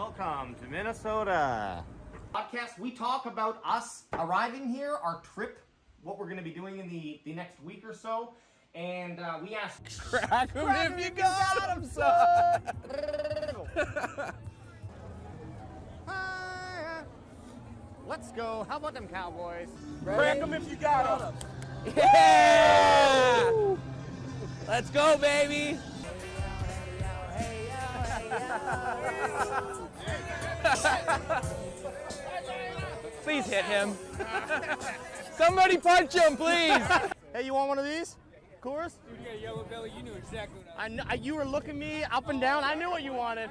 Welcome to Minnesota. Podcast, we talk about us arriving here, our trip, what we're going to be doing in the next week or so. And we asked, crack him if you got him, son! Let's go. How about them Cowboys? Crack him if you got him. Yeah! Let's go, baby! Please hit him. Somebody punch him, please. Hey, you want one of these? Coors? Dude, you got a yellow belly. You knew exactly what I know, you were looking me up and down. I knew what you wanted.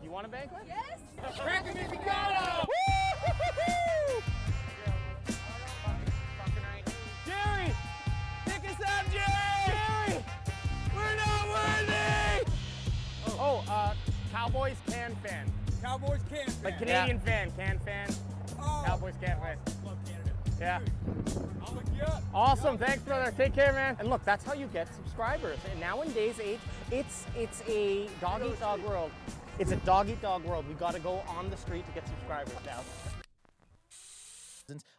You want a banquet? Yes. Crack him if you got him. Jerry! Pick us up, Jerry! We're not worthy! Oh, Cowboys can fan. Cowboys can. Like Canadian fan, can fan. Oh. Cowboys can fan. Love Canada. Yeah. I'll look you up. Awesome, thanks brother. Take care, man. And look, that's how you get subscribers. And nowadays, it's a dog-eat-dog world. It's a dog-eat-dog world. We gotta go on the street to get subscribers now.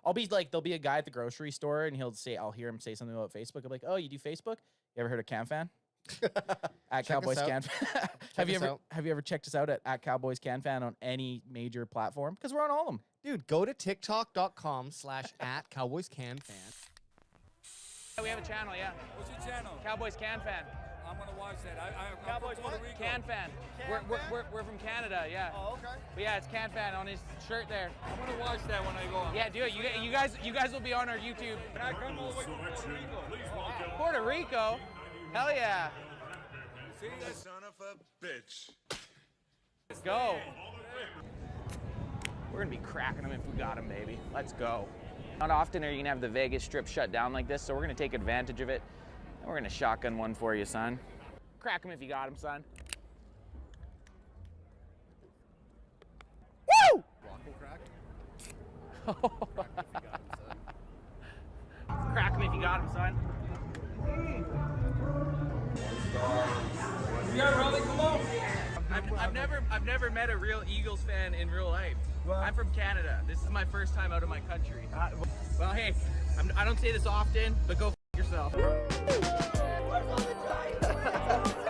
I'll be like, there'll be a guy at the grocery store and I'll hear him say something about Facebook. I'm like, oh, you do Facebook? You ever heard of CanFan? At Cowboys CanFan. Have you ever checked us out at Cowboys CanFan on any major platform? Because we're on all of them. Dude, go to tiktok.com/@CowboysCanFan. Yeah, we have a channel, yeah. What's your channel? Cowboys CanFan. I'm gonna watch that. I'm Cowboys from Puerto Rico. CanFan. We're from Canada, yeah. Oh, okay. But yeah, it's CanFan on his shirt there. I'm gonna watch that when I go on. Yeah, do it. You guys will be on our YouTube. Can I come all the way from Puerto Rico? Puerto Rico? Hell yeah. See, that's Son of a bitch. Let's go. We're gonna be cracking them if we got them, baby. Let's go. Not often are you gonna have the Vegas Strip shut down like this, so we're gonna take advantage of it. And we're gonna shotgun one for you, son. Crack them if you got them, son. Woo! Crack them if you got them, son. Yeah, Raleigh, come on. I've never met a real Eagles fan in real life. I'm from Canada. This is my first time out of my country. Well, hey, I don't say this often, but go f yourself.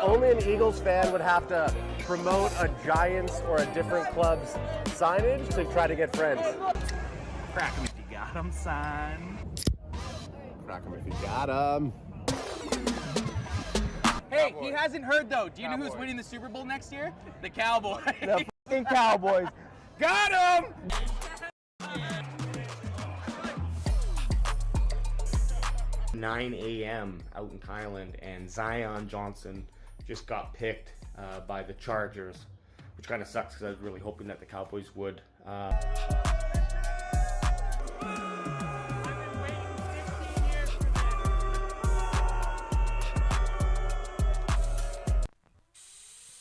Only an Eagles fan would have to promote a Giants or a different club's signage to try to get friends. Crack him if you got him, son. Crack him if you got him. Hey, he hasn't heard though. Do you know who's winning the Super Bowl next year? The Cowboys. The fucking Cowboys. Got him! 9 a.m. out in Thailand, and Zion Johnson just got picked by the Chargers, which kind of sucks because I was really hoping that the Cowboys would.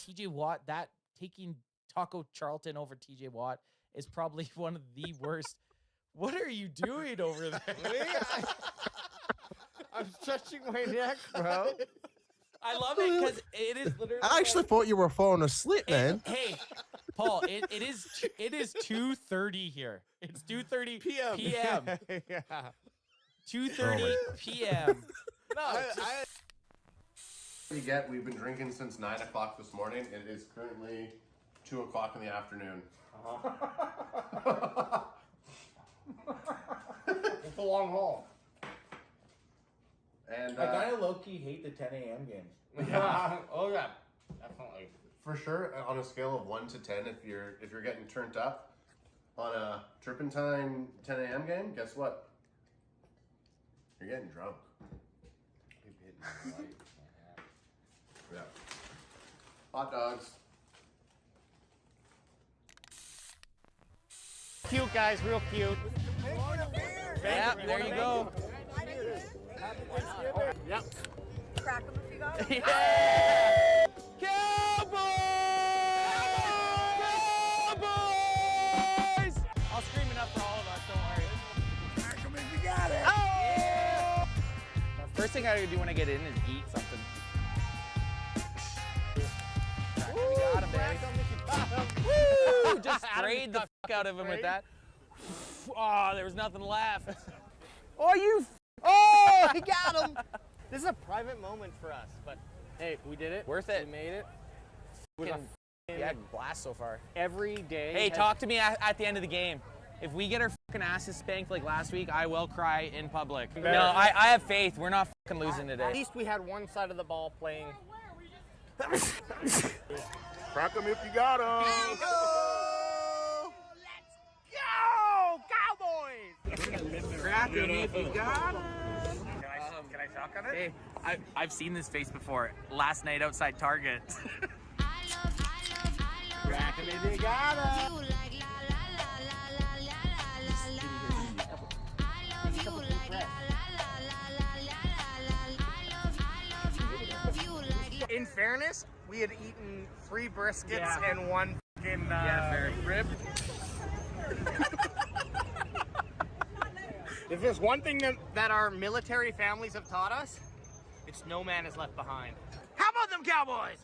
TJ Watt, that taking Taco Charlton over TJ Watt is probably one of the worst. What are you doing over there? I'm stretching my neck, bro. I love it because it is literally. I actually thought you were falling asleep, man. Hey, Paul, it is 2:30 here. It's 2:30 p.m. Yeah. 2:30 p.m. No, We've been drinking since 9 o'clock this morning. It is currently 2 o'clock in the afternoon. It's a long haul. And I kind of low-key hate the 10 a.m. games. Yeah. Oh yeah. Definitely. for sure, on a scale of 1 to 10, if you're getting turned up on a Turpentine 10 a.m. game, guess what? You're getting drunk. Yeah. Hot dogs. Cute guys, real cute. Yeah, there you go. Yep. Crack them if you got them. Yeah! Cowboys! Cowboys! I'll scream enough for all of us, don't worry. Crack 'em if you got it. Oh! First thing I gotta do when I get in is eat something. We got him, baby. Woo! Just sprayed the fuck out of him with that. Oh, there was nothing left. Oh, he got him. This is a private moment for us, but hey, we did it. Worth it. We made it. Yeah, blast so far. Every day. Hey, talk to me at the end of the game. If we get our fucking asses spanked like last week, I will cry in public. No, I have faith. We're not fucking losing today. At least we had one side of the ball playing. Crack him if you got him. Crack him if you got him. Can I talk on it? Hey, I've seen this face before. Last night outside Target. Crack him if you got him. In fairness, we had eaten 3 briskets and 1 fucking rib. If there's one thing that our military families have taught us, it's no man is left behind. How about them Cowboys?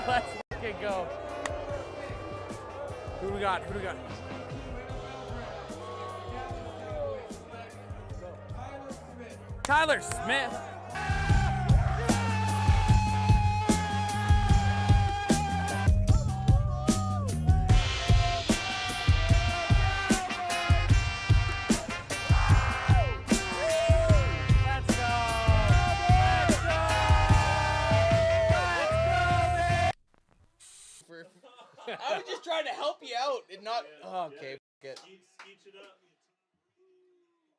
Let's fucking go. Who do we got? Tyler Smith. I was just trying to help you out and not. Oh, okay, good.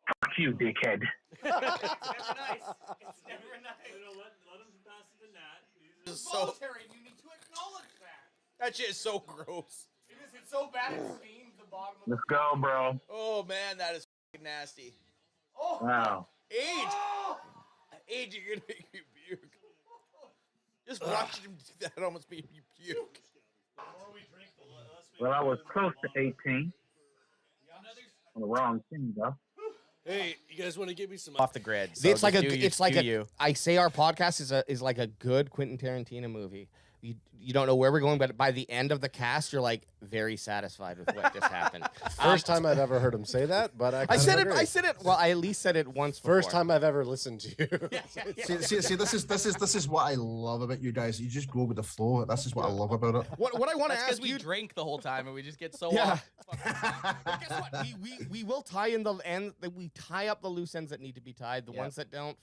Fuck you, dickhead. It's never nice. It's never nice. Let him pass it to Nat. It's voluntary. You need to acknowledge that. That shit is so gross. It's so bad it stains the bottom of Let's go, bro. Oh man, that is fucking nasty. Oh, Wow. Age, oh! Age, you're gonna make me puke. Just watching him do that almost made me puke. Well, I was close to 18. On the wrong thing, though. Hey, you guys want to give me some Off the grid. So It's like you. I say our podcast is like a good Quentin Tarantino movie. You don't know where we're going, but by the end of the cast, you're like very satisfied with what just happened. First time I've ever heard him say that, but I said agree. it. Well, I at least said it once. First before. time I've ever listened to you. See, this is what I love about you guys. You just go with the flow. This is what I love about it. What I want to That's because ask we you. drink the whole time and we just get so Yeah. off. But guess what? We will tie in the end. We tie up the loose ends that need to be tied. The ones that don't,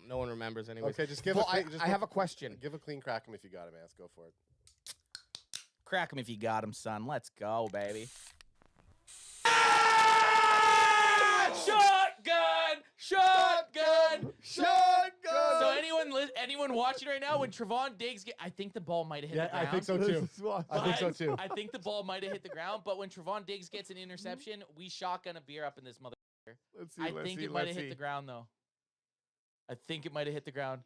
no one remembers anyway. Okay, just give. Well, I have a question. Give a clean crack him if you got him, ass. Go for it. Crack him if you got him, son. Let's go, baby. Shotgun! So anyone watching right now, when Trevon Diggs I think the ball might have hit the ground. I think so too. I think so too. I think the ball might have hit the ground, but when Trevon Diggs gets an interception, we shotgun a beer up in this motherfucker. I think it might have hit the ground though. I think it might have hit the ground.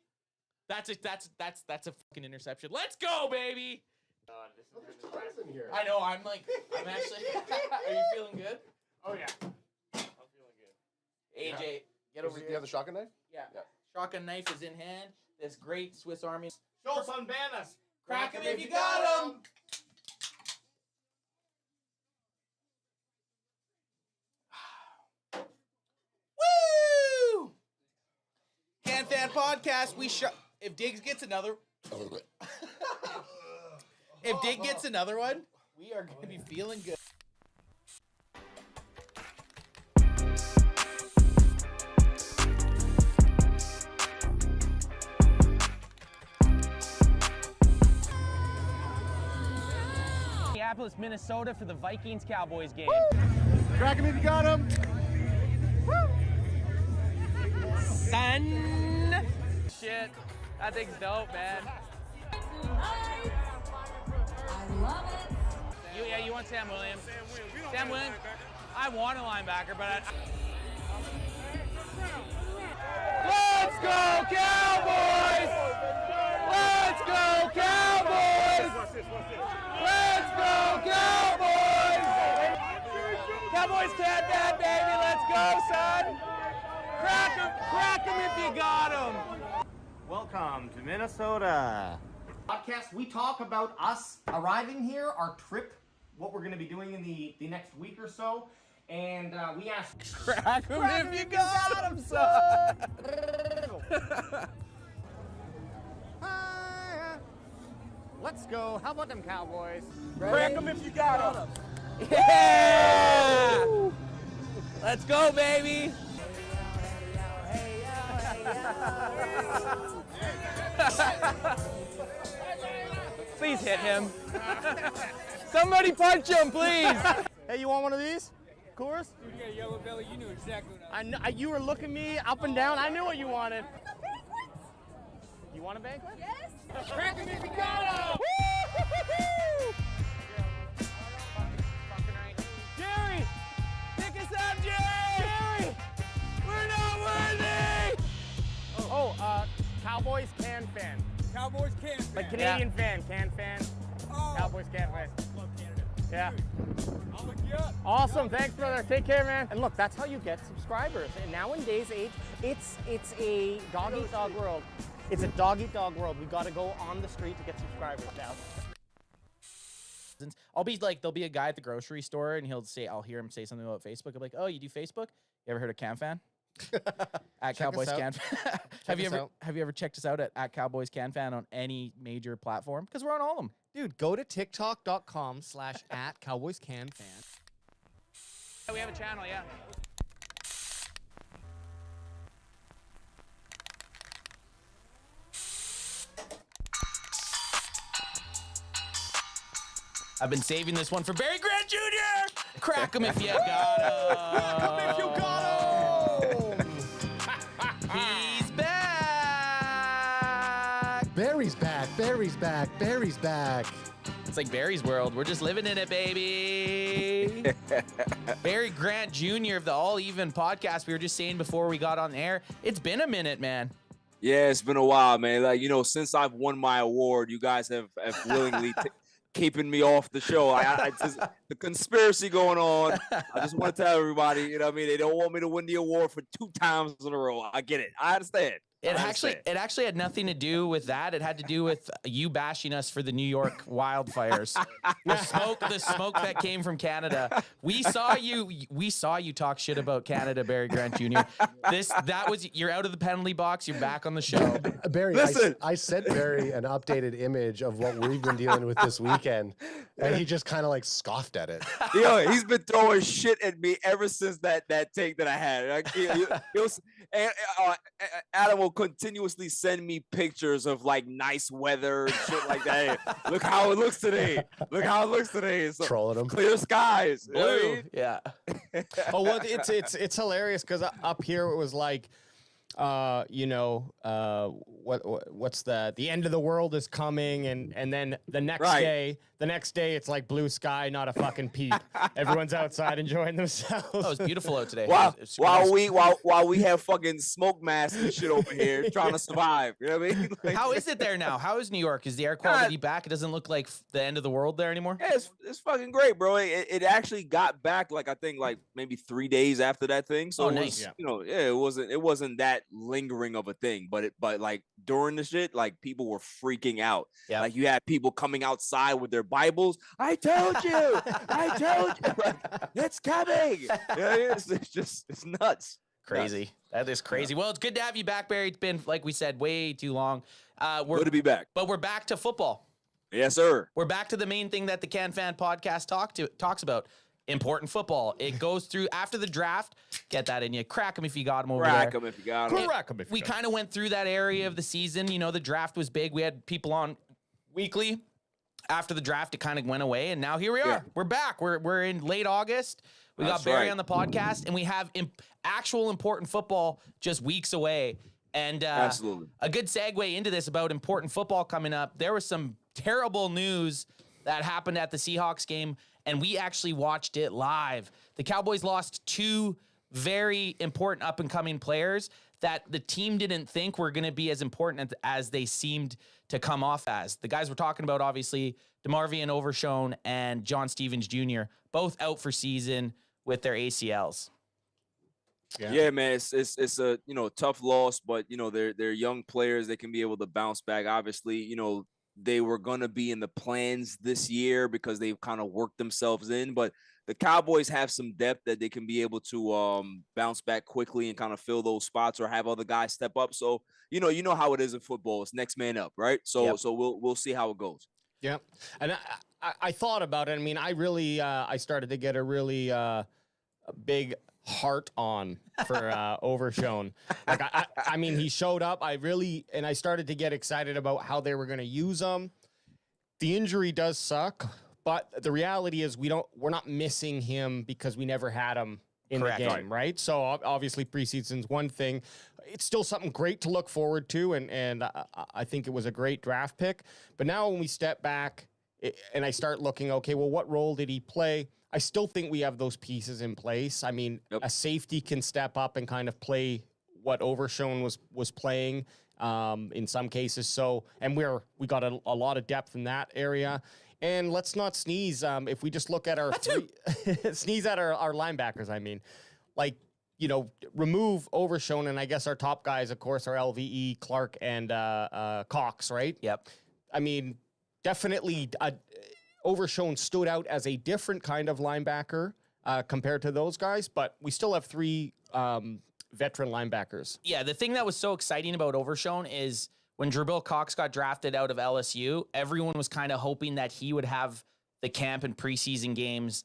That's a fucking interception. Let's go, baby! God, this is in here. I know. I'm actually. Are you feeling good? Oh yeah, I'm feeling good. AJ, get over Do here. you have the shotgun knife? Yeah. Shotgun knife is in hand. This great Swiss Army. Schultz on Banas. Crack him if you got him. Woo! Can Fan Podcast. If Diggs gets another. If Diggs gets another one, we are going to be feeling good. Minneapolis, Minnesota for the Vikings-Cowboys game. Crack him if you got him. Son. Shit. That thing's dope, man. You want Sam Williams? Sam Williams? I want a linebacker, but Let's go, Cowboys! Let's go, Cowboys! Let's go, Cowboys! Cowboys can't bad, baby. Let's go, son. Crack 'em if you got 'em. Welcome to Minnesota. Podcast, we talk about us arriving here, our trip, what we're going to be doing in the next week or so. And we asked, Crack 'em if you got 'em, son. Let's go. How about them Cowboys? Crack 'em if you got 'em. Yeah! Let's go, baby. Please hit him. Somebody punch him, please. Hey, you want one of these? Coors? You got a yellow belly, you knew exactly what I know, you were looking me up and down. I knew what you wanted. You want a banquet? Yes. Crack him if you got him. Jerry! Pick us up, Jerry! We're not worthy! Cowboys can fan. Cowboys can. Like Canadian fan, can fan. Oh. Cowboys can fan. Love Canada. Yeah. I'll look you up. Awesome, thanks, brother. Take care, man. And look, that's how you get subscribers. And nowadays, it's a dog eat dog world. It's a dog eat dog world. We got to go on the street to get subscribers now. I'll be like, there'll be a guy at the grocery store and I'll hear him say something about Facebook. I'm like, oh, you do Facebook? You ever heard of CanFan? At Cowboys CanFan. Have you ever checked us out at Cowboys CanFan on any major platform? Because we're on all of them. Dude, go to tiktok.com/@CowboysCanFan. Yeah, we have a channel, yeah. I've been saving this one for Barry Grant Jr. Crack him if you got him. Crack him if you got him. He's back. Barry's back. Barry's back. Barry's back. It's like Barry's World. We're just living in it, baby. Barry Grant Jr. of the All Even podcast. We were just saying before we got on the air, it's been a minute, man. Yeah, it's been a while, man. Like, you know, since I've won my award, you guys have willingly keeping me off the show. I just, the conspiracy going on. I just want to tell everybody, you know what I mean? They don't want me to win the award for 2 times in a row. I get it. I understand. It actually had nothing to do with that. It had to do with you bashing us for the New York wildfires. The smoke that came from Canada. We saw you talk shit about Canada, Barry Grant Jr. You're out of the penalty box. You're back on the show. Barry, Listen. I sent Barry an updated image of what we've been dealing with this weekend, and he just kind of like scoffed at it. Yo, he's been throwing shit at me ever since that take that I had. Adam will continuously send me pictures of like nice weather and shit like that. Hey, look how it looks today. Look how it looks today. It's Trolling him. clear skies. You know what I Blue. mean? Yeah. Oh, well, it's hilarious because up here it was like, what's the end of the world is coming, and then the next day it's like blue sky, not a fucking peep. Everyone's outside enjoying themselves. Oh, it was beautiful out today. While we have fucking smoke masks and shit over here trying to survive. You know what I mean? Like, How is it there now? How is New York? Is the air quality back? It doesn't look like the end of the world there anymore? yeah, it's fucking great, bro. It actually got back like I think like maybe 3 days after that thing. So Oh, it was, nice. it wasn't that lingering of a thing, but like during the shit, like people were freaking out. Yeah. Like you had people coming outside with their Bibles. I told you, like, it's coming. Yeah, it's nuts. Crazy. That is crazy. Well, it's good to have you back, Barry. It's been, like we said, way too long. Good to be back. But we're back to football. Yes, sir. We're back to the main thing that the CanFan podcast talks about. Important football. It goes through after the draft. Get that in you. Crack them if you got them over there. Crack them if you got them. We kind of went through that area of the season. You know, the draft was big. We had people on weekly. after the draft, it kind of went away, and now here we are. Yeah. We're back. We're in late August. We got Barry on the podcast, and we have actual important football just weeks away. And Absolutely. A good segue into this about important football coming up. There was some terrible news that happened at the Seahawks game, and we actually watched it live. The Cowboys lost 2 very important up-and-coming players that the team didn't think were going to be as important as they seemed to come off as. The guys we're talking about, obviously, Demarvion, Overshown, and John Stevens Jr., both out for season with their ACLs. Yeah, man, it's a tough loss, but they're young players. They can be able to bounce back. Obviously, they were gonna be in the plans this year because they've kind of worked themselves in, but the Cowboys have some depth that they can be able to bounce back quickly and kind of fill those spots or have other guys step up. So you know how it is in football. It's next man up, right? So we'll see how it goes. Yeah, and I thought about it. I mean, I really I started to get a really a big heart on for Overshown. Like I mean, he showed up. I started to get excited about how they were going to use him. The injury does suck, but the reality is we're not missing him because we never had him in the game, right? So obviously preseason's one thing. It's still something great to look forward to, and I think it was a great draft pick. But now when we step back and I start looking, okay, well, what role did he play? I still think we have those pieces in place. I mean, a safety can step up and kind of play what Overshown was playing in some cases. So, and we got a lot of depth in that area. And let's not sneeze. If we just look at our sneeze at our linebackers, I mean, like, remove Overshown, and I guess our top guys, of course, are LVE, Clark, and Cox, right? Yep. I mean, definitely Overshown stood out as a different kind of linebacker compared to those guys, but we still have 3 veteran linebackers. Yeah, the thing that was so exciting about Overshown is when Jabril Cox got drafted out of LSU, everyone was kind of hoping that he would have the camp and preseason games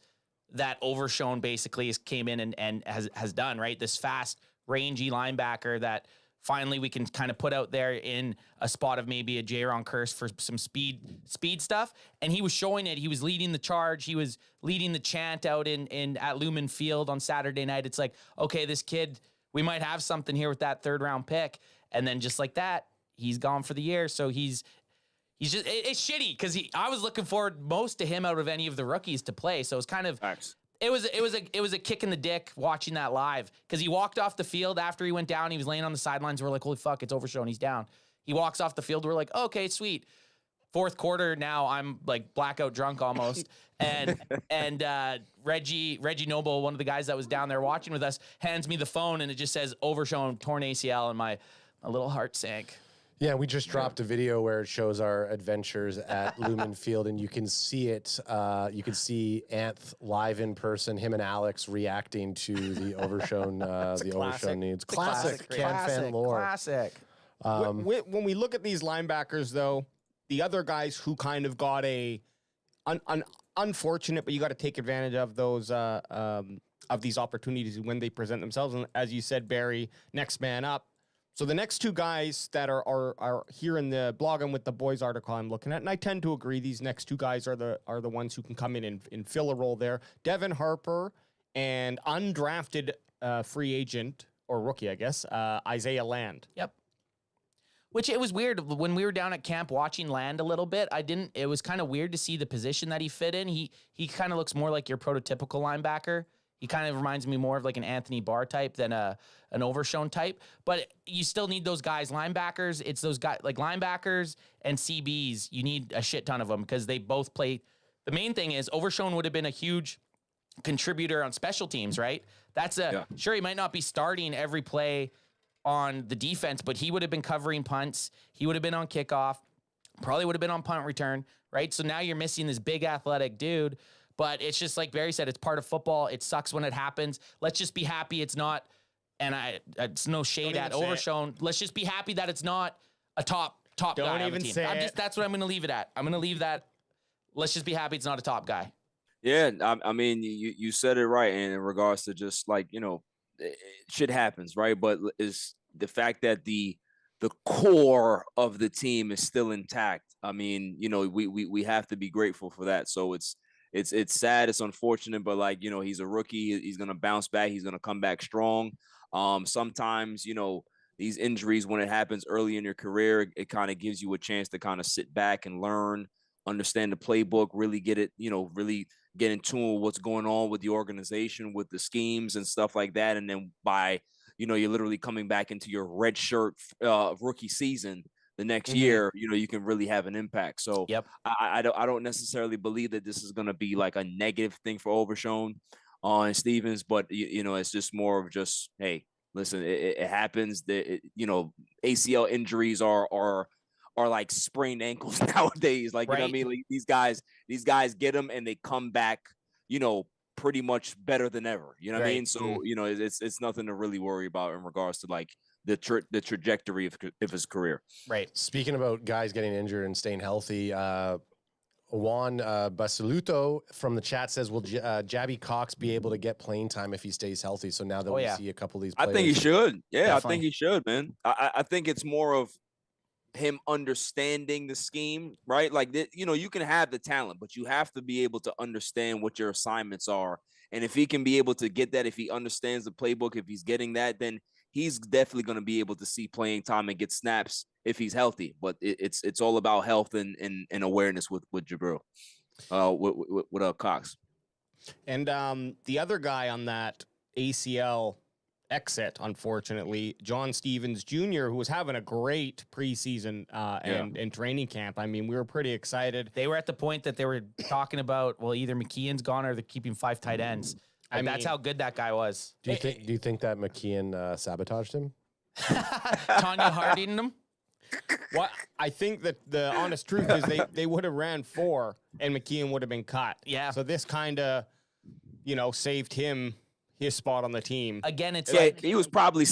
that Overshown basically came in and has done, right? This fast, rangy linebacker that finally we can kind of put out there in a spot of maybe a Jaron Curse for some speed stuff. And he was showing it. He was leading the charge. He was leading the chant out at Lumen Field on Saturday night. It's like, okay, this kid, we might have something here with that 3rd round pick. And then just like that, he's gone for the year. So he's just, it's shitty because I was looking forward most to him out of any of the rookies to play. So it's kind of, it was a kick in the dick watching that live because he walked off the field after he went down. He was laying on the sidelines. We're like, holy fuck, it's Overshown. He's down. He walks off the field. We're like, okay, sweet. 4th quarter now, I'm like blackout drunk almost. And Reggie Noble, one of the guys that was down there watching with us, hands me the phone and it just says Overshown torn ACL, and my little heart sank. Yeah, we just dropped a video where it shows our adventures at Lumen Field, and you can see it. You can see Anth live in person, him and Alex reacting to the Overshown, Overshown needs. Classic Can fan lore. Classic. When we look at these linebackers, though, the other guys who kind of got unfortunate, but you got to take advantage of those of these opportunities when they present themselves. And as you said, Barry, next man up. So the next 2 guys that are here in the Blogging with the Boys article I'm looking at, and I tend to agree, these next 2 guys are the ones who can come in and fill a role there. Devin Harper and undrafted free agent, or rookie, I guess, Isaiah Land. Yep. Which it was weird when we were down at camp watching Land a little bit. It was kind of weird to see the position that he fit in. He kind of looks more like your prototypical linebacker. He kind of reminds me more of like an Anthony Barr type than an Overshown type. But you still need those guys. Linebackers, it's those guys like linebackers and CBs. You need a shit ton of them because they both play. The main thing is Overshown would have been a huge contributor on special teams, right? Sure, he might not be starting every play on the defense, but he would have been covering punts. He would have been on kickoff, probably would have been on punt return, right? So now you're missing this big athletic dude. But it's just like Barry said, it's part of football. It sucks when it happens. Let's just be happy it's not, and it's no shade at Overshown. Let's just be happy that it's not a top guy. Don't even say it. That's what I'm going to leave it at. I'm going to leave that. Let's just be happy it's not a top guy. Yeah, I mean, you said it right in regards to just like, shit happens, right? But is the fact that the the core of the team is still intact. I mean, you know, we have to be grateful for that. So it's sad, it's unfortunate, but like, you know, he's a rookie. He's gonna bounce back. He's gonna come back strong. Sometimes, you know, these injuries, when it happens early in your career, it kind of gives you a chance to kind of sit back and learn, understand the playbook, really get it, you know, really get in tune with what's going on with the organization, with the schemes and stuff like that. And then by, you know, you're literally coming back into your red shirt rookie season the next year, you know, you can really have an impact. So I don't necessarily believe that this is going to be like a negative thing for Overshown and Stevens, but you know, it's just more of just, hey, listen, it happens. That you know, ACL injuries are like sprained ankles nowadays. Like, you know what I mean? Like, these guys get them and they come back, you know, pretty much better than ever. You know what I mean? So, you know, it's nothing to really worry about in regards to like the trajectory of his career. Right. Speaking about guys getting injured and staying healthy, Juan Basiluto from the chat says, will Jabby Cox be able to get playing time if he stays healthy? So now that we see a couple of these players. I think he should. Yeah, Definitely. I think he should, man. I think it's more of him understanding the scheme, right? Like, you know, you can have the talent, but you have to be able to understand what your assignments are. And if he can be able to get that, if he understands the playbook, if he's getting that, then he's definitely going to be able to see playing time and get snaps if he's healthy. But it's all about health and awareness with Jabril, with Cox. And the other guy on that ACL exit, unfortunately, John Stevens Jr., who was having a great preseason and training camp. I mean, we were pretty excited. They were at the point that they were talking about, well, either McKeon's gone or they're keeping 5 tight ends. Like, I mean, that's how good that guy was. Do you think that McKeon sabotaged him? Tanya Harding him? Well, I think that the honest truth is they would have ran 4 and McKeon would have been cut. Yeah. So this kind of, you know, saved him his spot on the team. Again, it's like he was probably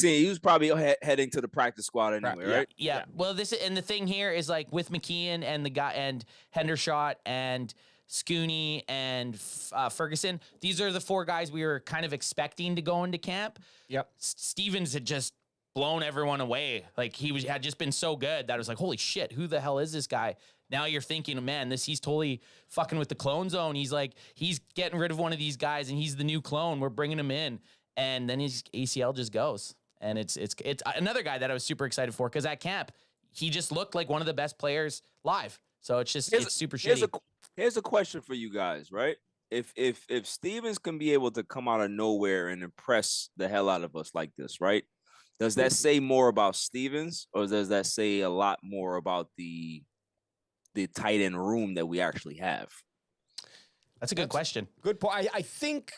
heading to the practice squad anyway, right? Yeah. Well, the thing here is like with McKeon and the guy and Hendershot and Scooney and Ferguson, these are the 4 guys we were kind of expecting to go into camp. Yep. Stevens had just blown everyone away. Like had just been so good that it was like, holy shit, who the hell is this guy? Now you're thinking, man, he's totally fucking with the clone zone. He's getting rid of one of these guys and he's the new clone. We're bringing him in. And then his ACL just goes. And it's another guy that I was super excited for because at camp, he just looked like one of the best players live. So it's super shitty. Here's a question for you guys, right? If Stevens can be able to come out of nowhere and impress the hell out of us like this, right? Does that say more about Stevens or does that say a lot more about the tight end room that we actually have? That's a good question. Good point. I think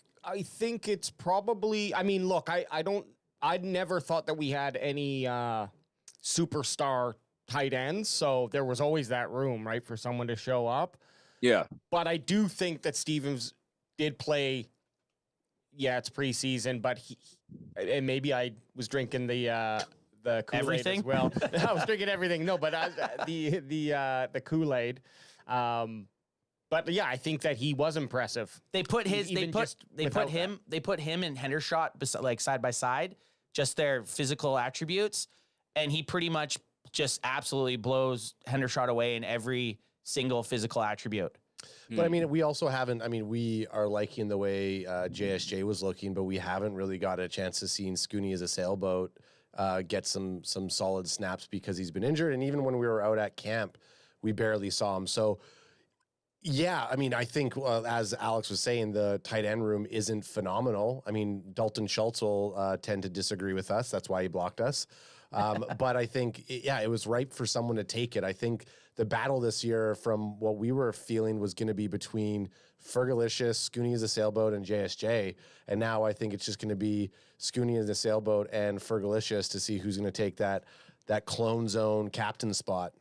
it's probably, I mean, look, I never thought that we had any superstar tight ends. So there was always that room, right, for someone to show up. Yeah. But I do think that Stevens did play. Yeah, it's preseason, but and maybe I was drinking the Kool-Aid everything as well. I was drinking everything. No, but the Kool-Aid. But yeah, I think that he was impressive. They put him and Hendershot like side by side, just their physical attributes, and he pretty much just absolutely blows Hendershot away in every single physical attribute. But I mean, we also haven't. I mean, we are liking the way JSJ was looking, but we haven't really got a chance to see Scooney as a sailboat get some solid snaps because he's been injured. And even when we were out at camp, we barely saw him. So, yeah, I mean, I think as Alex was saying, the tight end room isn't phenomenal. I mean, Dalton Schultz will tend to disagree with us. That's why he blocked us. But I think, it was ripe for someone to take it. I think the battle this year, from what we were feeling, was going to be between Fergalicious, Scooney as a sailboat, and JSJ. And now I think it's just going to be Scooney as a sailboat and Fergalicious to see who's going to take that clone zone captain spot.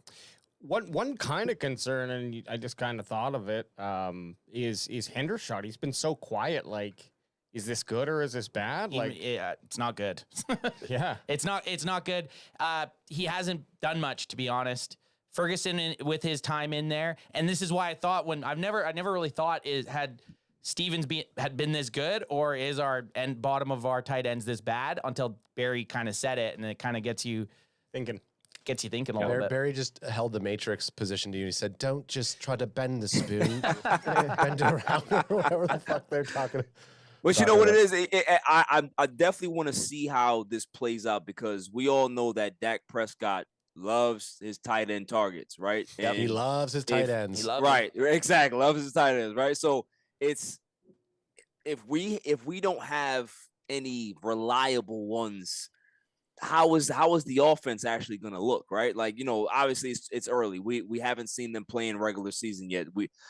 One kind of concern, and I just kind of thought of it, is Hendershot. He's been so quiet. Like, is this good or is this bad? Like, it's not good. Yeah, it's not good. He hasn't done much, to be honest. Ferguson with his time in there, and this is why I thought I never really thought had Stevens had been this good, or is our bottom of our tight ends this bad, until Barry kind of said it, and it kind of gets you thinking. gets you thinking a little bit. Barry just held the Matrix position to you. He said, "Don't just try to bend the spoon, bend it around or whatever the fuck they're talking." But you know what it is? I definitely want to see how this plays out because we all know that Dak Prescott loves his tight end targets, right? Yeah, he loves his tight ends. Right, exactly. Loves his tight ends, right? So it's if we don't have any reliable ones, how is the offense actually going to look, right? Like, you know, obviously it's early. We haven't seen them play in regular season yet.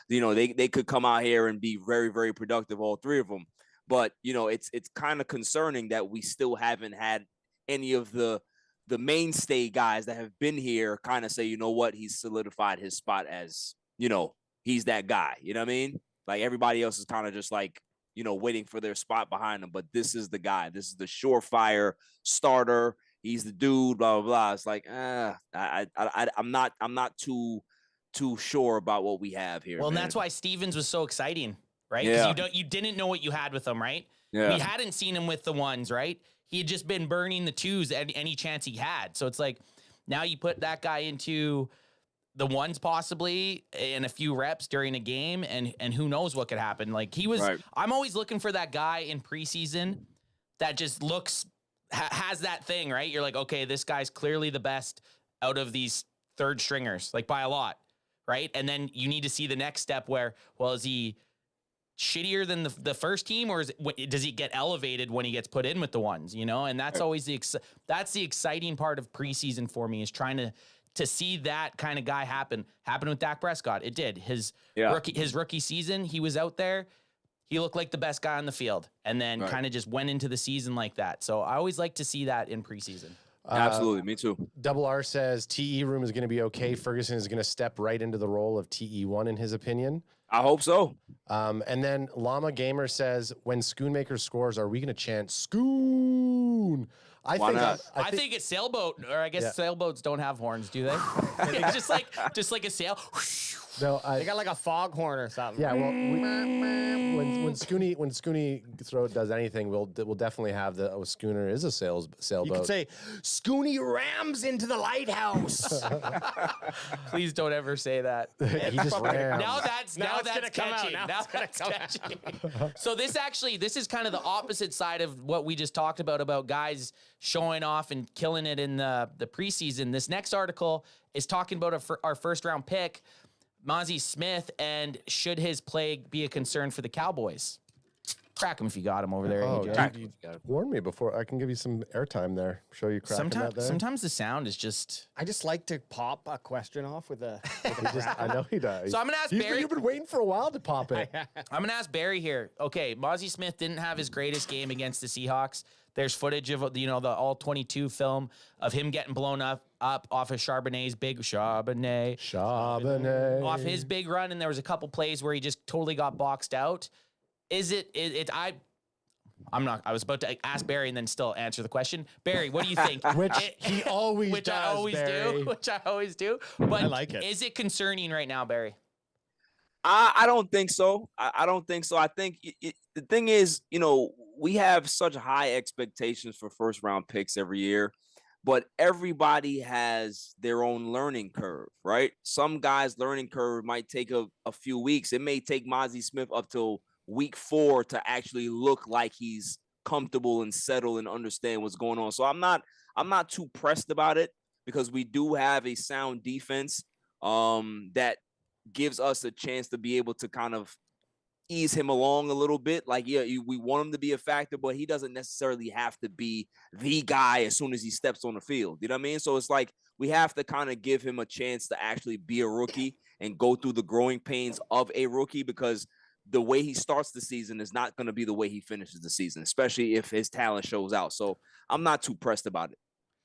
They could come out here and be very, very productive, all three of them. But, you know, it's kind of concerning that we still haven't had any of the mainstay guys that have been here kind of say, you know what, he's solidified his spot as, you know, he's that guy. You know what I mean? Like everybody else is kind of just like, you know, waiting for their spot behind him. But this is the guy. This is the surefire starter. He's the dude, blah, blah, blah. It's like, I'm not too sure about what we have here. Well, man. And that's why Stevens was so exciting, right? Yeah. Because you didn't know what you had with him, right? Yeah. We hadn't seen him with the ones, right? He had just been burning the twos any chance he had. So it's like now you put that guy into the ones possibly in a few reps during a game, and who knows what could happen. Like he was, right. I'm always looking for that guy in preseason that just looks has that thing, right? You're like, okay, this guy's clearly the best out of these third stringers, like by a lot, right? And then you need to see the next step where, well, is he shittier than the first team, or does he get elevated when he gets put in with the ones, you know? And that's always that's the exciting part of preseason for me, is trying to see that kind of guy happen with Dak Prescott. It did. His rookie season, he was out there. He looked like the best guy on the field, and then kind of just went into the season like that. So I always like to see that in preseason. Absolutely, me too. Double R says TE room is going to be okay. Ferguson is going to step right into the role of TE1 in his opinion. I hope so. And then Llama Gamer says, when Schoonmaker scores, are we going to chant Schoon? I think it's sailboat, or I guess sailboats don't have horns, do they? It's just like a sail. No, they got like a foghorn or something. Yeah, well, when Scooney does anything, we'll definitely have the schooner is a sailboat. You could say Scooney rams into the lighthouse. Please don't ever say that. He just rams. Now that's catchy. Now that's catchy. So this is kind of the opposite side of what we just talked about guys showing off and killing it in the preseason. This next article is talking about our first round pick, Mazi Smith, and should his play be a concern for the Cowboys? Crack him if you got him over there, AJ. You warn me before I can give you some airtime there. Show you cracking that there. Sometimes the sound is just... I just like to pop a question off with a I know he does. So I'm going to ask Barry... You've been waiting for a while to pop it. I'm going to ask Barry here. Okay, Mazi Smith didn't have his greatest game against the Seahawks. There's footage of, the all 22 film of him getting blown up off of Charbonnet's big Charbonnet off his big run, and there was a couple plays where he just totally got boxed out. I was about to ask Barry and then still answer the question. Barry, what do you think? Which I always do. But I like it. Is it concerning right now, Barry? I don't think so. I don't think so. I think the thing is, we have such high expectations for first round picks every year, but everybody has their own learning curve, right? Some guys' learning curve might take a few weeks. It may take Mazi Smith up till week 4 to actually look like he's comfortable and settled and understand what's going on. So I'm not too pressed about it, because we do have a sound defense that gives us a chance to be able to kind of ease him along a little bit. Like, we want him to be a factor, but he doesn't necessarily have to be the guy as soon as he steps on the field. You know what I mean? So it's like we have to kind of give him a chance to actually be a rookie and go through the growing pains of a rookie, because the way he starts the season is not going to be the way he finishes the season, especially if his talent shows out. So I'm not too pressed about it.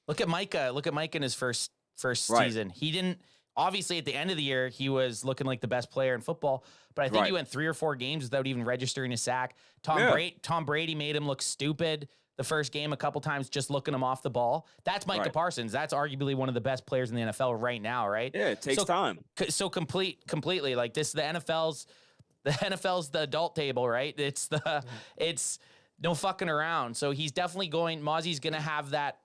Look at Micah. Look at Micah in his first season. He didn't. Obviously, at the end of the year, he was looking like the best player in football, but I think he went 3 or 4 games without even registering a sack. Tom Brady made him look stupid the first game a couple times, just looking him off the ball. That's Micah Parsons. That's arguably one of the best players in the NFL right now, right? Yeah, it takes time. So completely like this, the NFL's the adult table, right? It's no fucking around. So he's definitely Mazi's going to have that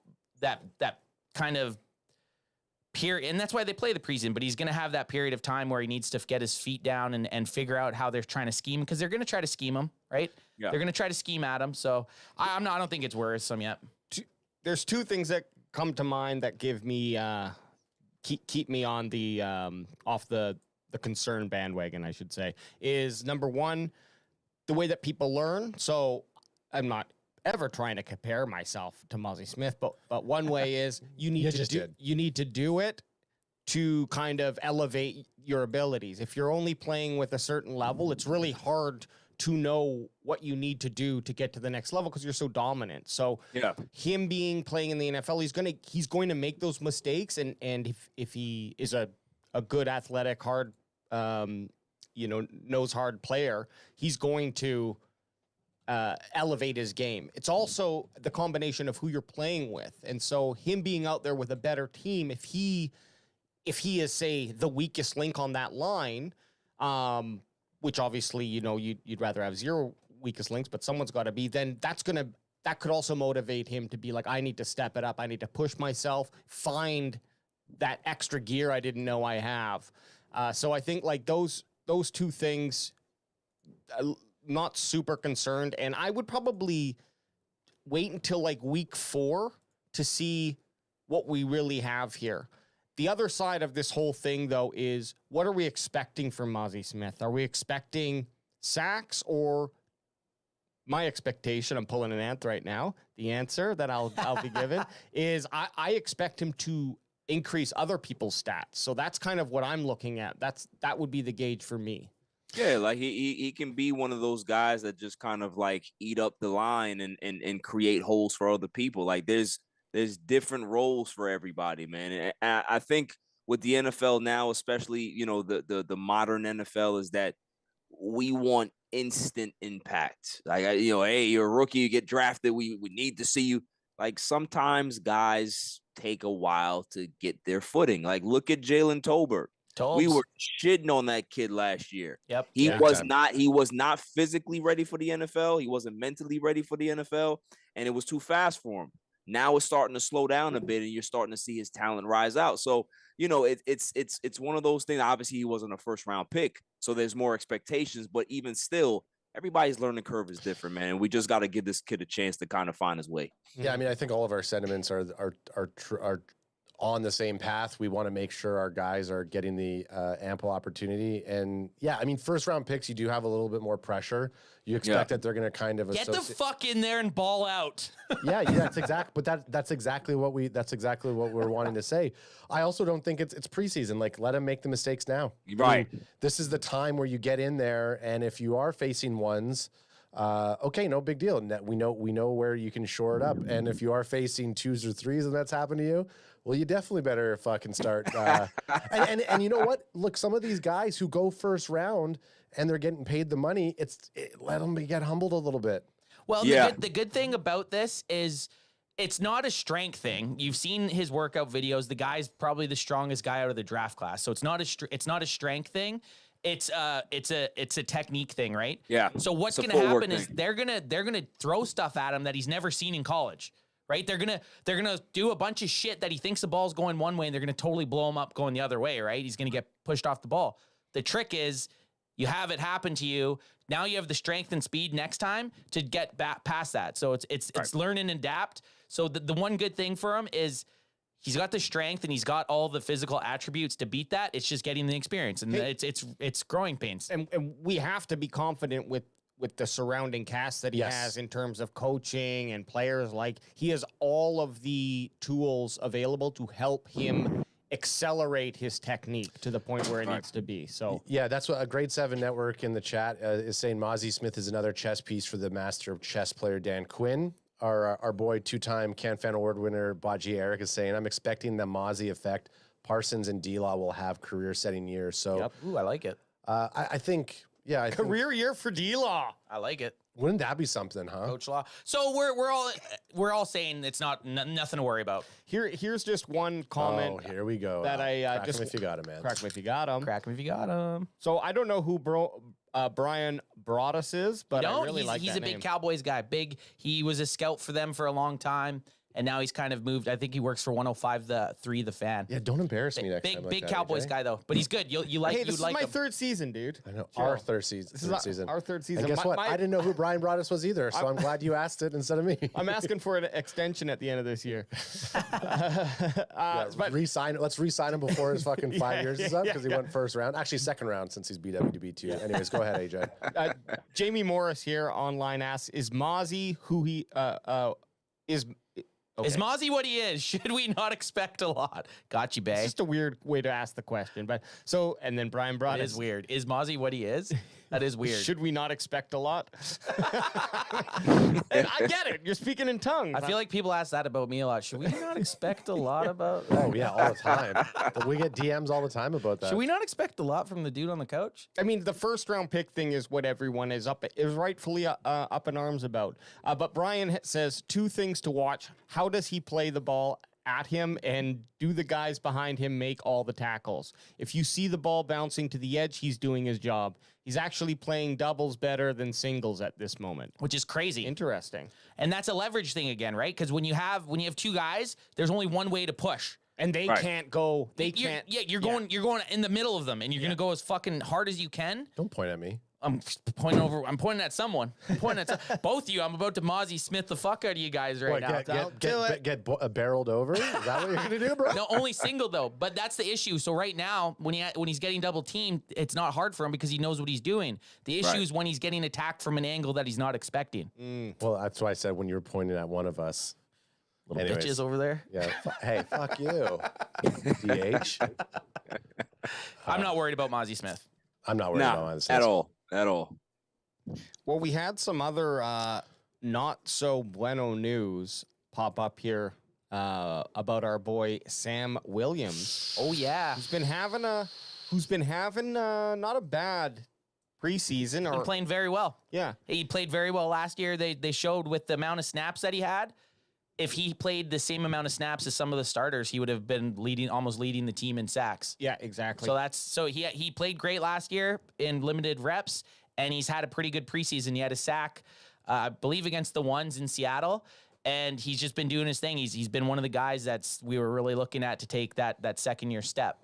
kind of period, and that's why they play the preseason, but he's going to have that period of time where he needs to get his feet down and figure out how they're trying to scheme, because they're going to try to scheme him, right? Yeah. They're going to try to scheme at him. So I don't think it's worrisome yet. There's two things that come to mind that give me keep me on the off the concern bandwagon, I should say. Is number one, the way that people learn. So I'm not ever trying to compare myself to Mazi Smith, but one way is you need to do it to kind of elevate your abilities. If you're only playing with a certain level, it's really hard to know what you need to do to get to the next level because you're so dominant. So him playing in the NFL, he's going to make those mistakes, and if he is a good athletic, hard knows hard player, he's going to elevate his game. It's also the combination of who you're playing with. And so him being out there with a better team, if he is, say, the weakest link on that line, which obviously, you'd rather have zero weakest links, but someone's got to be, then that could also motivate him to be like, I need to step it up. I need to push myself, find that extra gear I didn't know I have. So I think like those two things, not super concerned. And I would probably wait until like week 4 to see what we really have here. The other side of this whole thing, though, is what are we expecting from Mazi Smith? Are we expecting sacks, or my expectation, I'm pulling an Anth right now, the answer that I'll be given is I expect him to increase other people's stats. So that's kind of what I'm looking at. That would be the gauge for me. Yeah, like he can be one of those guys that just kind of like eat up the line and create holes for other people. Like there's different roles for everybody, man. And I think with the NFL now, especially, the modern NFL, is that we want instant impact. Like, hey, you're a rookie, you get drafted, we need to see you. Like sometimes guys take a while to get their footing. Like look at Jalen Tolbert. We were shitting on that kid last year. Yep. He was not physically ready for the NFL. He wasn't mentally ready for the NFL, and it was too fast for him. Now it's starting to slow down a bit, and you're starting to see his talent rise out. So, it's one of those things. Obviously, he wasn't a first-round pick, so there's more expectations. But even still, everybody's learning curve is different, man. And we just got to give this kid a chance to kind of find his way. Yeah, I mean, I think all of our sentiments are on the same path. We want to make sure our guys are getting the ample opportunity. And yeah, I mean, first round picks, you do have a little bit more pressure. You expect that they're going to kind of get the fuck in there and ball out. yeah, that's exactly what we're wanting to say. I also don't think it's preseason. Like, let them make the mistakes now. Right. I mean, this is the time where you get in there, and if you are facing ones, okay, no big deal. We know where you can shore it up. And if you are facing 2s or 3s and that's happened to you, well, you definitely better fucking start. And you know what? Look, some of these guys who go first round and they're getting paid the money, let them get humbled a little bit. Well, the good thing about this is it's not a strength thing. You've seen his workout videos. The guy's probably the strongest guy out of the draft class. So it's not a strength thing. It's a technique thing, right? Yeah. So what's going to happen is they're gonna throw stuff at him that he's never seen in college, right? They're gonna do a bunch of shit that he thinks the ball's going one way, and they're gonna totally blow him up going the other way, right? He's gonna get pushed off the ball. The trick is you have it happen to you. Now you have the strength and speed next time to get back past that. So it's learn and adapt. So the one good thing for him is he's got the strength and he's got all the physical attributes to beat that. It's just getting the experience, and it's growing pains. And we have to be confident with the surrounding cast that he has in terms of coaching and players. Like, he has all of the tools available to help him accelerate his technique to the point where it needs to be. So yeah, that's what a Grade 7 network in the chat is saying. Mazi Smith is another chess piece for the master chess player Dan Quinn. Our boy, 2-time CanFan Award winner Baji Eric is saying, I'm expecting the Mazi effect. Parsons and D-Law will have career-setting years. So, Ooh, I like it. I think, yeah. Career year for D-Law. I like it. Wouldn't that be something, huh? Coach Law. So we're all saying it's nothing to worry about. Here's just one comment. Oh, here we go. That crack him if you got him, man. Crack him if you got him. Crack him if you got him. So I don't know who Brian Broaddus is, but I really like he's that a big name. Cowboys guy. He was a scout for them for a long time. and now he's kind of moved. I think he works for 105.3 The Fan. Yeah, don't embarrass me next Big time. Like big that, Cowboys AJ. guy though, but he's good. You like Hey, this you is like my him. third season, dude. I know Joe. our third season. This is our third season. And guess what? My- I didn't know who Brian Broaddus was either, so I'm glad you asked it instead of me. I'm asking for an extension at the end of this year. But Re-sign. Let's re-sign him before his fucking 5 years is up because he yeah. went first round. Actually, second round since he's BWB too. Anyways, go ahead, AJ. Jamie Morris here online asks, "Is Mazi who he is?" Okay. Is Mazi what he is? Should we not expect a lot? Got you, It's Bay. just a weird way to ask the question, but so and then Brian brought It is weird. Is Mazi what he is? That is weird. Should we not expect a lot? And I get it. You're speaking in tongues. I feel like people ask that about me a lot. Should we not expect a lot about? Oh yeah, all the time. We get DMs all the time about that. Should we not expect a lot from the dude on the couch? I mean, the first round pick thing is what everyone is rightfully up in arms about. But Brian says 2 things to watch: how does he play the ball at him, and do the guys behind him make all the tackles? If you see the ball bouncing to the edge, he's doing his job. He's actually playing doubles better than singles at this moment, Which is crazy. Interesting. And that's a leverage thing again, right? Because when you have 2 guys, there's only one way to push. And they can't go. They You're- can't. Yeah, you're going in the middle of them, and you're gonna go as fucking hard as you can. Don't point at me. I'm pointing at someone. I'm pointing at both of you. I'm about to Mozzie Smith the fuck out of you guys right now. Get barreled over? Is that what you're gonna do, bro? No, only single though. But that's the issue. So right now, when he's getting double teamed, it's not hard for him because he knows what he's doing. The issue is when he's getting attacked from an angle that he's not expecting. Well, that's why I said when you were pointing at one of us. Little bitches over there. Yeah. Hey, fuck you. DH. I'm not worried about Mozzie Smith. I'm not worried about this at all. At all. Well, we had some other not so bueno news pop up here about our boy Sam Williams. Oh yeah, who's been having not a bad preseason or been playing very well. Yeah, he played very well last year. They showed with the amount of snaps that he had. If he played the same amount of snaps as some of the starters, he would have been almost leading the team in sacks. Yeah, exactly. So he played great last year in limited reps, and he's had a pretty good preseason. He had a sack, I believe, against the Ones in Seattle, and he's just been doing his thing. He's been one of the guys we were really looking at to take that second year step.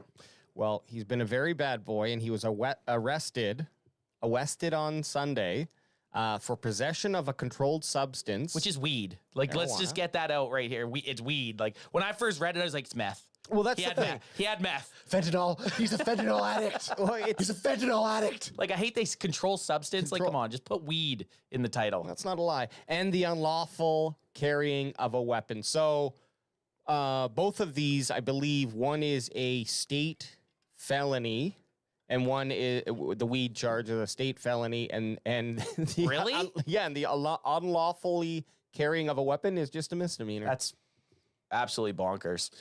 Well, he's been a very bad boy, and he was arrested on Sunday. For possession of a controlled substance, which is weed. Like, let's just get that out right here. It's weed. Like, when I first read it, I was like, it's meth. Well, that's the thing. He had meth. Fentanyl. He's a fentanyl addict. He's a fentanyl addict. Like, I hate they control substance. Like, come on, just put weed in the title. That's not a lie. And the unlawful carrying of a weapon. So, both of these, I believe, one is a state felony. And one is the weed charge is a state felony, and the, really, and the unlawfully carrying of a weapon is just a misdemeanor. That's absolutely bonkers.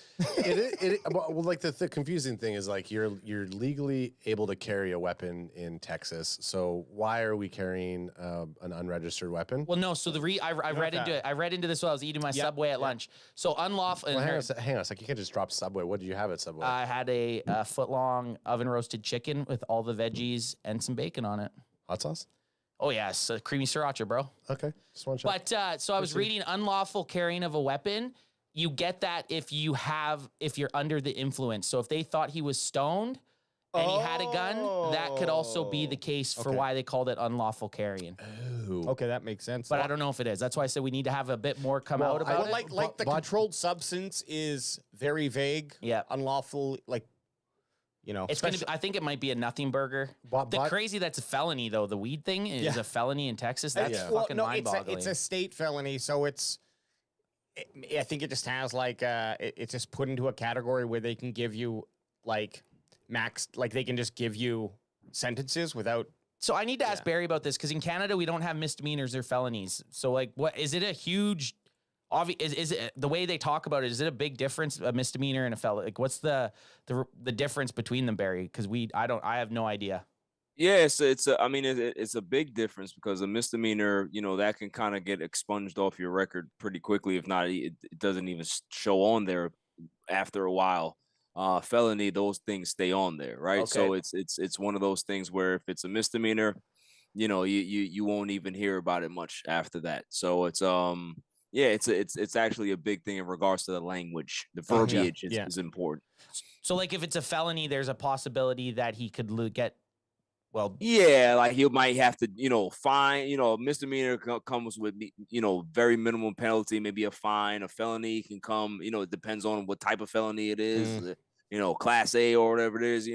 Well, like the confusing thing is like you're legally able to carry a weapon in Texas, so why are we carrying an unregistered weapon? Well, no. So I read into it. I read into this while I was eating my Subway at lunch. So unlawful. Well, hang on a sec. You can't just drop Subway. What did you have at Subway? I had a foot-long oven roasted chicken with all the veggies and some bacon on it. Hot sauce? Oh yes, creamy sriracha, bro. Okay, just one shot. But so I was reading unlawful carrying of a weapon. You get that if you're under the influence. So if they thought he was stoned and he had a gun, that could also be the case for why they called it unlawful carrying. Oh. Okay, that makes sense. But I don't know if it is. That's why I said we need to have a bit more come out about it. Like the controlled substance is very vague. Yeah. Unlawful, like, you know. It's I think it might be a nothing burger. Crazy that's a felony though. The weed thing is a felony in Texas. That's fucking mind-boggling. It's a state felony, so I think it just has like it's just put into a category where they can give you like they can just give you sentences without. So I need to ask Barry about this because in Canada we don't have misdemeanors or felonies. So like, what is it? A huge, is it the way they talk about it? Is it a big difference, a misdemeanor and a felony? Like, what's the difference between them, Barry? Because I have no idea. Yeah, it's a big difference because a misdemeanor, that can kind of get expunged off your record pretty quickly. If not, it doesn't even show on there after a while. Felony, those things stay on there, right? Okay. So it's one of those things where if it's a misdemeanor, you won't even hear about it much after that. So it's Yeah, it's actually a big thing in regards to the language. The verbiage is important. So, like, if it's a felony, there's a possibility that he could get. Well, yeah, like he might have to, fine. Misdemeanor comes with, very minimum penalty, maybe a fine. A felony can come, it depends on what type of felony it is. Class A or whatever it is.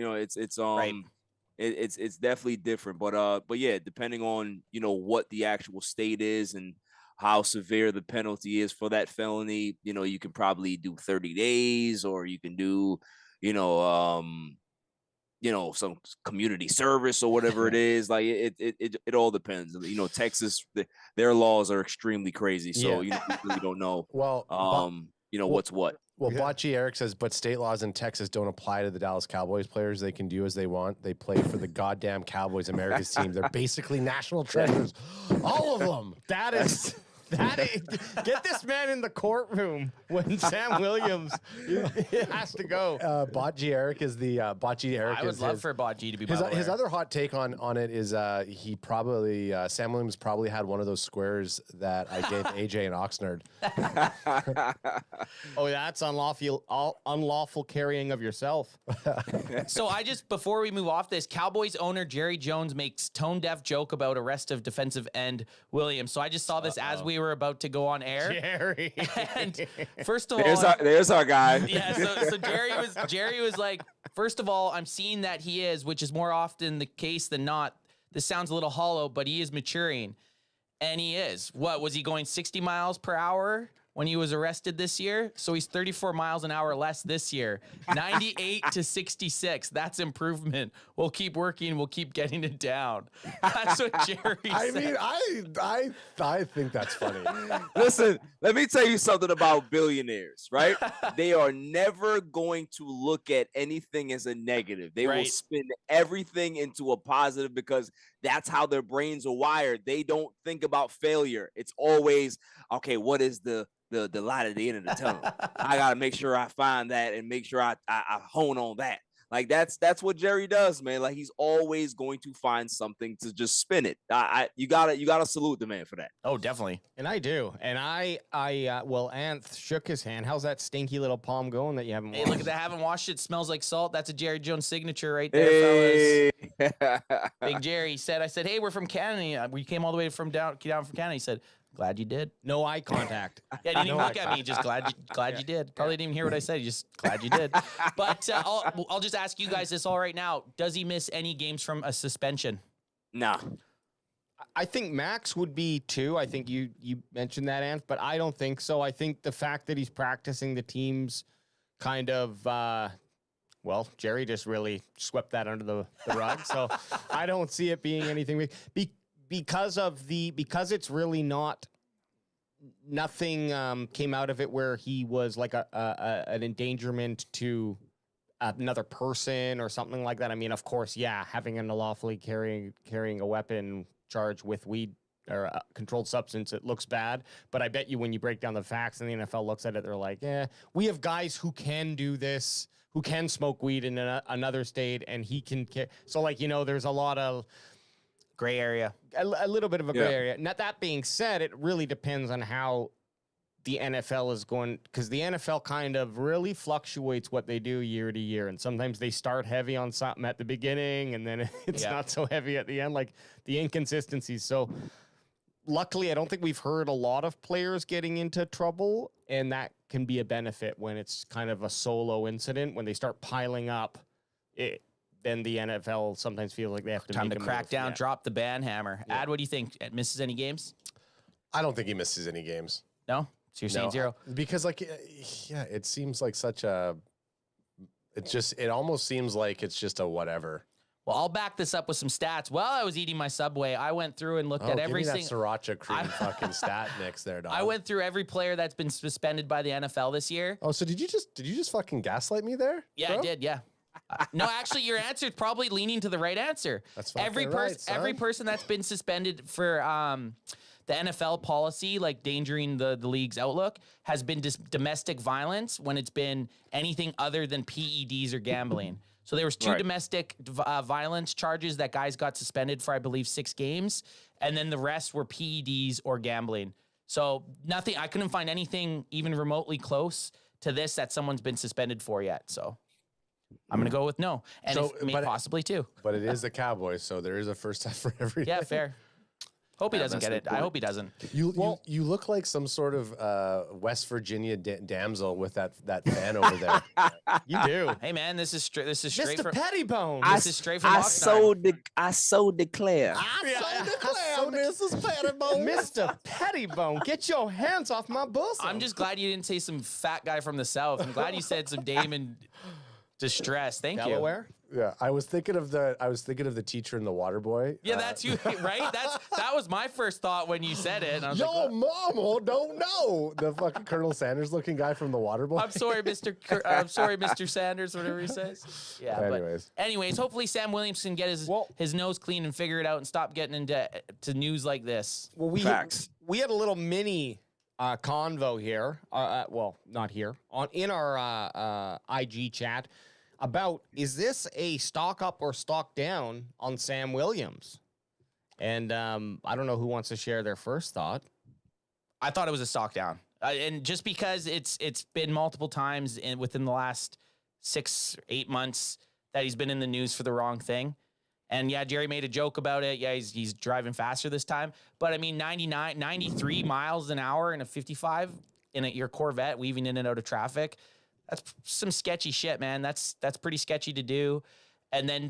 It's definitely different. But yeah, depending on what the actual state is and how severe the penalty is for that felony, you can probably do 30 days, or you can do, some community service or whatever it is. Like it all depends. Texas, their laws are extremely crazy, so you really don't know. Well, what's what. Well, Bocce Eric says, but state laws in Texas don't apply to the Dallas Cowboys players. They can do as they want. They play for the goddamn Cowboys, America's team. They're basically national treasures, all of them. That is. Get this man in the courtroom when Sam Williams has to go. Bocce Eric is the Bocce Eric. I would love for Bocce to be his other hot take on it is he probably Sam Williams probably had one of those squares that I gave AJ and Oxnard. Oh, that's unlawful carrying of yourself. So before we move off this, Cowboys owner Jerry Jones makes tone-deaf joke about arrest of defensive end Williams. So I just saw this as we were about to go on air. Jerry. And first of all, there's our guy. Yeah, so Jerry was like, first of all, I'm seeing that he is, which is more often the case than not. This sounds a little hollow, but he is maturing. And he is. What, was he going 60 miles per hour when he was arrested this year? So he's 34 miles an hour less this year. 98 to 66. That's improvement. We'll keep working. We'll keep getting it down. That's what Jerry said. mean, I think that's funny. Listen, let me tell you something about billionaires, right? They are never going to look at anything as a negative. They will spin everything into a positive because that's how their brains are wired. They don't think about failure. It's always, okay, what is the light at the end of the tunnel? I got to make sure I find that and make sure I hone on that. Like that's what Jerry does, man. Like he's always going to find something to just spin it. You gotta salute the man for that. Oh, definitely. And I do. And well, Anth shook his hand. How's that stinky little palm going that you haven't washed? Hey, look at that. Haven't washed it. Smells like salt. That's a Jerry Jones signature right there, fellas. Big Jerry said, I said, hey, we're from Canada. We came all the way from down from Canada. He said, glad you did. No eye contact. Yeah, didn't even look at me. Just glad you did. Probably didn't even hear what I said. Just glad you did. But I'll just ask you guys this all right now. Does he miss any games from a suspension? No. I think Max would be too. I think you mentioned that, Anth, but I don't think so. I think the fact that he's practicing the teams kind of well, Jerry just really swept that under the rug. So I don't see it being anything because it's really nothing came out of it where he was like an endangerment to another person or something like that. I mean, of course, yeah, having an unlawfully carrying a weapon charged with weed or a controlled substance, it looks bad. But I bet you when you break down the facts and the NFL looks at it, they're like, yeah, we have guys who can do this, who can smoke weed in another state, and he can. So, like, there's a lot of gray area, a little bit of a gray area. Now, that being said, it really depends on how the NFL is going, because the NFL kind of really fluctuates what they do year to year. And sometimes they start heavy on something at the beginning, and then it's not so heavy at the end, like the inconsistencies. So luckily, I don't think we've heard a lot of players getting into trouble, and that can be a benefit when it's kind of a solo incident. When they start piling up, then the NFL sometimes feels like they have to time make to a crack move. down, drop the ban hammer. Ad, what do you think? Misses any games? I don't think he misses any games. No? So you're saying zero? Because, like, yeah, it seems like such a. It almost seems like it's just a whatever. Well, I'll back this up with some stats. While I was eating my Subway, I went through and looked at every single sriracha cream fucking stat mix there, dog. I went through every player that's been suspended by the NFL this year. Oh, so did you just fucking gaslight me there? Yeah, bro? I did. Yeah. No, actually, your answer is probably leaning to the right answer. That's every person that's been suspended for the NFL policy, like endangering the league's outlook, has been domestic violence when it's been anything other than PEDs or gambling. So there was two domestic violence charges that guys got suspended for, I believe, 6 games, and then the rest were PEDs or gambling. So nothing, I couldn't find anything even remotely close to this that someone's been suspended for yet. So I'm going to go with no. And possibly two. But it is the Cowboys, so there is a first half for every. Yeah, fair. Hope he doesn't get it. I hope he doesn't. You look like some sort of West Virginia damsel with that fan over there. You do. Hey man, this is straight Mr. from Pettibone. This is straight from I Oxnard. so declare. Mrs. Pettibone. Mr. Pettibone, get your hands off my bosom. I'm just glad you didn't say some fat guy from the South. I'm glad you said some dame in distress. Thank Delaware? Yeah, I was thinking of the teacher and the water boy. you. Yeah, that's you, right? That was my first thought when you said it. And I was Yo, like, mama, don't know the fucking Colonel Sanders looking guy from the water boy. I'm sorry, Mr. Sanders, whatever he says. Yeah. Anyways, hopefully Sam Williams can get his nose clean and figure it out and stop getting into news like this. Well, we had a little mini convo here. Well, not here. In our IG chat about, is this a stock up or stock down on Sam Williams? And I don't know who wants to share their first thought. I thought it was a stock down. And just because it's been multiple times within the last 6-8 months that he's been in the news for the wrong thing. And yeah, Jerry made a joke about it. Yeah, he's driving faster this time. But I mean, 93 miles an hour in a 55 in your Corvette, weaving in and out of traffic. That's some sketchy shit, man. That's pretty sketchy to do. And then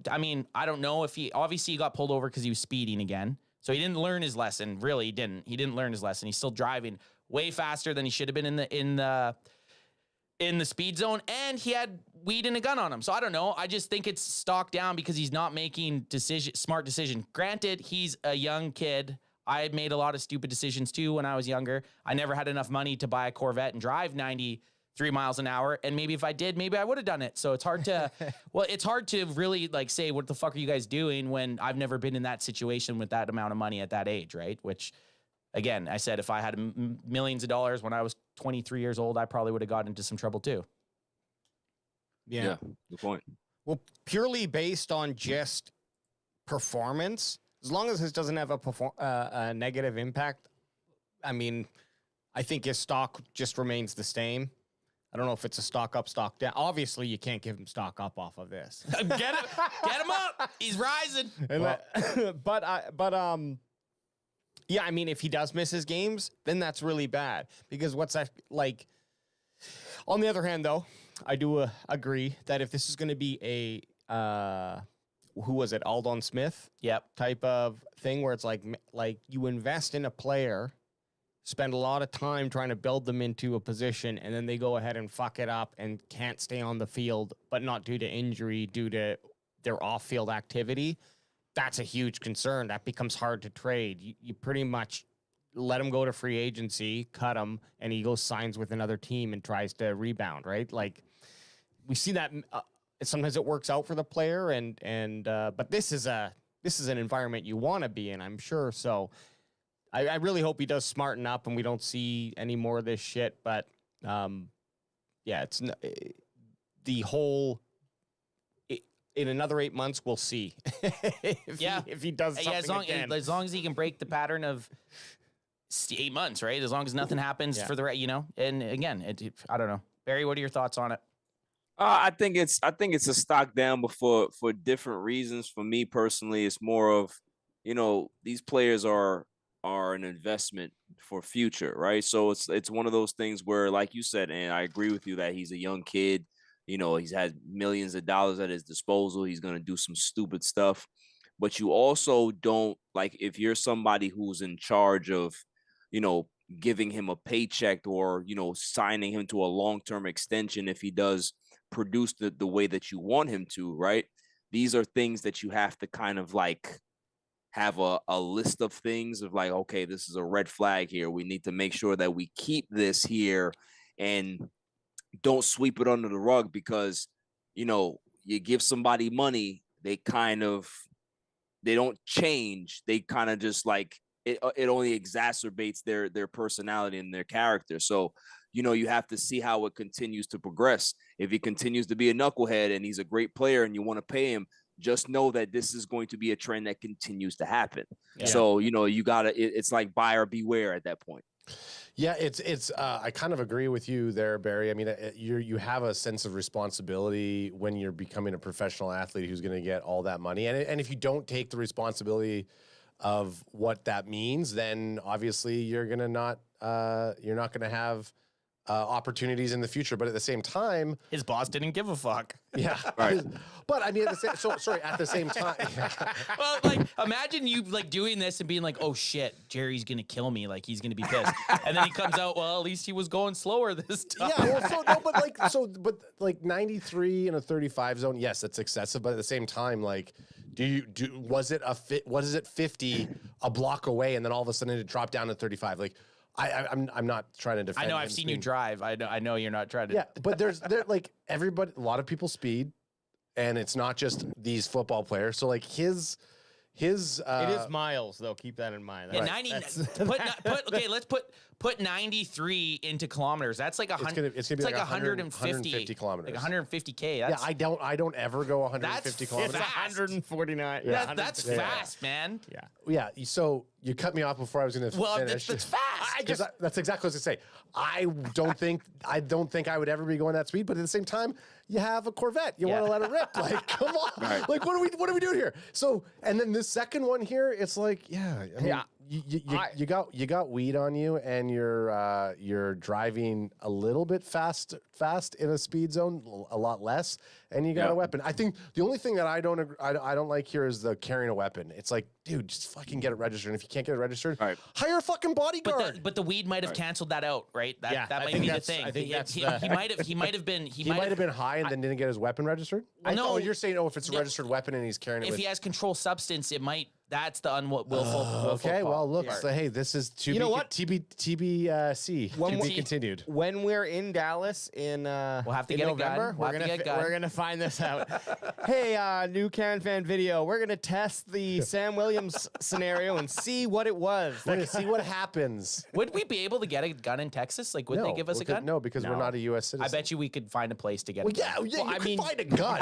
I mean, I don't know if he got pulled over because he was speeding again. So he didn't learn his lesson. Really, he didn't. He didn't learn his lesson. He's still driving way faster than he should have been in the speed zone, and he had weed and a gun on him. So I don't know. I just think it's stock down because he's not making smart decision. Granted, he's a young kid. I made a lot of stupid decisions too when I was younger. I never had enough money to buy a Corvette and drive 93 miles an hour. And maybe if I did, maybe I would have done it. So it's hard to, it's hard to really say, what the fuck are you guys doing when I've never been in that situation with that amount of money at that age, right? Which, again, I said if I had millions of dollars when I was 23 years old, I probably would have gotten into some trouble too. Yeah, good point. Well, purely based on just performance, as long as this doesn't have a negative impact, I mean, I think his stock just remains the same. I don't know if it's a stock up, stock down. Obviously, you can't give him stock up off of this. Get him up. He's rising. Yeah, I mean, if he does miss his games, then that's really bad. Because what's that like? On the other hand, though, I do agree that if this is going to be a who was it, Aldon Smith? Yep. Type of thing where it's like you invest in a player, spend a lot of time trying to build them into a position, and then they go ahead and fuck it up and can't stay on the field, but not due to injury, due to their off-field activity. That's a huge concern. That becomes hard to trade. You pretty much let him go to free agency, cut him, and he goes signs with another team and tries to rebound, right? Like, we see that sometimes it works out for the player, but this is an environment you want to be in, I'm sure. So I really hope he does smarten up and we don't see any more of this shit. But yeah, it's the whole. In another 8 months, we'll see if he does something again. As long as he can break the pattern of 8 months, right? As long as nothing happens for the right, And again, I don't know, Barry. What are your thoughts on it? I think it's a stock down, but for different reasons. For me personally, it's more of, these players are an investment for future, right? So it's one of those things where, like you said, and I agree with you that he's a young kid. He's had millions of dollars at his disposal. He's going to do some stupid stuff. But you also don't, if you're somebody who's in charge of, giving him a paycheck or, signing him to a long-term extension if he does produce the way that you want him to, right? These are things that you have to kind of have a list of things of okay, this is a red flag here. We need to make sure that we keep this here and don't sweep it under the rug because, you give somebody money, they don't change. They kind of just it only exacerbates their personality and their character. So, you have to see how it continues to progress. If he continues to be a knucklehead and he's a great player and you want to pay him, just know that this is going to be a trend that continues to happen. Yeah. So, you gotta, it's like buyer beware at that point. Yeah, I kind of agree with you there, Barry. I mean, you have a sense of responsibility when you're becoming a professional athlete who's going to get all that money. And if you don't take the responsibility of what that means, then obviously you're not going to have opportunities in the future. But at the same time, his boss didn't give a fuck. Yeah, right. But I mean, at the same time. Well, like, imagine you like doing this and being like, "Oh shit, Jerry's gonna kill me. Like, he's gonna be pissed." And then he comes out, "Well, at least he was going slower this time." Yeah, well, but 93 in a 35 zone, yes, that's excessive. But at the same time, like, was it 50 a block away, and then all of a sudden it dropped down to 35? Like, I'm not trying to defend. I know I've seen you drive. I know you're not trying to. Yeah, but there's like everybody, a lot of people speed, and it's not just these football players. So like his it is miles though. Keep that in mind. Yeah, 90. Okay, let's put 93 into kilometers. That's like 100. It's gonna be like 150 kilometers. Like 150K. Yeah, I don't ever go 150 kilometers. It's 149. Yeah, that's fast, man. Yeah. Yeah. So you cut me off before I was going to finish. That's fast. That's exactly what I was going to say. I don't think I would ever be going that speed, but at the same time, you have a Corvette. You want to let it rip. Like, come on. Right. Like, what are we doing here? So, and then this second one here, it's like, yeah. I mean, you got weed on you, and you're driving a little bit fast in a speed zone, a lot less, and you got a weapon. I think the only thing that I don't like here is the carrying a weapon. It's like, dude, just fucking get it registered. And if you can't get it registered, hire a fucking bodyguard. But the weed might have canceled that out, right? That might be the thing. I think he might have been high and then didn't get his weapon registered. No, you're saying if it's a registered weapon and he's carrying it. If he has controlled substance, it might. That's the willful. Okay, well, look. So, hey, this is TBC. To be continued. When we're in Dallas in we'll have to get November, we're gonna find this out. Hey, new CanFan video. We're gonna test the Sam Williams scenario and see what it was. We're gonna see what happens. Would we be able to get a gun in Texas? Like, would they give us a gun? No, because we're not a U.S. citizen. I bet you we could find a place to get. Well, you can find a gun.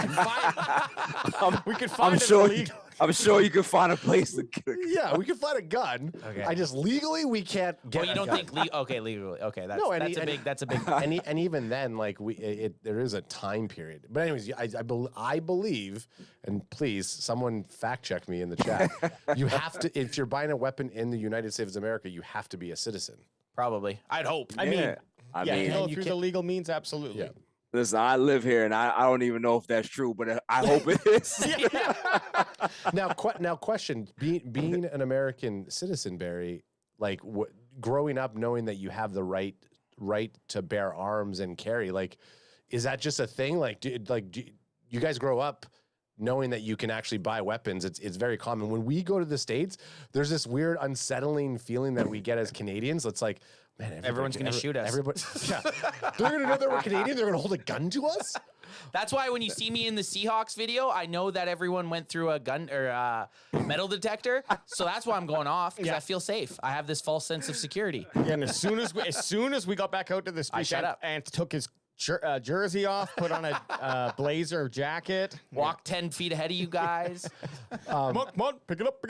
We could find it. I'm sure you could find a place to yeah, we can find a gun. Okay. I just legally we can't get. Well, you don't think legally? Okay, that's a big. And even then, like there is a time period. But anyways, I believe, and please, someone fact check me in the chat. You have to, if you're buying a weapon in the United States of America, you have to be a citizen. Probably, I'd hope. I mean, through the legal means, absolutely. Yeah. Listen, I live here, and I don't even know if that's true, but I hope it is. Now, question: being an American citizen, Barry, like growing up knowing that you have the right to bear arms and carry, like, is that just a thing? Like, do you guys grow up knowing that you can actually buy weapons? It's very common. When we go to the States, there's this weird, unsettling feeling that we get as Canadians. It's like, man, everyone's going to shoot us. Everybody, yeah, they're going to know that we're Canadian. They're going to hold a gun to us. That's why when you see me in the Seahawks video, I know that everyone went through a gun or metal detector. So that's why I'm going off, because I feel safe. I have this false sense of security. Yeah, and as soon as we got back out to the street, and took his jersey off, put on a blazer jacket, walk 10 feet ahead of you guys. Come on, pick it up.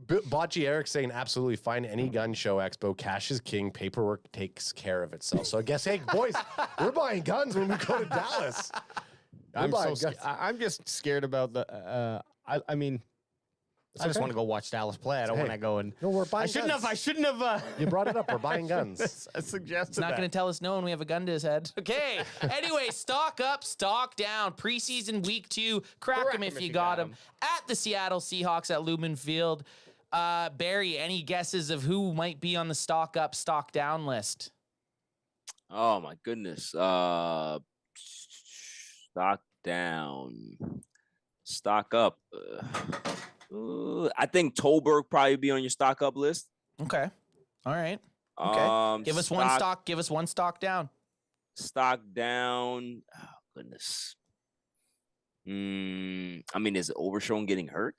Bocce Eric saying absolutely fine. Any gun show expo, cash is king. Paperwork takes care of itself. So I guess, hey boys, we're buying guns when we go to Dallas. I'm just scared about the. I mean, I just want to go watch Dallas play. I don't want to go and. No, we're buying. I shouldn't have. You brought it up. We're buying guns. I suggested He's not going to tell us no, and we have a gun to his head. Okay. Anyway, stock up, stock down. Preseason week 2. Crack them if you got them. At the Seattle Seahawks at Lumen Field. Barry, any guesses of who might be on the stock up, stock down list? Oh my goodness. Stock down. Stock up. I think Tolberg probably be on your stock up list. Okay. All right. Okay. Give us one stock. Give us one stock down. Stock down. Oh goodness. I mean, is Overshown getting hurt?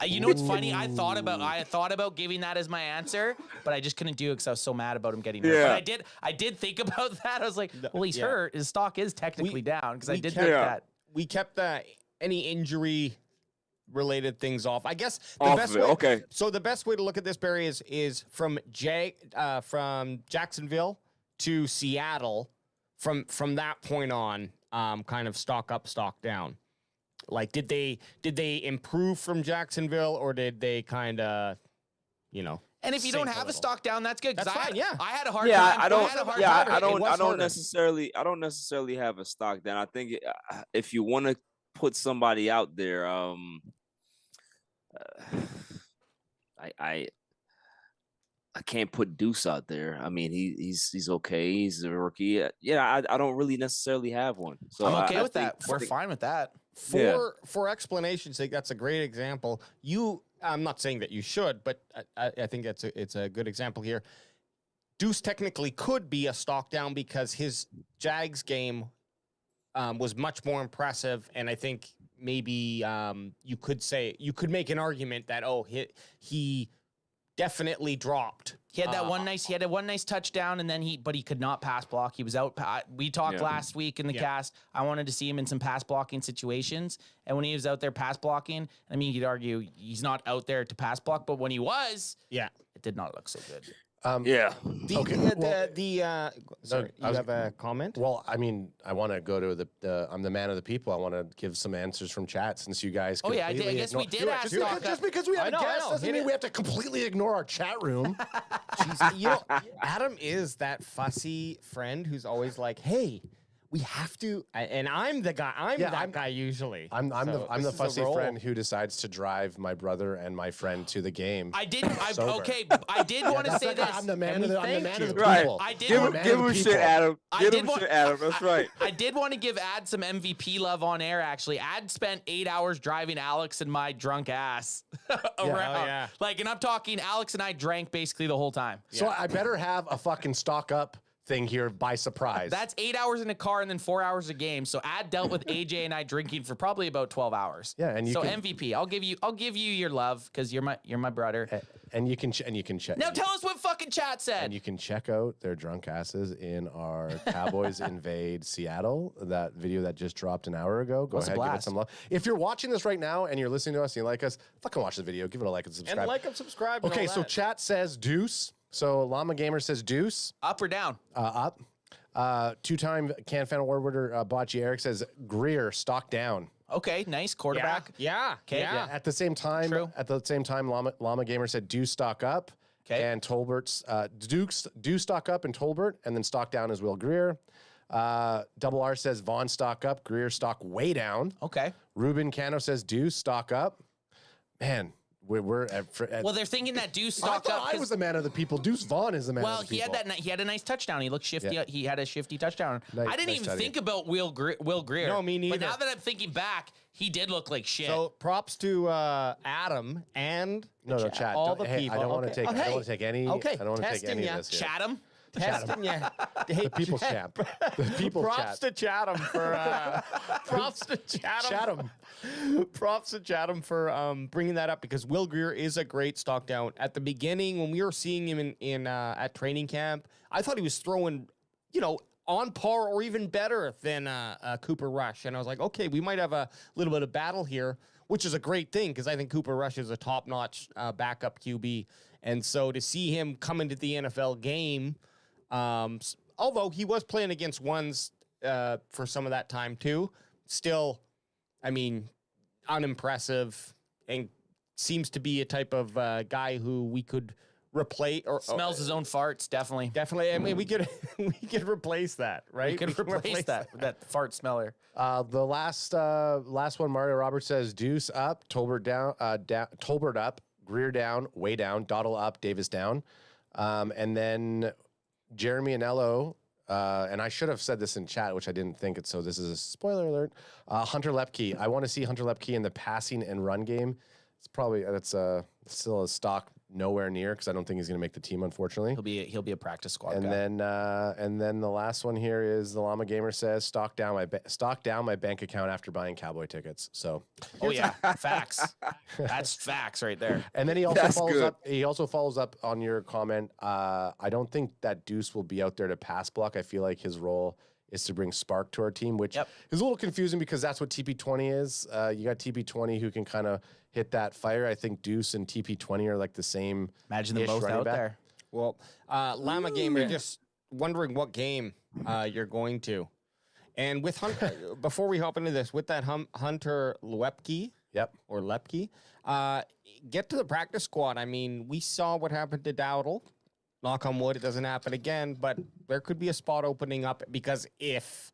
You know what's funny? I thought about giving that as my answer, but I just couldn't do it because I was so mad about him getting hurt. But I did think about that. I was like, well, he's hurt. His stock is technically down because I did think that. We kept any injury related things off. I guess the Off best of it, way, okay. So the best way to look at this, Barry, is from Jacksonville to Seattle. From that point on, kind of stock up, stock down. Like, did they improve from Jacksonville, or did they kind of, And if you don't have a stock down, that's good. That's fine. Yeah, I had a hard Yeah, time. I don't. had a hard Yeah, time. I It don't. was I don't harder. necessarily have a stock down. I think if you want to put somebody out there, I can't put Deuce out there. I mean, he's okay. He's a rookie. Yeah, I don't really necessarily have one. So I'm okay I with think- that. We're fine with that. For explanation's sake, that's a great example. I'm not saying that you should, but I think it's a good example here. Deuce technically could be a stock down because his Jags game was much more impressive, and I think maybe you could make an argument that he definitely dropped. He had that one nice touchdown, and then he could not pass block. He was out. We talked last week in the cast. I wanted to see him in some pass blocking situations, and when he was out there pass blocking, I mean, you'd argue he's not out there to pass block, but when he was, it did not look so good. Yeah. Sorry, you have a comment? Well, I mean, I want to go to I'm the man of the people. I want to give some answers from chat since you guys. Oh yeah, I guess we did ask. Just because we have a guest doesn't mean we have to completely ignore our chat room. Jeez, Adam is that fussy friend who's always like, "Hey, we have to," and I'm the guy. I'm that guy usually. I'm the fussy friend who decides to drive my brother and my friend to the game. I did want to say this. I'm the man of the people. Right. Give him shit, Adam. Give him shit, Adam. That's right. I did want to give Ad some MVP love on air, actually. Ad spent 8 hours driving Alex and my drunk ass around. Like, and I'm talking, Alex and I drank basically the whole time. So I better have a fucking stock up thing here by surprise. That's 8 hours in a car and then 4 hours a game. So Ad dealt with AJ and I drinking for probably about 12 hours. Yeah, and MVP. I'll give you your love because you're my brother. And you can check. Now tell us what fucking chat said. And you can check out their drunk asses in our Cowboys Invade Seattle, that video that just dropped an hour ago. Go ahead, give it some love. If you're watching this right now and you're listening to us and you like us, fucking watch the video, give it a like and subscribe. And like and subscribe. Okay, so chat says Deuce. So Llama Gamer says Deuce. Up or down? Up. Two-time Can Fan Award winner Bocce Eric says Greer, stock down. Okay, nice quarterback. Yeah. Okay. Yeah. At the same time, Llama Gamer said Deuce stock up. Okay. And Tolbert's Deuce stock up and Tolbert, and then stock down as Will Greer. Double R says Vaughn stock up, Greer stock way down. Okay. Ruben Cano says Deuce stock up. Man, we're at well, they're thinking that Deuce I stocked thought up. I was the man of the people. Deuce Vaughn is the man of the people. Well, he had a nice touchdown. He looked shifty. Yeah. He had a shifty touchdown. Nice I didn't even think about Will Greer. No, me neither. But now that I'm thinking back, he did look like shit. So props to Adam and chat. all the hey, people. I don't want to take. I don't want to take any. Okay. I don't want to take any of this. Here. Chatham. Testing you. The people's champ. The people's Props chat. to Chatham for props to Chatham. Props to Chatham for bringing that up because Will Greer is a great stock down. At the beginning, when we were seeing him in at training camp, I thought he was throwing, on par or even better than Cooper Rush, and I was like, okay, we might have a little bit of battle here, which is a great thing because I think Cooper Rush is a top-notch backup QB, and so to see him come into the NFL game. Although he was playing against ones for some of that time too, still, I mean, unimpressive and seems to be a type of guy who we could replace or smells his own farts. Definitely. I mean, we could replace that, right? We could replace that fart smeller. The last one, Mario Roberts says Deuce up, Tolbert down, Tolbert up, Greer down, way down, Dowdle up, Davis down, and then Jeremy Anello, and I should have said this in chat, which I didn't think it, so this is a spoiler alert. Hunter Lepke. I want to see Hunter Lepke in the passing and run game. It's probably still a stock nowhere near because I don't think he's going to make the team, unfortunately. He'll be a practice squad and guy. Then the last one here is the Llama Gamer says stock down my bank account after buying Cowboy tickets. So facts. That's facts right there. And then he also follows up on your comment. I don't think that Deuce will be out there to pass block. I feel like his role is to bring spark to our team, which is a little confusing because that's what TP20 is. You got TP20 who can kind of hit that fire. I think Deuce and TP20 are like the same. Imagine them both out there. Well, Llama Gamer, just wondering what game you're going to. And with Hunter, before we hop into this, with that Hunter Lepke, or Lepke, get to the practice squad. I mean, we saw what happened to Dowdle. Knock on wood, it doesn't happen again, but there could be a spot opening up because if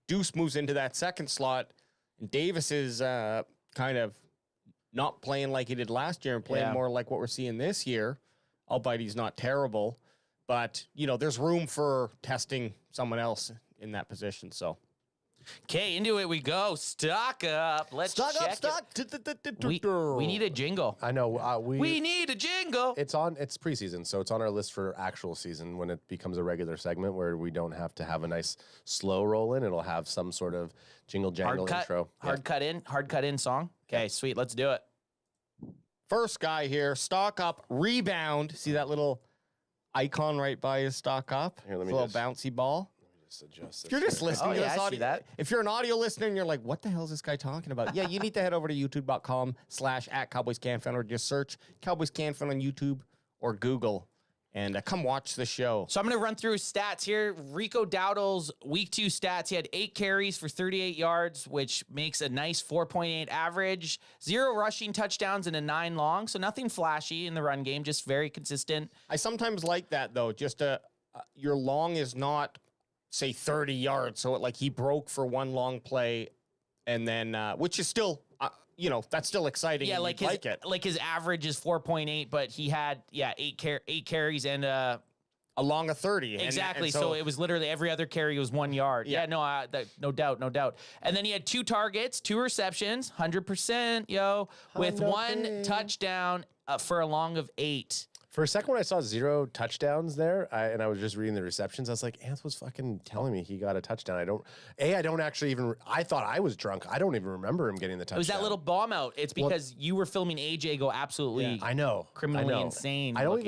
Deuce moves into that second slot, and Davis is kind of not playing like he did last year and playing more like what we're seeing this year, albeit he's not terrible, but, you know, there's room for testing someone else in that position, so. Okay, into it we go. Stock up. Let's check it. We need a jingle. I know. We need a jingle. It's preseason, so it's on our list for actual season when it becomes a regular segment where we don't have to have a nice slow roll in. It'll have some sort of jingle jangle intro. Hard cut in song. Okay, sweet. Let's do it. First guy here, stock up, rebound. See that little icon right by his stock up? Here, let me little bouncy ball. Adjust if you're just listening to this I see that. If you're an audio listener and you're like, what the hell is this guy talking about? Yeah, you need to head over to youtube.com/@CowboysCanFan or just search Cowboys Can Fan on YouTube or Google and come watch the show. So I'm going to run through his stats here. Rico Dowdle's week 2 stats. He had 8 carries for 38 yards, which makes a nice 4.8 average, 0 rushing touchdowns and a 9 long. So nothing flashy in the run game, just very consistent. I sometimes like that though. Just your long is not, say 30 yards. So like he broke for 1 long play and then, which is still, you know, that's still exciting. Yeah. Like his average is 4.8, but he had, 8 carries and, a long of 30. Exactly. So it was literally every other carry was 1 yard. Yeah, no doubt. And then he had 2 targets, 2 receptions, 100%, with 1 touchdown for a long of 8. For a second, when I saw 0 touchdowns there, and I was just reading the receptions, I was like, Anth was fucking telling me he got a touchdown. I don't actually even, I thought I was drunk. I don't even remember him getting the touchdown. It was that little bomb out. It's because you were filming AJ go absolutely criminally insane. I don't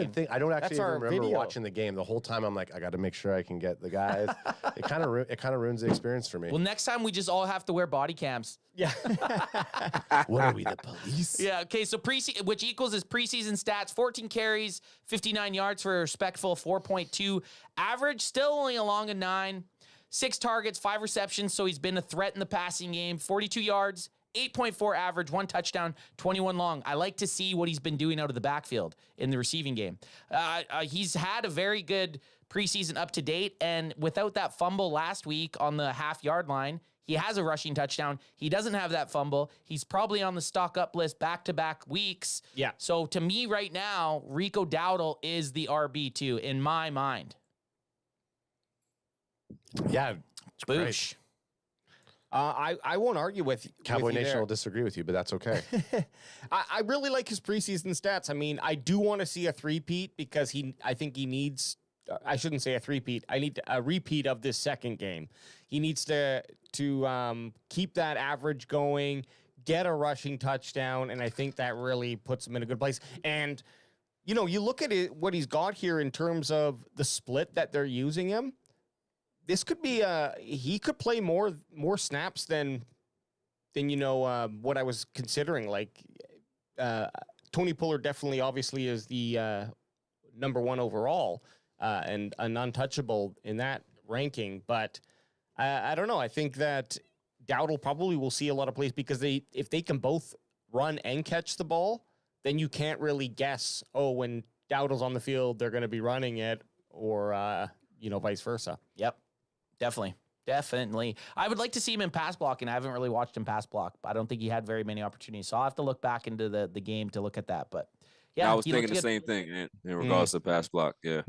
actually even remember watching the game. The whole time I'm like, I got to make sure I can get the guys. It kind of ruins the experience for me. Well, next time we just all have to wear body cams. Yeah. What are we, the police? Yeah, okay, so which equals his preseason stats, 14 carries, 59 yards for a respectful 4.2 average, still only along a 9, 6 targets, 5 receptions, so he's been a threat in the passing game, 42 yards, 8.4 average, 1 touchdown, 21 long. I like to see what he's been doing out of the backfield in the receiving game. He's had a very good preseason up to date, and without that fumble last week on the half-yard line, he has a rushing touchdown. He doesn't have that fumble. He's probably on the stock up list back-to-back weeks. Yeah. So to me right now, Rico Dowdle is the RB2 in my mind. Yeah. Boosh. I won't argue with Cowboy Nation will disagree with you, but that's okay. I really like his preseason stats. I mean, I do want to see a three-peat because I think he needs, I shouldn't say a three-peat. I need a repeat of this second game. He needs to keep that average going, get a rushing touchdown, and I think that really puts him in a good place. And, you know, you look at it, what he's got here in terms of the split that they're using him. This could be he could play more snaps than you know what I was considering. Like Tony Puller definitely obviously is the number 1 overall and an untouchable in that ranking, but I don't know. I think that Dowdle probably will see a lot of plays because if they can both run and catch the ball, then you can't really guess, when Dowdle's on the field, they're going to be running it, or you know, vice versa. Yep. Definitely. I would like to see him in pass block, and I haven't really watched him pass block. I don't think he had very many opportunities, so I'll have to look back into the game to look at that. But yeah, I was thinking the same thing in regards to pass block. Yeah,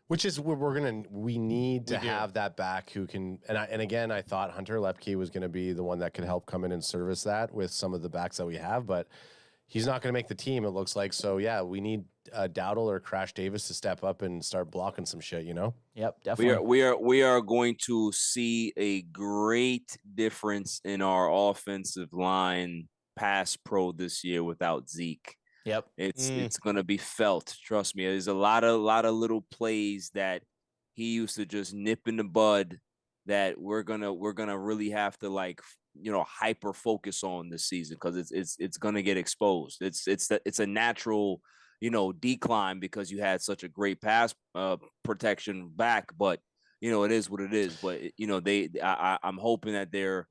which is we need to have that back who can. And again, I thought Hunter Lepke was going to be the one that could help come in and service that with some of the backs that we have, but he's not going to make the team, it looks like. So yeah, we need Dowdle or Crash Davis to step up and start blocking some shit, you know? Yep, definitely. We are going to see a great difference in our offensive line pass pro this year without Zeke. Yep. It's going to be felt. Trust me. There's a lot of little plays that he used to just nip in the bud that we're gonna really have to like hyper focus on this season, because it's gonna get exposed. It's a natural decline because you had such a great pass protection back, but it is what it is. But I'm hoping that they're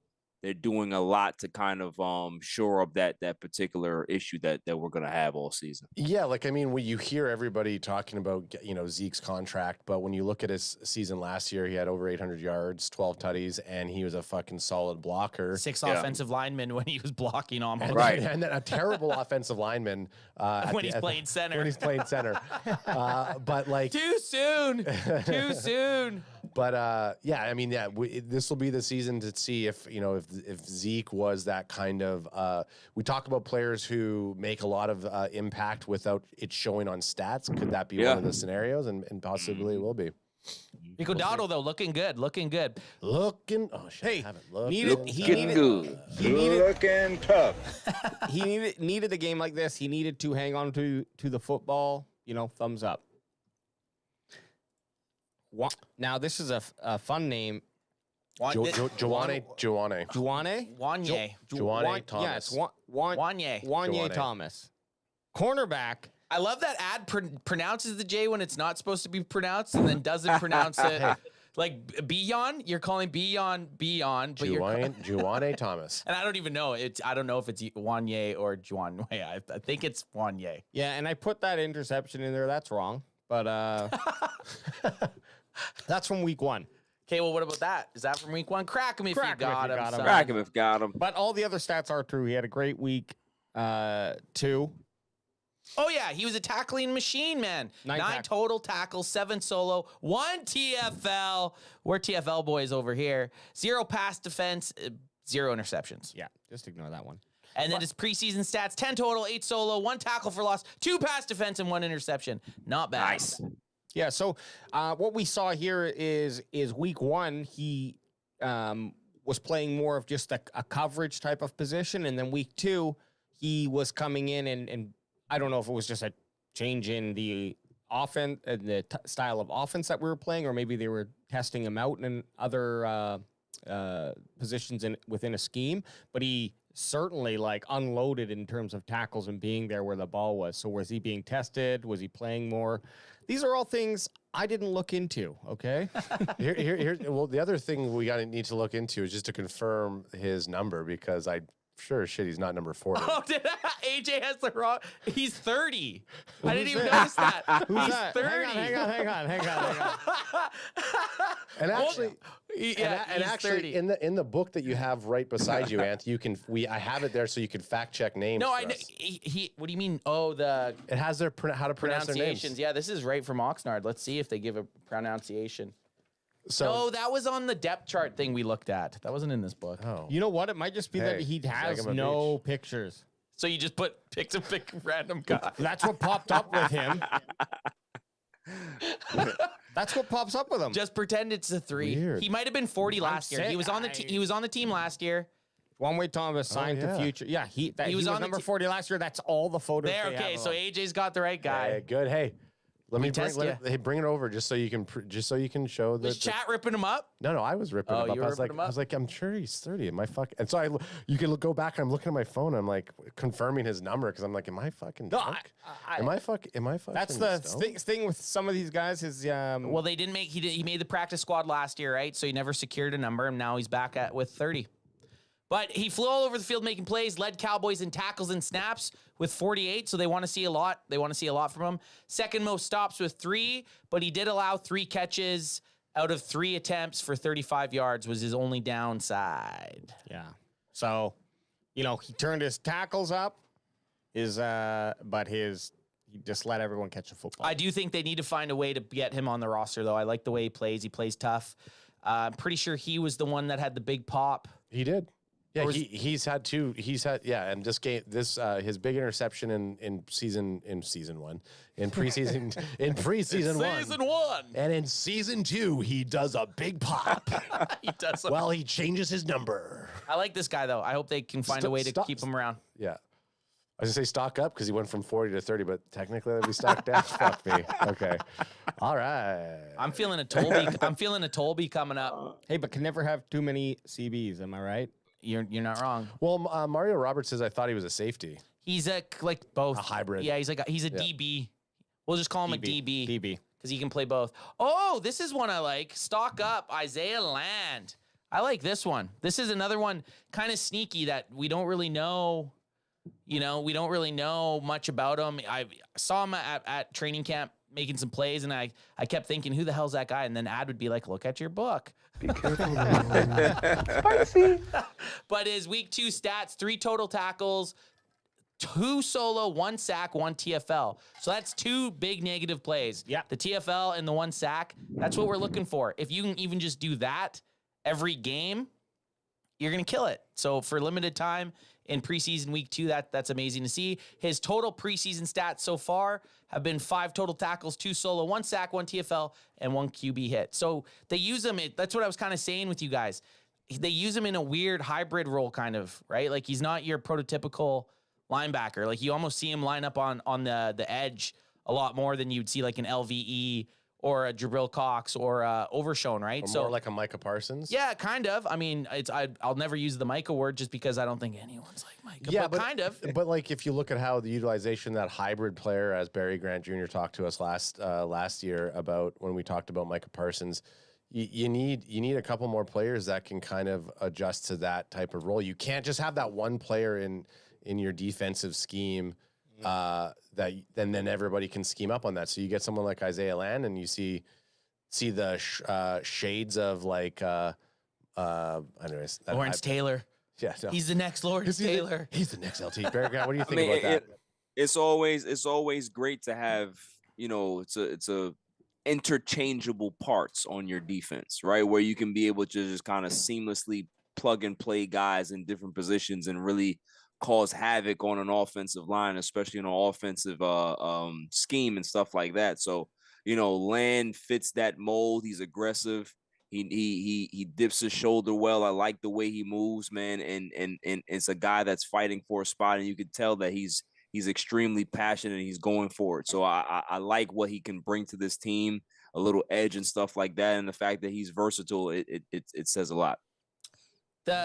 doing a lot to kind of shore up that particular issue that we're going to have all season. Yeah, like, I mean, when you hear everybody talking about, Zeke's contract, but when you look at his season last year, he had over 800 yards, 12 tutties, and he was a fucking solid blocker. 6 offensive linemen when he was blocking almost. Right. And then a terrible offensive lineman. When he's playing center. When he's playing center. But like. Too soon. Too soon. But yeah, I mean, yeah, this will be the season to see if Zeke was that kind of. We talk about players who make a lot of impact without it showing on stats. Could that be one of the scenarios? And possibly it will be. Nico Dowdle, though, looking good. Looking. Oh shit! Hey, I haven't looked. Looking tough. He needed a game like this. He needed to hang on to the football. Thumbs up. Now this is a fun name. Juwane Thomas. Yes, Wanye Thomas. Cornerback. I love that ad pronounces the J when it's not supposed to be pronounced, and then doesn't pronounce it. Like Bion, you're calling Bion, but Juwane Thomas. And I don't even know. I don't know if it's Wanye or Juwane. I think it's Wanye. Yeah, and I put that interception in there. That's wrong, but that's from week 1. Okay, well, what about that? Is that from week 1? Crack him if you got him. Crack him if got him. But all the other stats are true. He had a great week 2. Oh, yeah, he was a tackling machine, man. 9 total tackles, 7 solo, 1 TFL. We're TFL boys over here. 0 pass defense, 0 interceptions. Yeah, just ignore that one. And then his preseason stats, 10 total, 8 solo, 1 tackle for loss, 2 pass defense, and 1 interception. Not bad. Nice. Yeah, so what we saw here is week 1, he was playing more of just a coverage type of position. And then week 2, he was coming in and I don't know if it was just a change in the offense, the style of offense that we were playing, or maybe they were testing him out in other positions within a scheme. But he certainly unloaded in terms of tackles and being there where the ball was. So was he being tested? Was he playing more? These are all things I didn't look into. Okay. Well, the other thing we need to look into is just to confirm his number, because sure as shit he's not number 40. Oh, AJ has the wrong. He's 30. I didn't even notice that. Who's He's that? 30. Hang on. And actually, and actually, 30. in the book that you have right beside you, Ant, I have it there so you can fact check names. No, for I know. us. What do you mean? Oh, it has their how to pronounce their names. pronunciations. Yeah, this is right from Oxnard. Let's see if they give a pronunciation. So No, that was on the depth chart thing we looked at. That wasn't in this book. Oh. You know what? It might just be that he has no pictures. So you just pick a random guy. That's what popped up with him. That's what pops up with him. Just pretend it's a 3. Weird. He might have been 40 last year. He was on the he was on the team last year. One-way Thomas signed to future. Yeah, he was on number 40 last year. That's all the photos. There, they okay. have So of him. AJ's got the right guy. Hey, good. Hey, let me test bring it over just so you can show the Was chat ripping him up? No, I was ripping him up. you were ripping him up? I was like, I'm sure he's 30. Am I fucking? And so you can go back and I'm looking at my phone. And I'm like confirming his number because I'm like, am I fucking drunk? Am I fucking? That's the thing with some of these guys is Well, they didn't make he made the practice squad last year, right? So he never secured a number, and now he's back with 30. But he flew all over the field making plays, led Cowboys in tackles and snaps with 48, so they want to see a lot. They want to see a lot from him. Second most stops with 3, but he did allow 3 catches out of 3 attempts for 35 yards was his only downside. Yeah. So, he turned his tackles up, he just let everyone catch the football. I do think they need to find a way to get him on the roster, though. I like the way he plays. He plays tough. I'm pretty sure he was the one that had the big pop. He did. Yeah, he's had 2. And this game, his big interception in season 1, in preseason Season 1, and in season 2 he does a big pop. He does. Well, he changes his number. I like this guy though. I hope they can find a way to keep him around. Yeah. I was gonna say stock up because he went from 40 to 30, but technically that'd be stock down. Fuck me. Okay. All right. I'm feeling a Tolby. I'm feeling a Tolby coming up. Hey, but can never have too many CBs. Am I right? You're not wrong. Well, Mario Roberts says I thought he was a safety. He's like both. A hybrid. Yeah, he's a DB. We'll just call him a DB. DB. Because he can play both. Oh, this is one I like. Stock up, Isaiah Land. I like this one. This is another one kind of sneaky that we don't really know. We don't really know much about him. I saw him at training camp making some plays, and I kept thinking, who the hell's that guy? And then Ad would be like, look at your book. Be careful. Spicy. But his week 2 stats, 3 total tackles, 2 solo, 1 sack, 1 TFL. So that's 2 big negative plays. Yeah. The TFL and the 1 sack, that's what we're looking for. If you can even just do that every game, you're going to kill it. So for limited time in preseason week 2, that's amazing to see. His total preseason stats so far have been 5 total tackles, 2 solo, 1 sack, 1 TFL, and 1 QB hit. So they use him. That's what I was kind of saying with you guys. They use him in a weird hybrid role, kind of, right? Like he's not your prototypical linebacker. Like you almost see him line up on the edge a lot more than you'd see like an LVE or a Jabril Cox or Overshown, right? Or more like a Micah Parsons. Yeah, kind of. I mean, I'll never use the Micah word just because I don't think anyone's like Micah. Yeah, but kind of. But like if you look at how the utilization that hybrid player, as Barry Grant Jr. talked to us last year about when we talked about Micah Parsons, you need a couple more players that can kind of adjust to that type of role. You can't just have that one player in your defensive scheme that then everybody can scheme up on that. So you get someone like Isaiah Land, and you see the shades of like anyways. Lawrence Taylor. Yeah, no. He's the next Lawrence Taylor. He's the next LT. Barry Grant, what do you think about that? It's always great to have, it's a interchangeable parts on your defense, right? Where you can be able to just kind of seamlessly plug and play guys in different positions and really cause havoc on an offensive line, especially in an offensive scheme and stuff like that. So, Land fits that mold. He's aggressive. He dips his shoulder well. I like the way he moves, man. And it's a guy that's fighting for a spot, and you can tell that he's extremely passionate and he's going for it. So I like what he can bring to this team, a little edge and stuff like that. And the fact that he's versatile, it says a lot.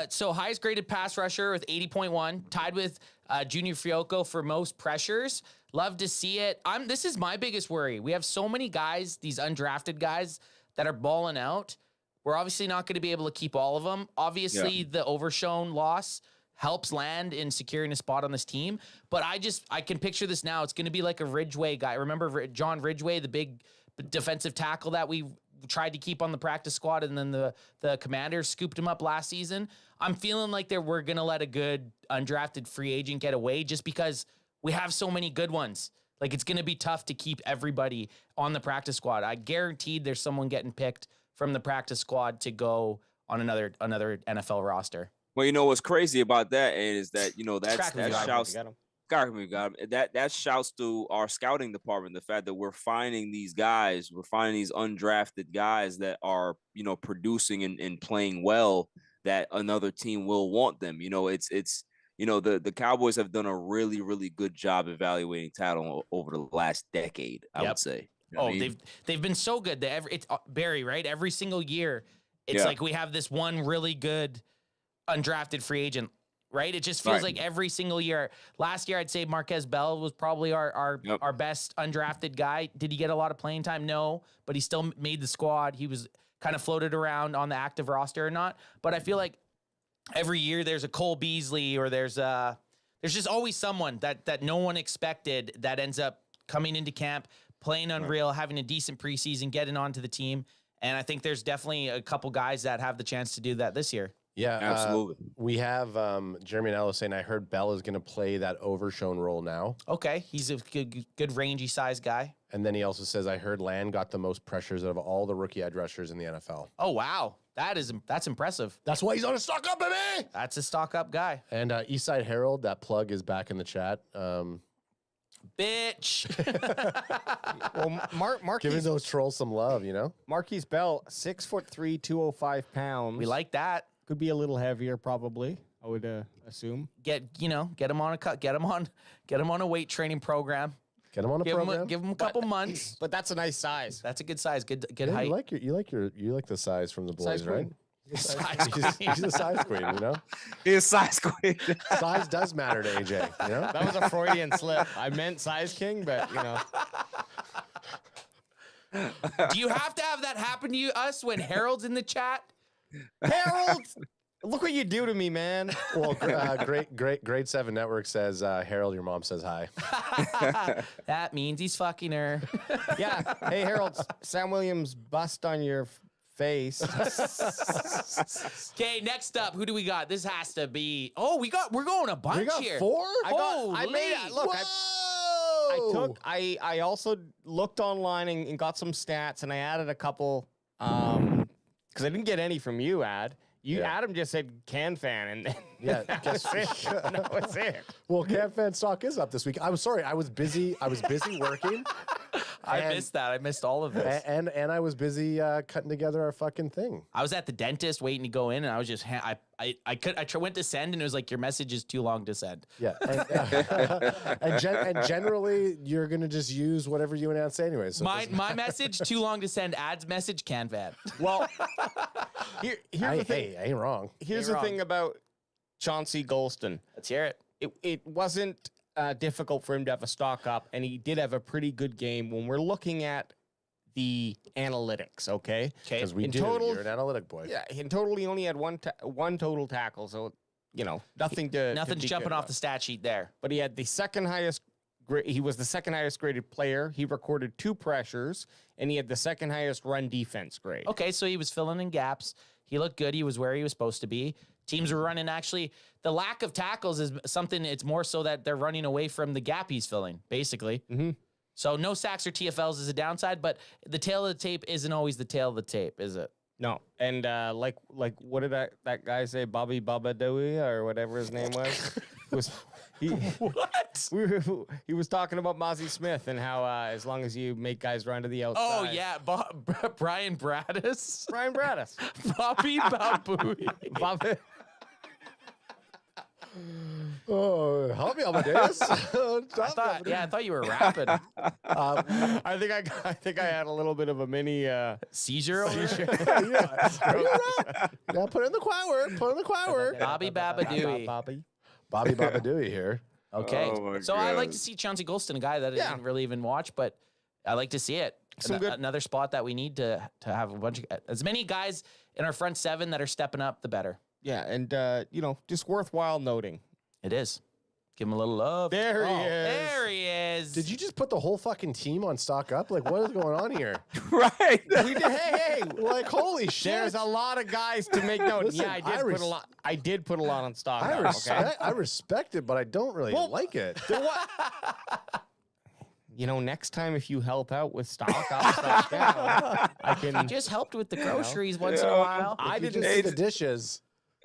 So highest graded pass rusher with 80.1, tied with Junior Fiocco for most pressures. Love to see it. This is my biggest worry. We have so many guys, these undrafted guys that are balling out. We're obviously not going to be able to keep all of them. Obviously, the Overshown loss helps Land in securing a spot on this team. But I can picture this now. It's going to be like a Ridgeway guy. Remember John Ridgeway, the big defensive tackle that we tried to keep on the practice squad, and then the Commanders scooped him up last season. I'm feeling like we're going to let a good undrafted free agent get away just because we have so many good ones. Like, it's going to be tough to keep everybody on the practice squad. I guaranteed there's someone getting picked from the practice squad to go on another NFL roster. Well, what's crazy about that is that, that shouts. That shouts to our scouting department, the fact that we're finding these undrafted guys that are, producing and playing well, that another team will want them. The Cowboys have done a really, really good job evaluating talent over the last decade, I would say. They've been so good. It's Barry, right? Every single year, it's like we have this one really good undrafted free agent. Right? It just feels like every single year. Last year, I'd say Marquez Bell was probably our best undrafted guy. Did he get a lot of playing time? No, but he still made the squad. He was kind of floated around on the active roster or not. But I feel like every year there's a Cole Beasley, or there's just always someone that no one expected that ends up coming into camp, playing unreal, having a decent preseason, getting onto the team. And I think there's definitely a couple guys that have the chance to do that this year. Yeah, absolutely. We have Jeremy Nello saying, I heard Bell is going to play that Overshown role now. Okay, he's a good rangy size guy. And then he also says, I heard Land got the most pressures out of all the rookie edge rushers in the NFL. Oh, wow. That's impressive. That's why he's on a stock up, baby! That's a stock up guy. And Eastside Herald, that plug is back in the chat. Bitch. Well, giving those trolls some love, Marquise Bell, 6'3", 205 pounds. We like that. Could be a little heavier, probably. I would assume. Get him on a weight training program. Get him on a program. Give him a couple months. But that's a nice size. That's a good size. Good Yeah, height. you like the size from the boys, Size right? queen. He's a size queen, you know. He's size queen. Size does matter to AJ, you know. That was a Freudian slip. I meant size king, but Do you have to have that happen to us when Harold's in the chat? Harold, look what you do to me, man. Well, Grade 7 Network says, Harold, your mom says hi. That means he's fucking her. Yeah. Hey, Harold, Sam Williams bust on your face. Okay, next up, who do we got? This has to be. Oh, we're going a bunch We got here. 4? I made it. Look, I also looked online and got some stats, and I added a couple because I didn't get any from you, Adam just said can fan, and Yeah, that's it. That was it. Well, Can Fan stock is up this week. I'm sorry, I was busy working. I missed that. I missed all of this. And I was busy cutting together our fucking thing. I was at the dentist waiting to go in, and I was just I went to send, and it was like, your message is too long to send. Yeah, and generally you're gonna just use whatever you and Ann say anyway. So my message too long to send. Ad's message can van. Well, here's the thing. Hey, I ain't wrong. Here's the thing about Chauncey Golston. Let's hear it. It wasn't difficult for him to have a stock up, and he did have a pretty good game when we're looking at the analytics, okay? Because we in do. Total, You're an analytic boy. Yeah, in total, he only had one total tackle, so, nothing to jumping off the stat sheet there. But he had the second highest he was the second highest graded player. He recorded 2 pressures, and he had the second highest run defense grade. Okay, so he was filling in gaps. He looked good. He was where he was supposed to be. Teams were running. Actually, the lack of tackles is something. It's more so that they're running away from the gap he's filling, basically. Mm-hmm. So no sacks or TFLs is a downside, but the tail of the tape isn't always the tail of the tape, is it? No, and like what did that guy say? Bobby Babadowie or whatever his name was. He was talking about Mazi Smith and how as long as you make guys run to the outside. Oh yeah, Brian Bradis. Brian Bradis. Bobby Babooey. Bobby. Oh, help me, Amadeus. I thought you were rapping. I think I had a little bit of a mini seizure. Yeah, put in the quiet word. Put in the quiet word. Bobby Babadooey. Bobby Babadooey here. Okay, so I like to see Chauncey Golston, a guy that I didn't really even watch, but I like to see it. Another spot that we need to have a bunch of as many guys in our front 7 that are stepping up, the better. Yeah, and just worthwhile noting. It is. Give him a little love. There he is. There he is. Did you just put the whole fucking team on stock up? Like, what is going on here? Right. We did, hey, like, holy shit. There's a lot of guys to make note. Listen, yeah, I did put a lot on stock. I respect it, but I don't really like it. Next time if you help out with stock up, stock down, I can just helped with the groceries once in a while. I didn't see the dishes.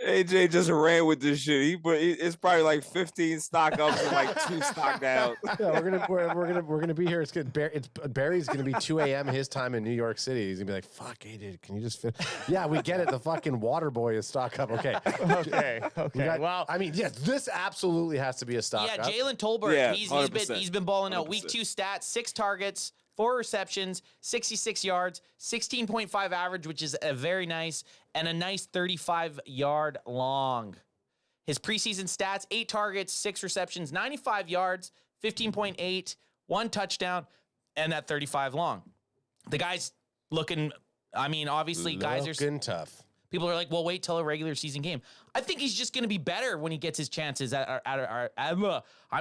AJ just ran with this shit. It's probably like 15 stock ups and like 2 stock downs. Yeah, we're gonna be here. It's good. Barry's gonna be 2 a.m. his time in New York City. He's gonna be like, "Fuck, AJ, can you just fit?" Yeah, we get it. The fucking water boy is stock up. Okay. Okay. Well, I mean, yes, this absolutely has to be a stock up. Yeah, Jalen Tolbert. Yeah, he's been balling out. 100%. Week 2 stats: 6 targets, 4 receptions, 66 yards, 16.5 average, which is a very nice, and a nice 35-yard long. His preseason stats: 8 targets, 6 receptions, 95 yards, 15.8, 1 touchdown, and that 35 long. The guy's looking, obviously guys are looking tough. People are like, well, wait till a regular season game. I think he's just going to be better when he gets his chances. I'm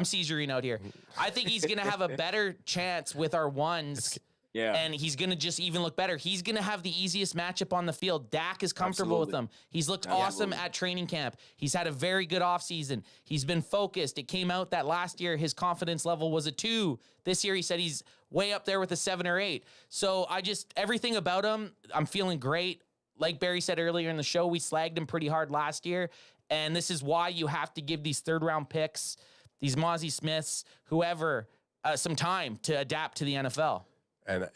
seizuring out here. I think he's going to have a better chance with our ones. Yeah. And he's going to just even look better. He's going to have the easiest matchup on the field. Dak is comfortable with him. He's looked awesome at training camp. He's had a very good offseason. He's been focused. It came out that last year his confidence level was a 2. This year he said he's way up there with a 7 or 8. So everything about him, I'm feeling great. Like Barry said earlier in the show, we slagged him pretty hard last year. And this is why you have to give these 3rd-round picks, these Mazi Smiths, whoever, some time to adapt to the NFL. And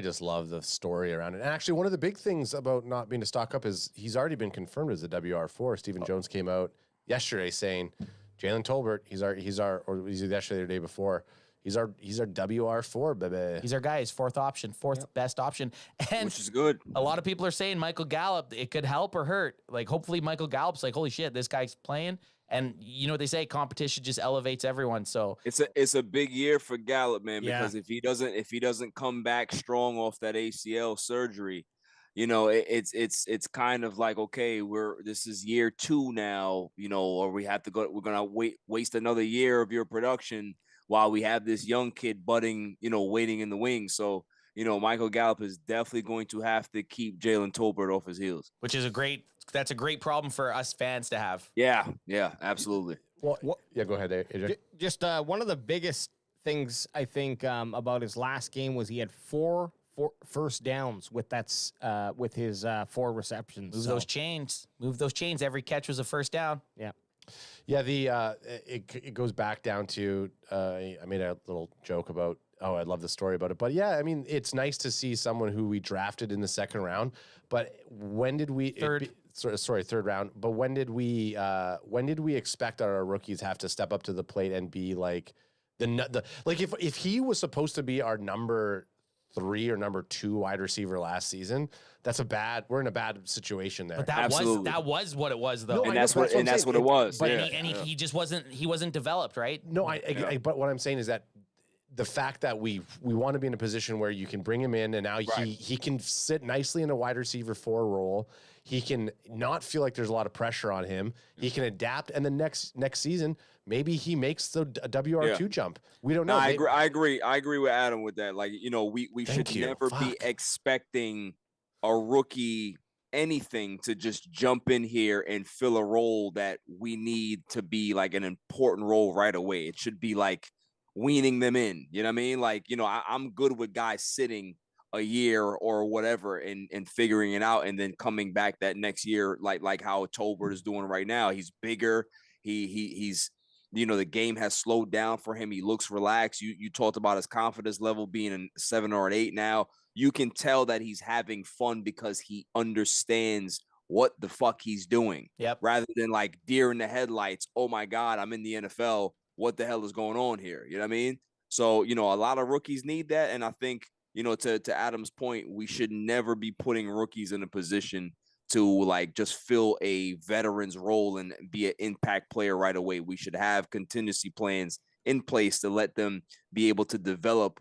just love the story around it. And actually, one of the big things about not being a stock up is he's already been confirmed as a WR4. Stephen Jones came out yesterday saying Jalen Tolbert, he's our, or was it yesterday or the day before? He's our WR4, baby. He's our guy. His fourth best option. And which is good. A lot of people are saying Michael Gallup, it could help or hurt. Like, hopefully Michael Gallup's like, holy shit, this guy's playing. And you know what they say, competition just elevates everyone. So it's a big year for Gallup, man, because if he doesn't come back strong off that ACL surgery, you know, it's kind of like, okay, this is year 2 now, you know, or we're gonna waste another year of your production while we have this young kid budding, you know, waiting in the wings. So, you know, Michael Gallup is definitely going to have to keep Jalen Tolbert off his heels. Which is that's a great problem for us fans to have. Yeah, absolutely. Well, go ahead, AJ. Just one of the biggest things I think about his last game was he had four first downs with with his 4 receptions. Move those chains. Every catch was a first down. Yeah. Yeah, it goes back down to I made a little joke about, oh, I love the story about it. But yeah, I mean, it's nice to see someone who we drafted in the 2nd round. But when did we third round? But when did we expect our rookies have to step up to the plate and be like if he was supposed to be our number 3 or number 2 wide receiver last season, we're in a bad situation there. But that was what it was though. No, and that's what it was. But he just wasn't developed, right? No, but what I'm saying is that the fact that we want to be in a position where you can bring him in and now he can sit nicely in a wide receiver 4 role. He can not feel like there's a lot of pressure on him. He can adapt, and the next season maybe he makes the WR2 jump. We don't know. No, I agree with Adam with that. Like, you know, we should never be expecting a rookie anything to just jump in here and fill a role that we need to be like an important role right away. It should be like weaning them in. You know what I mean? Like, you know, I'm good with guys sitting a year or whatever and figuring it out and then coming back that next year like how Tolbert is doing right now. He's bigger. He's you know, the game has slowed down for him. He looks relaxed. You talked about his confidence level being a 7 or an 8 now. You can tell that he's having fun because he understands what the fuck he's doing. Yep. Rather than like deer in the headlights. Oh my God, I'm in the NFL. What the hell is going on here? You know what I mean? So, you know, a lot of rookies need that. And I think, you know, to Adam's point, we should never be putting rookies in a position to like just fill a veteran's role and be an impact player right away. We should have contingency plans in place to let them be able to develop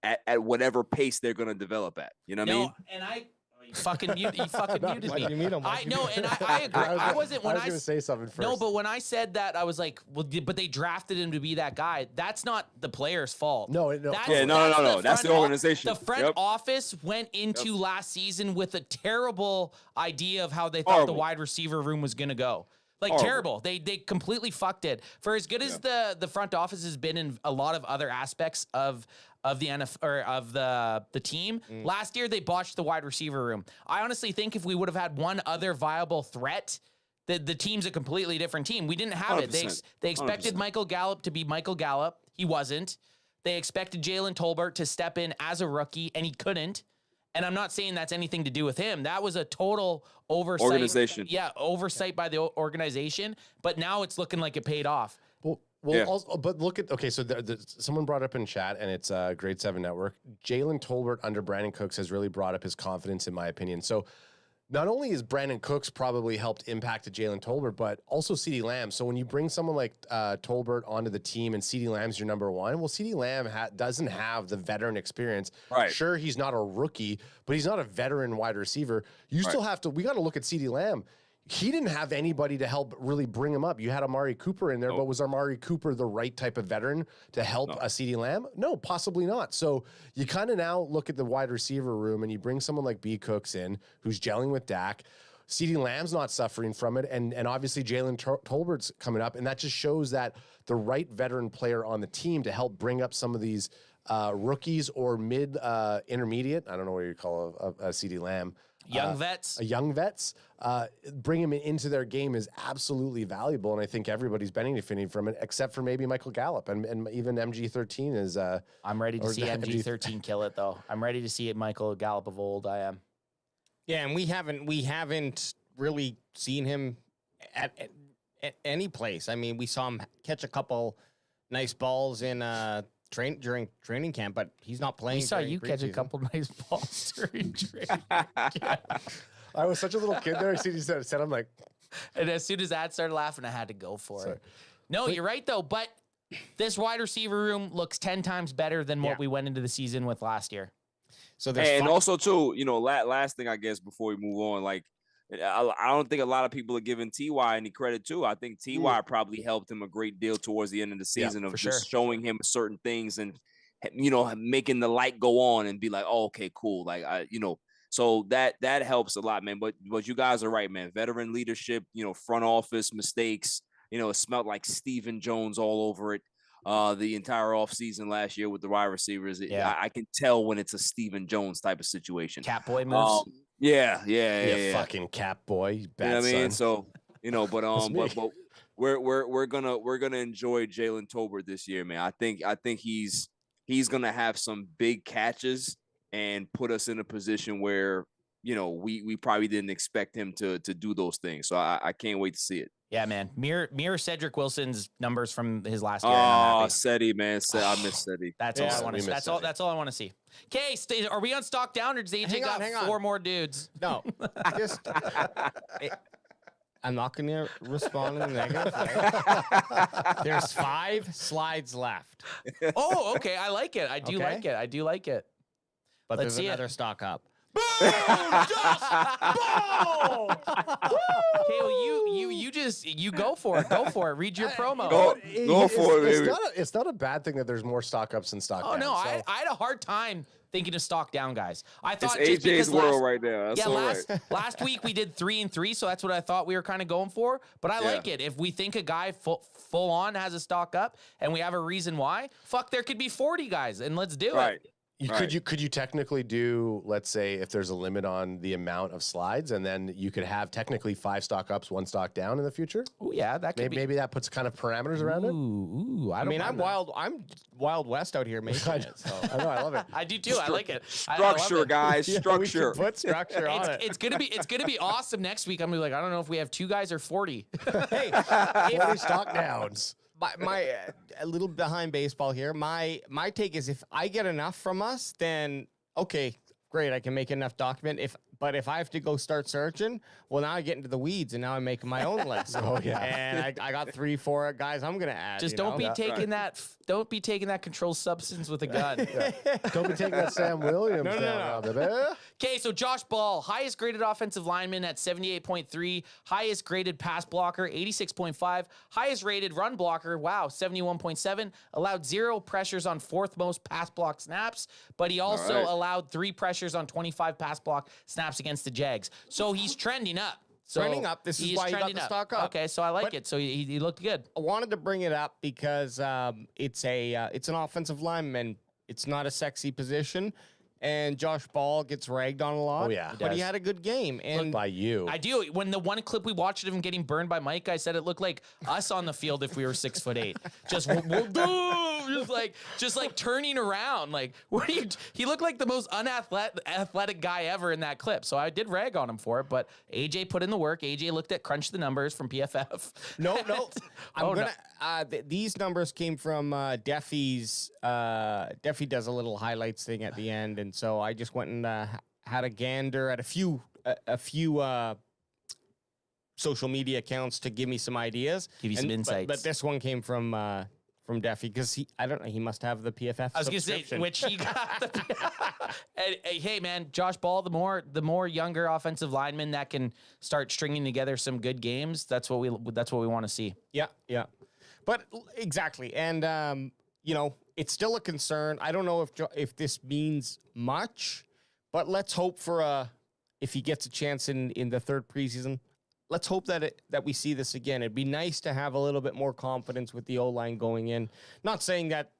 at whatever pace they're going to develop at. You know what I mean? And you fucking muted me. Why did you mute him? I know, and I agree. I was going to say something first. No, but when I said that, I was like, well, but they drafted him to be that guy. That's not the player's fault. No. That's the organization. The front office went into last season with a terrible idea of how they thought the wide receiver room was going to go. Like terrible. They completely fucked it. For as good as the front office has been in a lot of other aspects of the NFL or of the team, last year they botched the wide receiver room. I honestly think if we would have had one other viable threat, the team's a completely different team. We didn't have 100%. it. They expected 100%. Michael Gallup to be Michael Gallup. He wasn't. They expected Jalen Tolbert to step in as a rookie, and he couldn't. And I'm not saying that's anything to do with him. That was a total oversight. Organization. Yeah, oversight by the organization. But now it's looking like it paid off. Also, but look at, okay, so someone brought up in chat, and it's Grade 7 Network. Jalen Tolbert under Brandon Cooks has really brought up his confidence, in my opinion. So not only is Brandon Cooks probably helped impact Jalen Tolbert, but also CeeDee Lamb. So when you bring someone like Tolbert onto the team and CeeDee Lamb's your number 1, well, CeeDee Lamb doesn't have the veteran experience. Right. Sure, he's not a rookie, but he's not a veteran wide receiver. You still have to, we got to look at CeeDee Lamb. He didn't have anybody to help really bring him up. You had Amari Cooper in there, but was Amari Cooper the right type of veteran to help a CeeDee Lamb? No, possibly not. So you kind of now look at the wide receiver room and you bring someone like B. Cooks in who's gelling with Dak. CeeDee Lamb's not suffering from it, and obviously Jalen Tolbert's coming up, and that just shows that the right veteran player on the team to help bring up some of these rookies or mid intermediate, I don't know what you call a CeeDee Lamb. young vets. Young vets, bring him into their game is absolutely valuable, and I think everybody's benefiting from it, except for maybe Michael Gallup and even MG13 is. I'm ready to see MG13 kill it though. I'm ready to see it Michael Gallup of old. I am. Yeah, and we haven't really seen him at any place. I mean, we saw him catch a couple nice balls in during training camp, but he's not playing. We saw you catch a couple nice balls during training camp. I was such a little kid there. I see you said I'm like, and as soon as that started laughing, I had to go for it. No, you're right though. But this wide receiver room looks 10 times better than what we went into the season with last year. So and also too, last thing I guess before we move on, like I don't think a lot of people are giving Ty any credit too. I think Ty probably helped him a great deal towards the end of the season of just showing him certain things and making the light go on and be like, oh, okay, cool, like so that helps a lot, man. But you guys are right, man. Veteran leadership, front office mistakes. It smelled like Stephen Jones all over it. The entire offseason last year with the wide receivers. I can tell when it's a Stephen Jones type of situation. Cat boy moves. Yeah. Fucking Cap boy. Bad you know what I mean? son. So, but we're gonna enjoy Jalen Tolbert this year, man. I think he's gonna have some big catches and put us in a position where we probably didn't expect him to do those things. So I can't wait to see it. Yeah, man. Mirror Cedric Wilson's numbers from his last year. Oh, Seti, man. I miss Seti. That's all I want to see. That's all I want to see. Okay, are we on stock down or does AJ got 4 more dudes? No. I'm not going to respond in the negative. Right? There's 5 slides left. Oh, okay. I like it. I do like it. But there's another stock up. Boom! Just boom! Okay, well, you go for it. Go for it. Read your promo. Go for it, baby. It's not a bad thing that there's more stock ups and stock downs. Oh no, I had a hard time thinking of stock down guys. I thought it's AJ's world right there. That's last week we did 3 and 3, so that's what I thought we were kind of going for. But I like it. If we think a guy full on has a stock up and we have a reason why, there could be 40 guys and let's do it. Could you technically do, let's say, if there's a limit on the amount of slides, and then you could have technically 5 stock ups, 1 stock down in the future? Oh yeah, that could maybe that puts kind of parameters around it. Ooh, I'm Wild West out here making it. So. I know, I love it. I do too. I like it. Structure, guys. Structure. Put structure on it. It's gonna be awesome next week. I'm gonna be like, I don't know if we have 2 guys or 40. Hey, 40 stock downs. My a little behind baseball here. My take is if I get enough from us, then okay, great. I can make enough document. But if I have to go start searching, well, now I get into the weeds and now I'm making my own list. Oh yeah, and I got 3, 4 guys I'm gonna add. Just don't be taking that. Don't be taking that controlled substance with a gun. Don't be taking that Sam Williams. No. Okay, so Josh Ball, highest graded offensive lineman at 78.3, highest graded pass blocker 86.5, highest rated run blocker 71.7, allowed 0 pressures on 4th most pass block snaps, but he also allowed 3 pressures on 25 pass block snaps against the Jags. So he's trending up. Trending up. This is why he got the stock up. Okay, so I like it. So he looked good. I wanted to bring it up because it's an offensive lineman. It's not a sexy position. And Josh Ball gets ragged on a lot. Oh, yeah. But he had a good game. And looked by you. I do. When the one clip we watched of him getting burned by Mike, I said it looked like us on the field if we were 6'8". Just like turning around. Like, what are you? He looked like the most unathletic guy ever in that clip. So I did rag on him for it. But AJ put in the work. AJ looked at Crunch the Numbers from PFF. No. These numbers came from Deffy's. Deffy does a little highlights thing at the end, and so I just went and had a gander at a few social media accounts to give me some ideas, give you some insights. But this one came from Deffy because he must have the PFF. I was gonna say which he got. And, hey man, Josh Ball, the more younger offensive linemen that can start stringing together some good games. That's what we want to see. Yeah. But exactly, and it's still a concern. I don't know if this means much, but let's hope for if he gets a chance in the 3rd preseason. Let's hope that we see this again. It'd be nice to have a little bit more confidence with the O-line going in. Not saying that,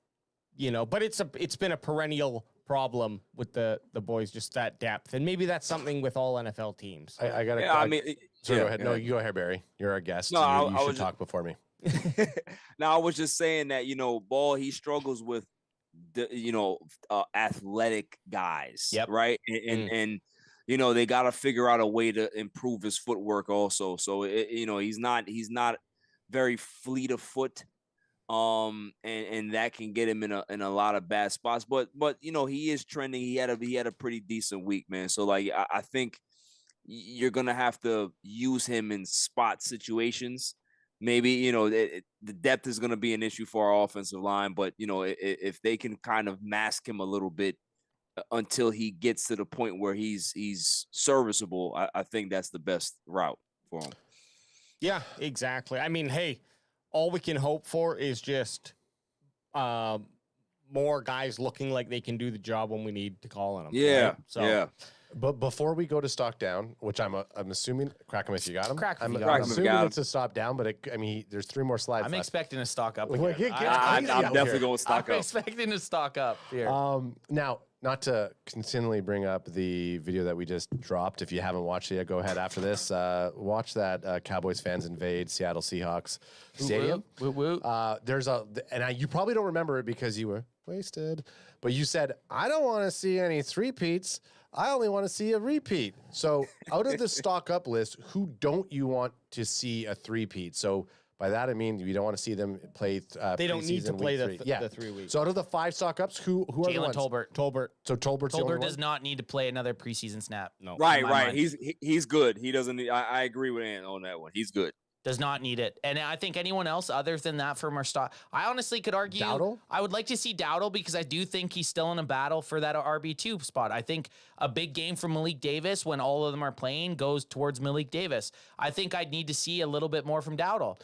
but it's been a perennial problem with the boys, just that depth. And maybe that's something with all NFL teams. I got to. Yeah, I mean, So yeah, go ahead. No, you go ahead, Barry. You're our guest. No, You I should was talk before me. Now I was just saying that Ball, he struggles with the athletic guys, Yep. right? And they got to figure out a way to improve his footwork also. So he's not very fleet of foot, and that can get him in a lot of bad spots. But he is trending. He had a pretty decent week, man. So like I think you're gonna have to use him in spot situations. Maybe the depth is going to be an issue for our offensive line, but if they can kind of mask him a little bit until he gets to the point where he's serviceable, I think that's the best route for him. Yeah, exactly. I mean, hey, all we can hope for is just more guys looking like they can do the job when we need to call on them. Yeah, right? So, yeah. But before we go to stock down, which I'm assuming, crack him if you got him. Crack 'em if I'm you got 'em. assuming it's a stop down, but there's 3 more slides I'm left. expecting to stock up. Well, Again. I'm definitely going to stock I'm up. expecting to stock up here. Now, not to continually bring up the video that we just dropped. If you haven't watched it yet, go ahead after this. Watch that Cowboys fans invade Seattle Seahawks stadium. Woo, woo. You probably don't remember it because you were wasted, but you said, I don't want to see any three-peats. I only want to see a repeat. So out of the stock up list, who don't you want to see a three-peat? So by that, I mean, you don't want to see them play they don't need to preseason play week 3. the 3 weeks. So out of the 5 stock ups, who are the Jalen ones? Tolbert. So Tolbert's the only Tolbert does one? not need to play another preseason snap. No. Right. in my mind. He's good. He doesn't need, I agree with Ant on that one. He's good. Does not need it. And I think anyone else other than that from our stock, I honestly could argue Dowdle? I would like to see Dowdle because I do think he's still in a battle for that RB2 spot. I think a big game from Malik Davis when all of them are playing goes towards Malik Davis. I think I'd need to see a little bit more from Dowdle.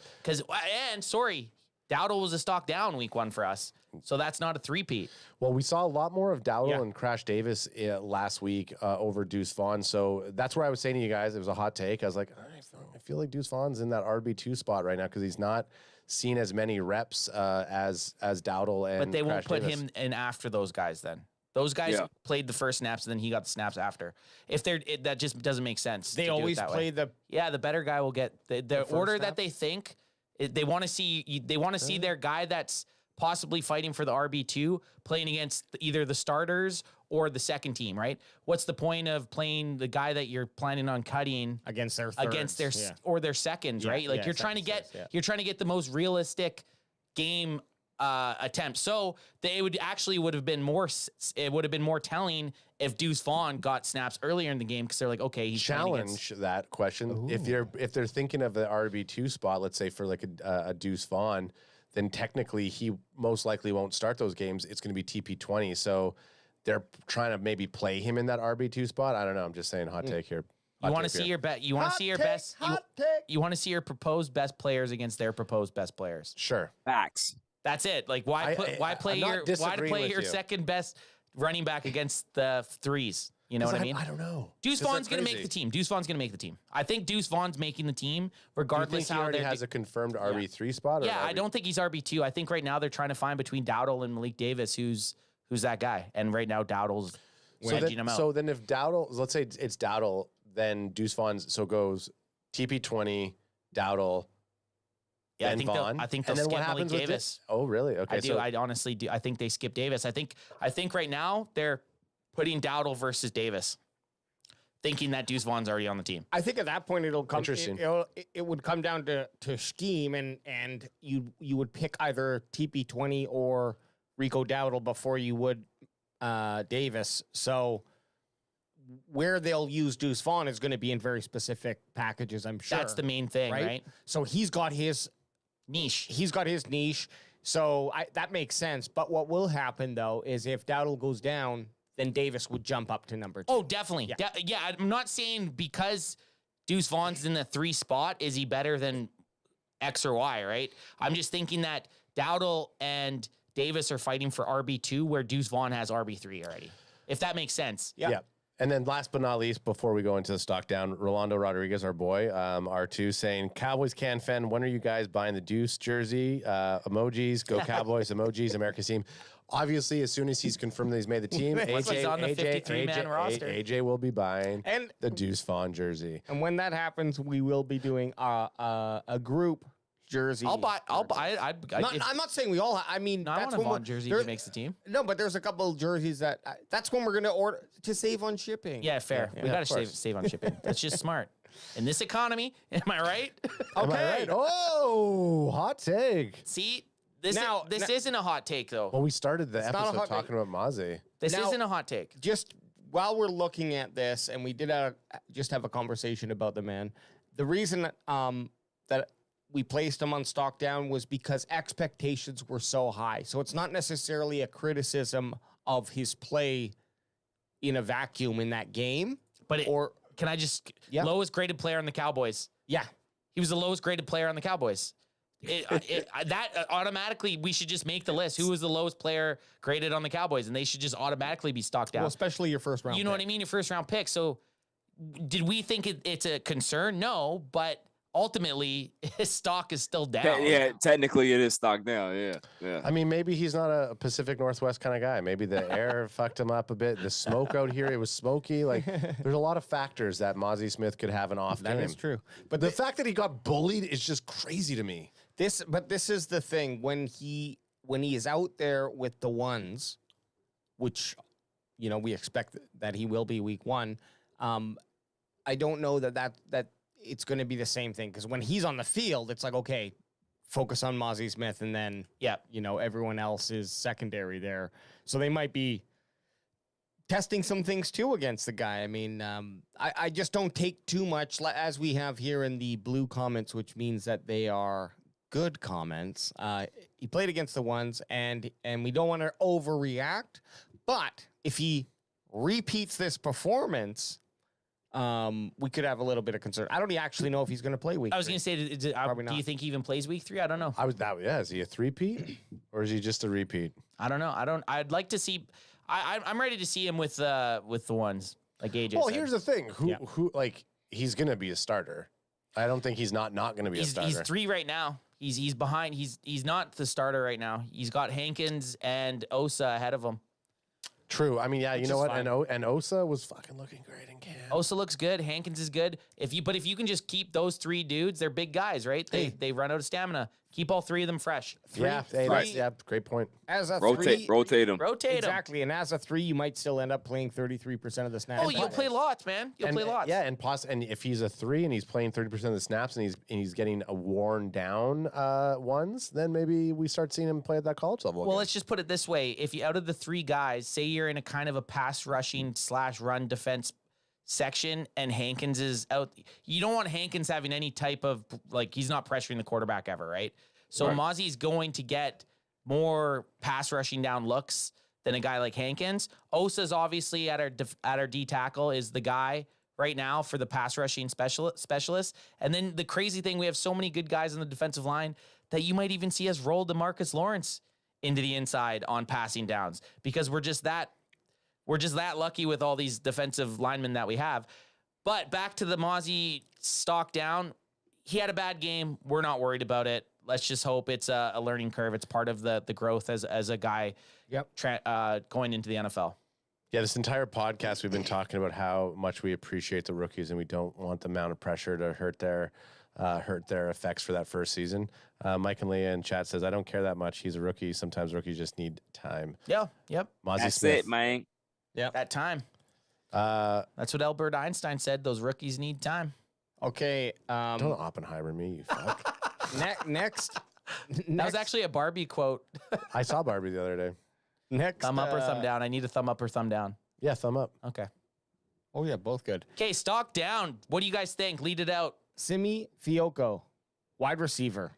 Dowdle was a stock down week 1 for us. So that's not a three-peat. Well, we saw a lot more of Dowdle and Crash Davis last week over Deuce Vaughn. So that's where I was saying to you guys, it was a hot take. I was like, I feel like Deuce Vaughn's in that RB2 spot right now because he's not seen as many reps as Dowdle and But they won't Crash put Davis. him in after those guys then. Those guys played the first snaps, and then he got the snaps after. That just doesn't make sense. They to do it always that play way. the better guy will get the order that they think. They want to see their guy that's possibly fighting for the RB2 playing against either the starters or the second team, right? What's the point of playing the guy that you're planning on cutting against their thirds, or their seconds, right? Like you're trying to get the most realistic game attempt. So it would have been more telling if Deuce Vaughn got snaps earlier in the game because they're like, okay, he's challenge that question. Ooh. If they're thinking of the RB2 spot, let's say for like a Deuce Vaughn, then technically he most likely won't start those games. It's going to be TP20. So they're trying to maybe play him in that RB2 spot. I don't know. I'm just saying hot take here. You want to see your bet. You want to see your best. You want to see your proposed best players against their proposed best players. Sure. Facts. That's it. Like why play your second best running back against the threes? You know what I mean? I don't know. Deuce Vaughn's going to make the team. Deuce Vaughn's going to make the team. I think Deuce Vaughn's making the team regardless how he already has a confirmed RB3 spot. Or yeah, I don't think he's RB2. I think right now they're trying to find between Dowdle and Malik Davis who's that guy. And right now Dowdle's edging him out. So then if Dowdle, let's say it's Dowdle, then Deuce Vaughn's goes TP20, Dowdle. Yeah, I think they'll skip Malik Davis. Oh, really? Okay. I do. I honestly do. I think they skip Davis. I think right now they're putting Dowdle versus Davis, thinking that Deuce Vaughn's already on the team. I think at that point it'll come. Interesting. It would come down to scheme, and you would pick either TP20 or Rico Dowdle before you would Davis. So where they'll use Deuce Vaughn is going to be in very specific packages, I'm sure. That's the main thing, right? So he's got his niche. So that makes sense. But what will happen, though, is if Dowdle goes down, then Davis would jump up to number 2. Oh, definitely. Yeah, I'm not saying because Deuce Vaughn's in the 3 spot, is he better than X or Y, right? I'm just thinking that Dowdle and Davis are fighting for RB2 where Deuce Vaughn has RB3 already. If that makes sense. Yeah. And then last but not least, before we go into the stock down, Rolando Rodriguez, our boy, R2, saying, Cowboys can fan, when are you guys buying the Deuce jersey? Emojis, go Cowboys, emojis, America's team. obviously, as soon as he's confirmed that he's made the team, Once he's on the 53-man roster. AJ will be buying And the Deuce Vaughn jersey. and when that happens, we will be doing a group jersey. I'll buy. I'm not saying we all. I mean, I that's want a when Vaughn jersey if he makes the team. No, but there's a couple of jerseys that that's when we're gonna order to save on shipping. Yeah, fair. Yeah, We of got to course. save on shipping. That's just smart. In this economy, am I right? Am I right? Oh, hot take. See, this Now- isn't a hot take though. Well, we started the not a episode hot take. talking about Mazi. This now- isn't a hot take. Just while we're looking at this, and we did just have a conversation about the man. The reason that we placed him on stock down was because expectations were so high. So it's not necessarily a criticism of his play in a vacuum in that game, But or can I just Yeah. lowest graded player on the Cowboys? yeah, He was the lowest graded player on the Cowboys. That automatically we should just make the list. Who was the lowest player graded on the Cowboys, and they should just automatically be stocked down. well, especially your first round. You know what I mean? Your first round pick. So, did we think it's a concern? No, but ultimately his stock is still down. Yeah, technically it is stock down. Yeah. I mean, maybe he's not a Pacific Northwest kind of guy. Maybe the air fucked him up a bit. The smoke out here, it was smoky. Like, there's a lot of factors that Mazi Smith could have an off game. That is true. But the fact that he got bullied is just crazy to me. This is the thing when he is out there with the ones, which we expect that he will be week one. I don't know that it's going to be the same thing, because when he's on the field, it's like, okay, focus on Mazi Smith, and then everyone else is secondary there. So they might be testing some things too against the guy. I mean, I just don't take too much, as we have here in the blue comments, which means that they are good comments. He played against the ones, and we don't want to overreact, but if he repeats this performance, we could have a little bit of concern. I don't actually know if he's going to play week. I was going to say, do you think he even plays week 3? I don't know. Is he a three-peat or is he just a repeat? I don't know. I'd like to see. I'm ready to see him with the ones like AJ. Well, said. here's the thing. Who he's going to be a starter. I don't think he's not going to be a starter. He's 3 right now. He's behind. He's not the starter right now. He's got Hankins and Osa ahead of him. True. I mean, yeah, you know what? fine. And Osa was fucking looking great in camp. Osa looks good. Hankins is good. If you can just keep those 3 dudes, they're big guys, right? They run out of stamina. Keep all 3 of them fresh. Great point. As a Rotate them. Rotate them. Exactly. And as a 3, you might still end up playing 33% of the snaps. Oh, you'll play lots, man. You'll play lots. Yeah, and if he's a 3 and he's playing 30% of the snaps and he's getting a worn down ones, then maybe we start seeing him play at that college level. Well, let's just put it this way: if you out of the 3 guys, say you're in a kind of a pass rushing / run defense section, and Hankins is out, you don't want Hankins having any type of he's not pressuring the quarterback ever, right? So Mazi's going to get more pass rushing down looks than a guy like Hankins. Osa's obviously at our D tackle is the guy right now for the pass rushing specialist. And then the crazy thing, we have so many good guys on the defensive line that you might even see us roll DeMarcus Lawrence into the inside on passing downs, because we're just that lucky with all these defensive linemen that we have. But back to the Mazi stock down. He had a bad game. We're not worried about it. Let's just hope it's a learning curve. It's part of the growth as a guy going into the NFL. Yeah, this entire podcast we've been talking about how much we appreciate the rookies and we don't want the amount of pressure to hurt their effects for that first season. Mike and Leah in chat says, I don't care that much. He's a rookie. Sometimes rookies just need time. Yeah, yep. Mazi That's Smith. it, man. Yeah, that time. That's what Albert Einstein said. Those rookies need time. Okay. Don't Oppenheimer me, you fuck. Next. That was actually a Barbie quote. I saw Barbie the other day. Next. Thumb up or thumb down? I need a thumb up or thumb down. Yeah, thumb up. Okay. Oh, yeah, both good. Okay, stock down. What do you guys think? Lead it out. Simi Fioco, wide receiver.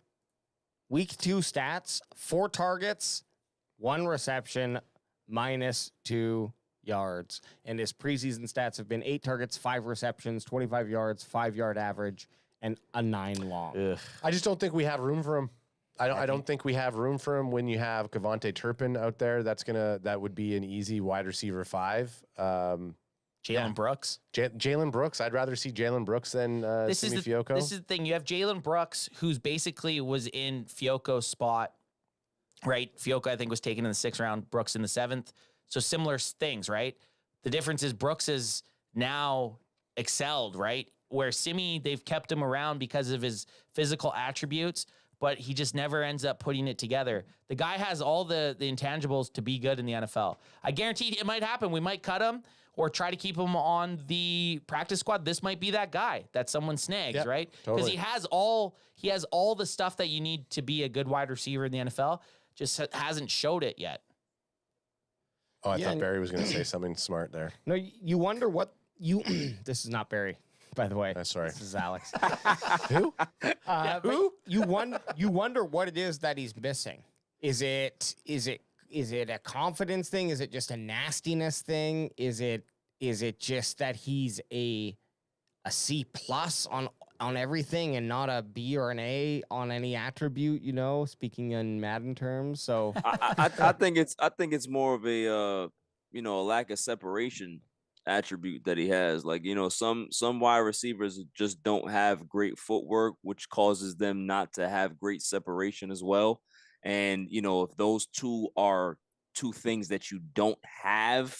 Week 2 stats, 4 targets, 1 reception, -2 yards. And his preseason stats have been 8 targets, 5 receptions, 25 yards, 5-yard average, and a 9 long. Ugh. I just don't think we have room for him. I don't think we have room for him when you have Kavonte Turpin out there. That would be an easy wide receiver 5. Jalen Brooks. Jalen Brooks. I'd rather see Jalen Brooks than Simi Fioco. This is the thing. You have Jalen Brooks, who's basically was in Fioco's spot right? Fiocco, I think, was taken in the 6th round, Brooks in the 7th. So similar things, right? The difference is Brooks is now excelled, right? Where Simi, they've kept him around because of his physical attributes, but he just never ends up putting it together. The guy has all the intangibles to be good in the NFL. I guarantee it might happen. We might cut him or try to keep him on the practice squad. This might be that guy that someone snags, right? Because he has all the stuff that you need to be a good wide receiver in the NFL. Just hasn't showed it yet. Oh, I thought Barry was going to say something smart there. No, you wonder what you. This is not Barry, by the way. Sorry. This is Alex. Who? Who? You wonder what it is that he's missing. Is it a confidence thing? Is it just a nastiness thing? Is it just that he's a C plus on everything and not a B or an A on any attribute, speaking in Madden terms? So I think it's more of a a lack of separation attribute that he has. Like, some wide receivers just don't have great footwork, which causes them not to have great separation as well. And, if those two are two things that you don't have,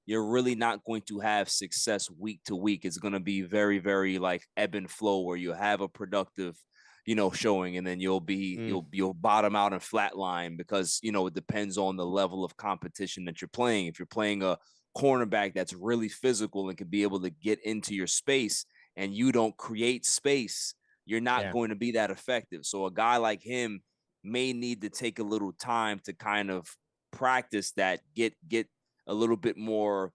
you're really not going to have success week to week. It's going to be very, very like ebb and flow, where you have a productive, showing, and then you'll bottom out and flatline because, it depends on the level of competition that you're playing. If you're playing a cornerback that's really physical and can be able to get into your space and you don't create space, you're not going to be that effective. So a guy like him may need to take a little time to kind of practice that, get a little bit more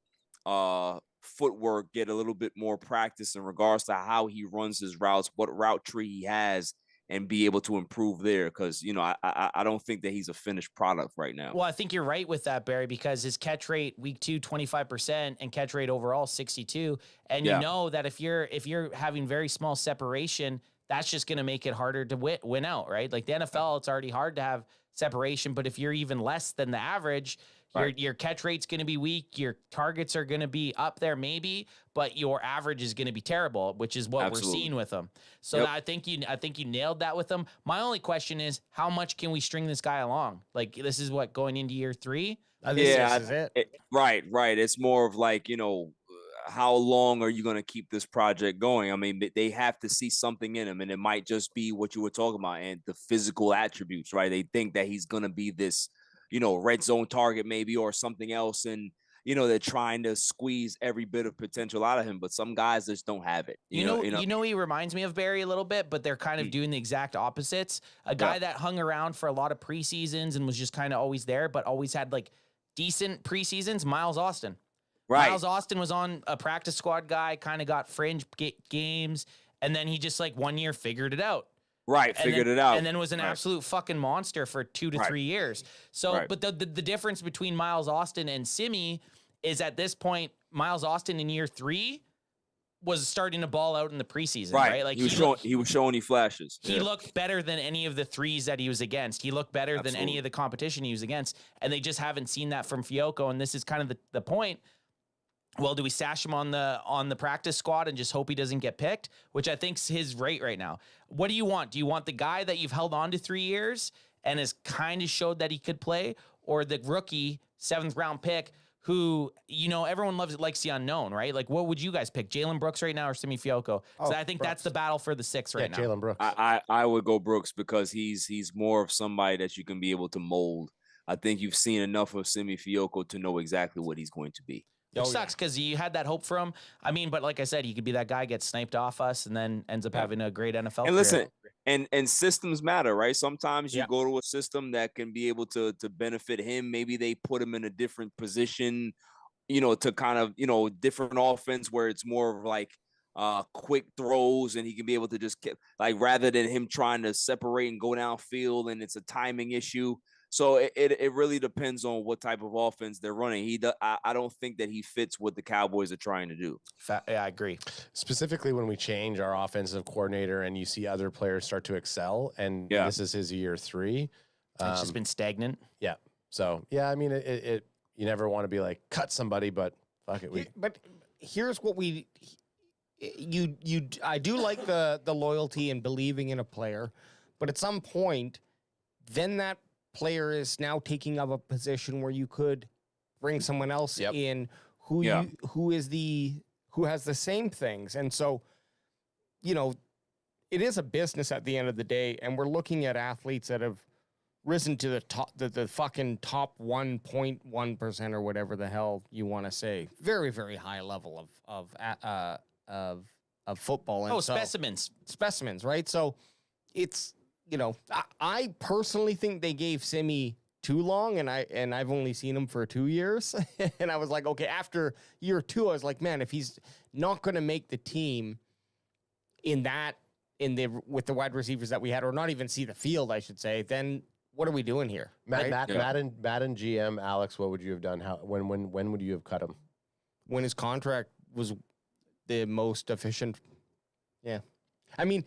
footwork, get a little bit more practice in regards to how he runs his routes, what route tree he has, and be able to improve there. Because, I don't think that he's a finished product right now. Well, I think you're right with that, Barry, because his catch rate week 2, 25%, and catch rate overall 62. And you know that if you're having very small separation, that's just going to make it harder to win out, right? Like the NFL, it's already hard to have separation, but if you're even less than the average, your catch rate's going to be weak. Your targets are going to be up there maybe, but your average is going to be terrible, which is what we're seeing with him. So I think you nailed that with him. My only question is, how much can we string this guy along? Like, this is what, going into year 3? This is it. Right. It's more of like, how long are you going to keep this project going? I mean, they have to see something in him, and it might just be what you were talking about and the physical attributes, right? They think that he's going to be this, red zone target maybe or something else. And, they're trying to squeeze every bit of potential out of him, but some guys just don't have it. You know, he reminds me of Barry a little bit, but they're kind of doing the exact opposites. A guy that hung around for a lot of preseasons and was just kind of always there, but always had like decent preseasons. Miles Austin. Right. Miles Austin was on a practice squad guy, kind of got fringe games, and then he just like 1 year figured it out. Right, figured it out. And then was an absolute fucking monster for 2 to 3 years. So, but the difference between Miles Austin and Simi is at this point, Miles Austin in year 3 was starting to ball out in the preseason, right? Like he was showing you flashes. He looked better than any of the 3s that he was against. He looked better than any of the competition he was against, and they just haven't seen that from Fiocco. And this is kind of the point. Well, do we stash him on the practice squad and just hope he doesn't get picked? Which I think's his rate right now. What do you want? Do you want the guy that you've held on to 3 years and has kind of showed that he could play, or the rookie 7th round pick who, everyone likes the unknown, right? Like, what would you guys pick? Jalen Brooks right now or Simi Fiocco? So I think Brooks. that's the battle for the 6th right now. Jalen Brooks. I would go Brooks because he's more of somebody that you can be able to mold. I think you've seen enough of Simi Fiocco to know exactly what he's going to be. Which sucks because you had that hope for him. I mean, but like I said, he could be that guy, gets sniped off us, and then ends up having a great NFL And listen, and systems matter, right? Sometimes you go to a system that can be able to benefit him. Maybe they put him in a different position, to kind of, different offense where it's more of like quick throws, and he can be able to just like, rather than him trying to separate and go downfield, and it's a timing issue. So it really depends on what type of offense they're running. I don't think that he fits what the Cowboys are trying to do. Yeah, I agree. Specifically when we change our offensive coordinator and you see other players start to excel, and this is his year 3. It's just been stagnant. Yeah. So, I mean, it you never want to be like, cut somebody, but fuck it. But here's what I do like the loyalty and believing in a player, but at some point, then that player is now taking up a position where you could bring someone else in who has the same things. And so, you know, it is a business at the end of the day, and we're looking at athletes that have risen to the top, the fucking top 1.1% or whatever the hell you want to say. Very, very high level of football. And specimens, right? So it's, you know, I personally think they gave Simi too long, and I've only seen him for 2 years. And I was like, okay, after year 2, I was like, man, if he's not going to make the team with the wide receivers that we had, or not even see the field, I should say, then what are we doing here? Madden GM Alex, what would you have done? When would you have cut him? When his contract was the most efficient. Yeah. I mean,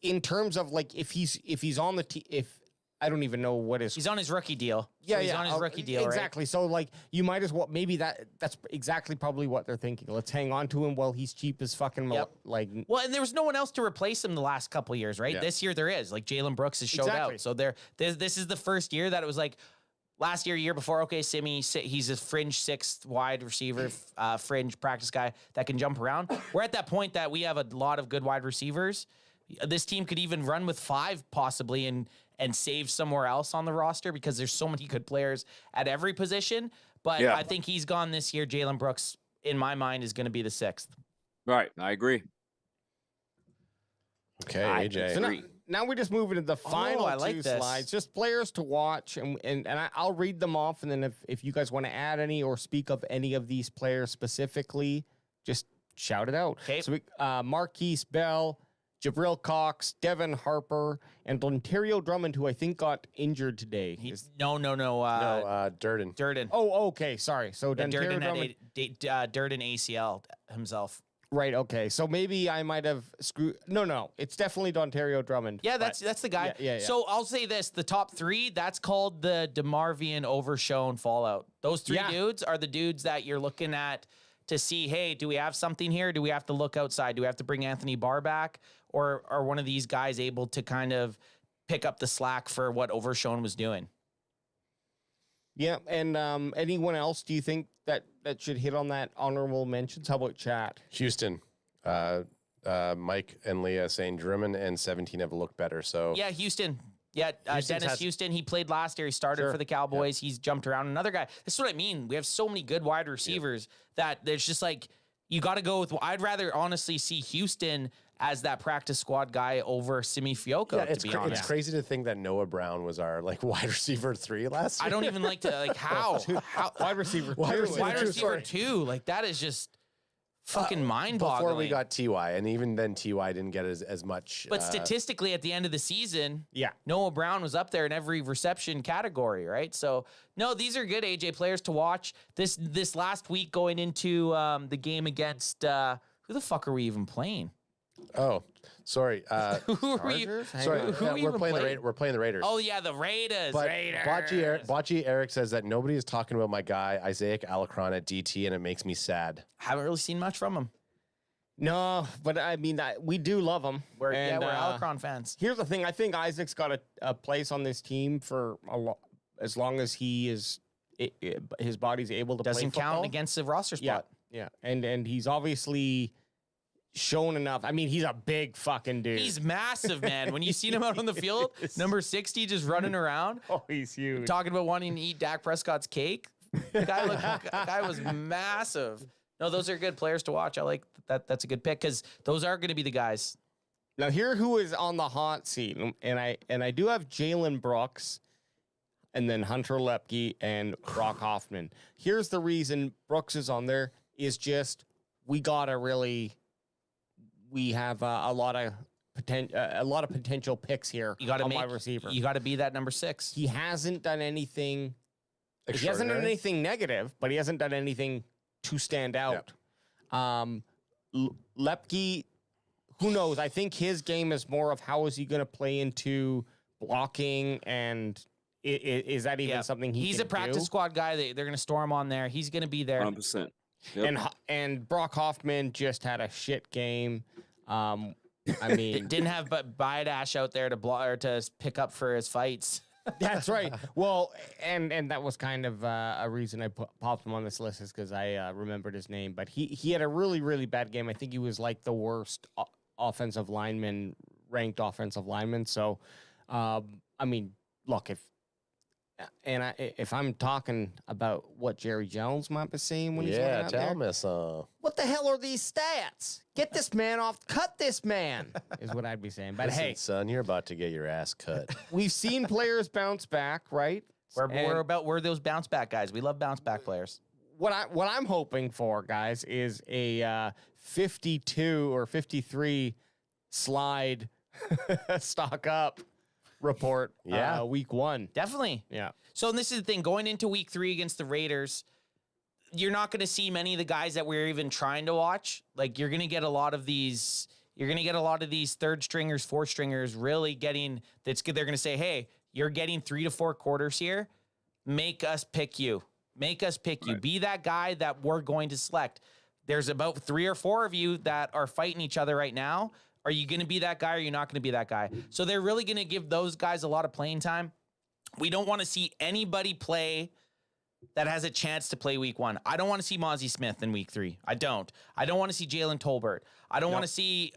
in terms of like, if he's on the team, I don't even know what he's on his rookie deal. Yeah, so he's on his rookie deal, exactly. Right? So like, you might as well, maybe that's exactly probably what they're thinking. Let's hang on to him while he's cheap as fucking like. Well, and there was no one else to replace him the last couple of years, right? Yeah. This year there is, like Jalen Brooks has showed out. So this is the first year that it was like last year before. Okay, Simi, he's a fringe 6th wide receiver, fringe practice guy that can jump around. We're at that point that we have a lot of good wide receivers. This team could even run with 5 possibly and save somewhere else on the roster because there's so many good players at every position. But I think he's gone this year. Jalen Brooks, in my mind, is going to be the 6th. Right. I agree. Okay, AJ. So now we just move into the final like 2 this. slides, just players to watch. And I'll read them off. And then if you guys want to add any or speak of any of these players specifically, just shout it out. Okay. So Marquise Bell, Jabril Cox, Devin Harper, and Ontario Drummond, who I think got injured today. Durden. Durden. Oh, okay. Sorry. So Durden had Durden ACL himself. Right. Okay. So maybe I might have screwed. No. It's definitely Ontario Drummond. Yeah, that's the guy. Yeah. So I'll say this: the top 3, that's called the Demarvion Overshown fallout. Those 3 dudes are the dudes that you're looking at to see, hey, do we have something here? Do we have to look outside? Do we have to bring Anthony Barr back? Or are one of these guys able to kind of pick up the slack for what Overshown was doing? Yeah, and anyone else do you think that should hit on that honorable mentions? How about chat? Houston. Mike and Leah saying Drummond and 17 have looked better. So yeah, Houston. Yeah, Dennis Houston, he played last year. He started for the Cowboys. He's jumped around. Another guy. This is what I mean. We have so many good wide receivers that there's just like, you got to go with, I'd rather honestly see Houston as that practice squad guy over Simi Fioco, to be honest. It's crazy to think that Noah Brown was our like wide receiver 3 last year. I don't even like to, like, how wide receiver 2. Like, that is just fucking mind-boggling. Before we got TY, and even then TY didn't get as much. But statistically, at the end of the season, Noah Brown was up there in every reception category, right? So, no, these are good AJ players to watch. This last week going into the game against, who the fuck are we even playing? Oh, sorry. Who are you? Sorry, we're playing the Raiders. Oh yeah, the Raiders. But Raiders. Bocce Eric says that nobody is talking about my guy Isaiah Alacron at DT, and it makes me sad. Haven't really seen much from him. No, but I mean, we do love him. We're Alacron fans. Here's the thing: I think Isaac's got a place on this team for as long as he is, his body's able to. Doesn't play count against the roster spot. Yeah, and he's obviously shown enough. I mean, he's a big fucking dude. He's massive, man. When you seen him out on the field, number 60 just running around. Oh, he's huge. Talking about wanting to eat Dak Prescott's cake. The guy was massive. No, those are good players to watch. I like that. That's a good pick because those are going to be the guys. Now, here who is on the hot seat, and I do have Jalen Brooks, and then Hunter Lepke and Brock Hoffman. Here's the reason Brooks is on there is just we have a lot of potential picks here. You got to make wide receiver. You got to be that number 6. He hasn't done anything. He hasn't done anything negative, but he hasn't done anything to stand out. Lepke, who knows? I think his game is more of how is he going to play into blocking, and is that even something he's can a practice do? Squad guy. They're going to store him on there. He's going to be there. 100%. Yep. And Brock Hoffman just had a shit game. I mean, didn't have but Baidash out there to block or to pick up for his fights. That's right. Well, and that was kind of a reason I popped him on this list is because I remembered his name. But he had a really, really bad game. I think he was like the worst offensive lineman, ranked offensive lineman. So, I mean, look, if I'm talking about what Jerry Jones might be saying when he's looking out tell there, me so. what the hell are these stats? Get this man off. Cut this man is what I'd be saying. But Listen, hey, son, you're about to get your ass cut. we've seen players bounce back, right? We're those bounce back guys. We love bounce back players. What I'm hoping for, guys, is a 52 or 53 slide stock up report. Week 1. Definitely. Yeah. So this is the thing. Going into week 3 against the Raiders, you're not going to see many of the guys that we're even trying to watch. Like you're going to get a lot of these. You're going to get a lot of these third stringers, fourth stringers, really getting. That's good. They're going to say, "Hey, you're getting 3 to 4 quarters here. Make us pick you. Make us pick you. Be that guy that we're going to select." There's about 3 or 4 of you that are fighting each other right now. Are you going to be that guy or are you not going to be that guy? So they're really going to give those guys a lot of playing time. We don't want to see anybody play that has a chance to play week 1. I don't want to see Mazi Smith in week 3. I don't want to see Jalen Tolbert. I don't want to see...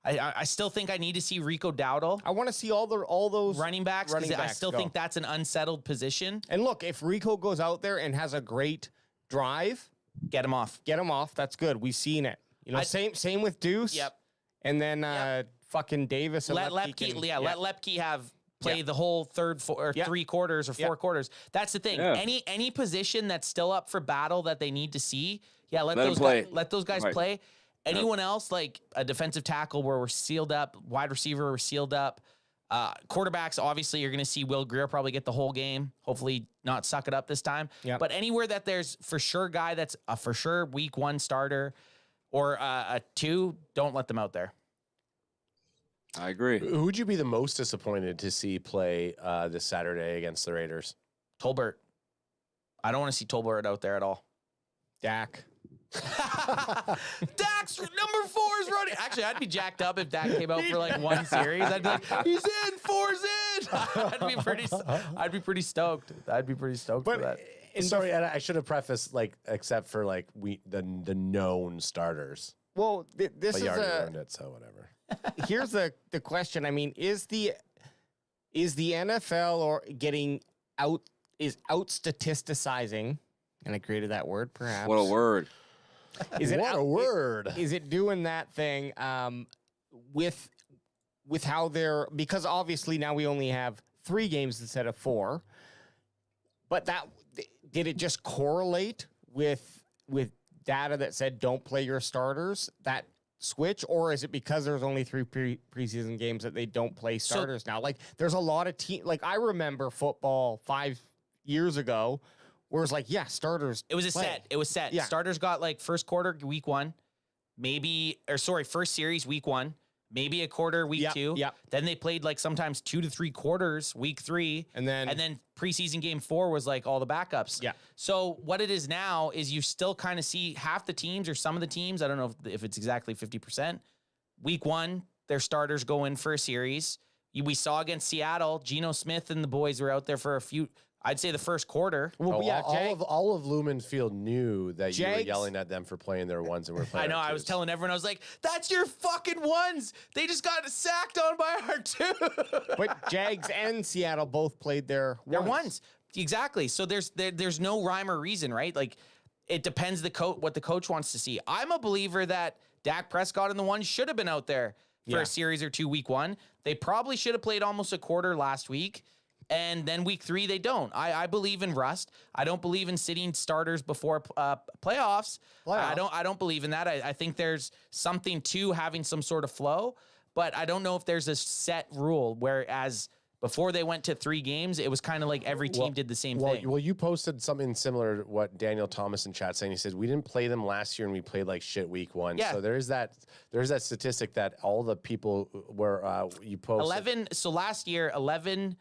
I still think I need to see Rico Dowdle. I want to see all those running backs because I still think that's an unsettled position. And look, if Rico goes out there and has a great drive, get him off. Get him off. That's good. We've seen it. You know, same with Deuce. Yep. And then fucking Davis. And let Lepke have play the whole third 3 quarters or 4 quarters. That's the thing. Yeah. Any position that's still up for battle that they need to see, let those guys play. Anyone else, like a defensive tackle where we're sealed up, wide receiver we're sealed up. Quarterbacks, obviously, you're going to see Will Grier probably get the whole game. Hopefully not suck it up this time. Yep. But anywhere that there's for sure guy that's a for sure week 1 starter or a 2, don't let them out there. I agree. Who would you be the most disappointed to see play this Saturday against the Raiders? Tolbert. I don't want to see Tolbert out there at all. Dak. Dak's number 4 is running. Actually, I'd be jacked up if Dak came out for like 1 series. I'd be like, he's in, 4's in. I'd be pretty stoked. I'd be pretty stoked for that. Sorry, I should have prefaced except for the known starters. Well, this is ruined it, so whatever. Here's the question. I mean, is the NFL or getting out statisticizing? And I created that word, perhaps. What a word. Is it doing that thing with how they're, because obviously now we only have 3 games instead of 4, but did it just correlate with data that said don't play your starters, that switch, or is it because there's only 3 preseason games that they don't play starters now? Like there's a lot of like I remember football 5 years ago where it's like, starters. It was set. It was set. Yeah. Starters got like first quarter week 1, first series week 1, maybe a quarter week 2. Yep. Then they played like sometimes 2 to 3 quarters week 3, and then preseason game 4 was like all the backups. Yeah. So what it is now is you still kind of see half the teams or some of the teams. I don't know if it's exactly 50%. Week 1, their starters go in for a series. We saw against Seattle, Geno Smith and the boys were out there for a few. I'd say the first quarter. Well, all of Lumen Field knew that you were yelling at them for playing their 1s and we're playing. I know. I was telling everyone. I was like, "That's your fucking 1s. They just got sacked on by our 2." But Jags and Seattle both played their 1s. Exactly. So there's no rhyme or reason, right? Like it depends what the coach wants to see. I'm a believer that Dak Prescott and the 1s should have been out there for a series or 2 week 1. They probably should have played almost a quarter last week. And then week 3, they don't. I believe in rust. I don't believe in sitting starters before playoffs. I don't believe in that. I think there's something to having some sort of flow, but I don't know if there's a set rule. Whereas before they went to 3 games, it was kind of like every team did the same thing. Well, you posted something similar to what Daniel Thomas in chat saying. He said we didn't play them last year and we played like shit week 1. Yeah. So there's that statistic that all the people were you posted 11. So last year, 11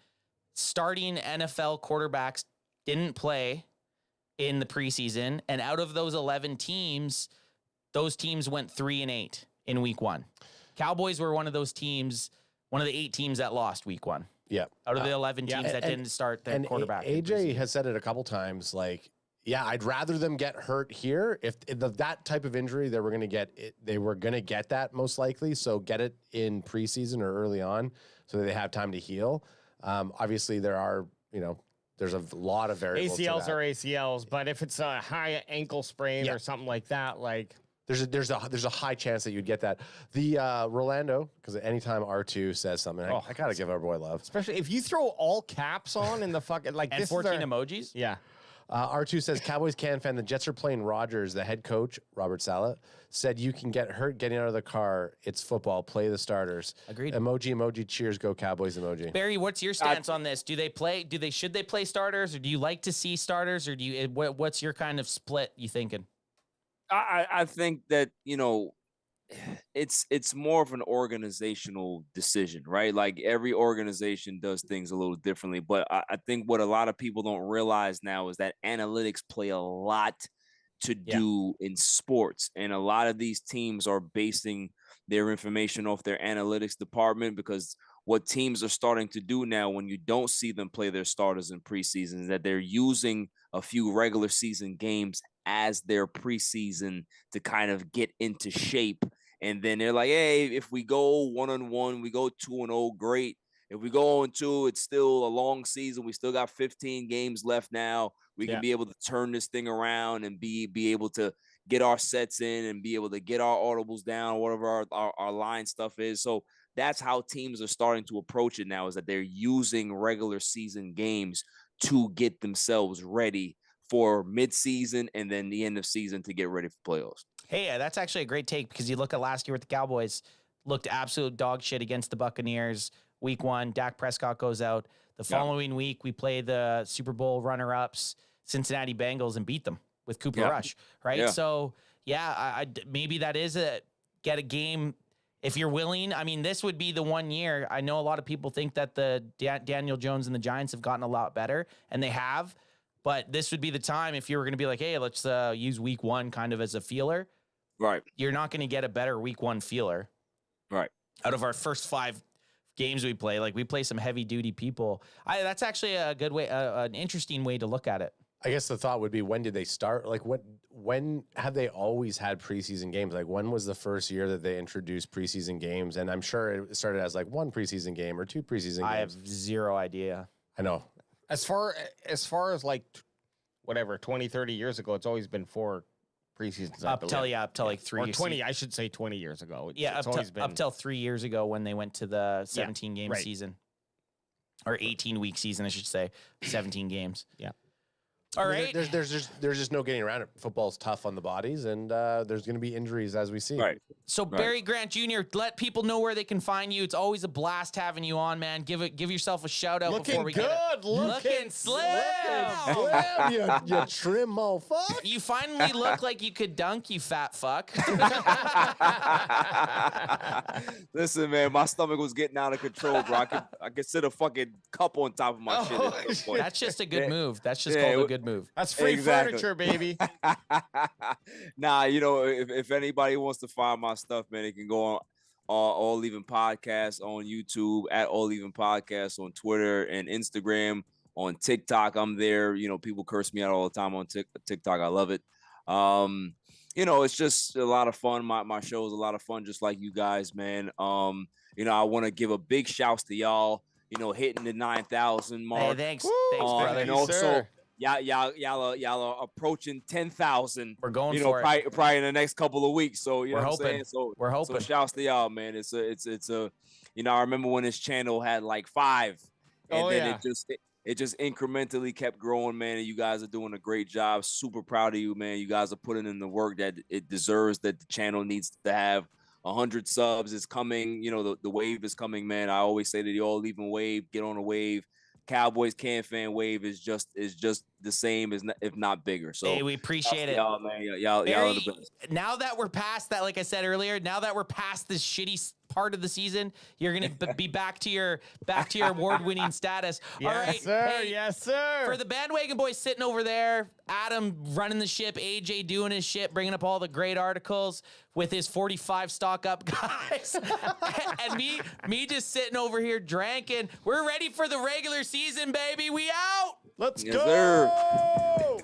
starting NFL quarterbacks didn't play in the preseason, and out of those 11 teams, those teams went 3-8 in week 1. Cowboys were one of those teams, one of the 8 teams that lost week 1. Yeah. Out of the 11 teams that didn't start their quarterback. AJ has said it a couple times, like, yeah, I'd rather them get hurt here. If that type of injury, they were going to get that most likely. So get it in preseason or early on so that they have time to heal. Obviously, there's a lot of variables. ACLs are ACLs, but if it's a high ankle sprain or something like that, like there's a high chance that you'd get that. The Rolando, because anytime R2 says something, I gotta give our boy love. Especially if you throw all caps on in the fucking like and this 14 emojis. Yeah. R2 says Cowboys can fan. The Jets are playing Rodgers. The head coach Robert Saleh said you can get hurt getting out of the car. It's football. Play the starters. Agreed. Emoji. Cheers. Go Cowboys. Emoji. Barry, what's your stance on this? Should they play starters, or do you like to see starters, or what's your kind of split? You thinking? I think that, it's more of an organizational decision, right? Like every organization does things a little differently. But I think what a lot of people don't realize now is that analytics play a lot to do in sports. And a lot of these teams are basing their information off their analytics department, because what teams are starting to do now when you don't see them play their starters in preseason is that they're using a few regular season games as their preseason to kind of get into shape. And then they're like, hey, if we go 1-1, we go 2-0, great. If we go 0-2, it's still a long season. We still got 15 games left now. We can be able to turn this thing around and be able to get our sets in and be able to get our audibles down, whatever our line stuff is. So that's how teams are starting to approach it now, is that they're using regular season games to get themselves ready for midseason and then the end of season to get ready for playoffs. Hey, that's actually a great take, because you look at last year with the Cowboys, looked absolute dog shit against the Buccaneers. Week 1, Dak Prescott goes out. The following week, we play the Super Bowl runner-ups, Cincinnati Bengals, and beat them with Cooper Rush, right? Yeah. So, maybe that is get a game if you're willing. I mean, this would be the 1 year. I know a lot of people think that the Daniel Jones and the Giants have gotten a lot better, and they have. But this would be the time if you were going to be like, hey, let's use week 1 kind of as a feeler. Right. You're not going to get a better week 1 feeler. Right. Out of our first 5 games we play, like we play some heavy duty people. That's actually a good way, an interesting way to look at it. I guess the thought would be, when did they start? Like, when have they always had preseason games? Like, when was the first year that they introduced preseason games? And I'm sure it started as like 1 preseason game or 2 preseason games. I have zero idea. I know. As far as like whatever 20, 30 years ago, it's always been 4 preseasons. Up till like 3 or 20. I should say 20 years ago. Up till 3 years ago when they went to the 17 game season, or 18 week season, I should say, 17 games. Yeah. All right. There's just no getting around it. Football's tough on the bodies, and there's going to be injuries as we see. Right. So Barry Grant Jr., let people know where they can find you. It's always a blast having you on, man. Give yourself a shout out before we get it. Looking slim. You trim motherfucker. You finally look like you could dunk, you fat fuck. Listen, man, my stomach was getting out of control, bro. I could sit a fucking cup on top of my shit at this point. That's just a good move. That's just called a good move. That's free furniture, baby. Nah, if anybody wants to find my stuff, man, they can go on All Even Podcast on YouTube, at All Even Podcast on Twitter and Instagram. On TikTok, I'm there. People curse me out all the time on TikTok. I love it. It's just a lot of fun. My show is a lot of fun, just like you guys, man. I want to give a big shout to y'all. Hitting the 9,000 mark. Hey, thanks, brother. So y'all are approaching 10,000. We're going for it. Probably in the next couple of weeks. So we're hoping. We're hoping. So shouts to y'all, man. It's a I remember when this channel had like 5, and then it just incrementally kept growing, man. And you guys are doing a great job. Super proud of you, man. You guys are putting in the work that it deserves, that the channel needs to have. 100 subs is coming. The wave is coming, man. I always say that the All Even wave, get on a wave. Cowboys Can Fan wave is just the same, if not bigger. So hey, we appreciate it, y'all, man. Y'all are the best. Now that we're past that, like I said earlier, now that we're past this shitty part of the season, you're gonna be back to your award-winning status. All right, sir. hey, Yes, sir. for the bandwagon boys sitting over there, Adam running the ship, AJ doing his shit, bringing up all the great articles with his 45 stock up guys, and me just sitting over here drinking. We're ready for the regular season, baby. We out. Let's Yes, go. sir.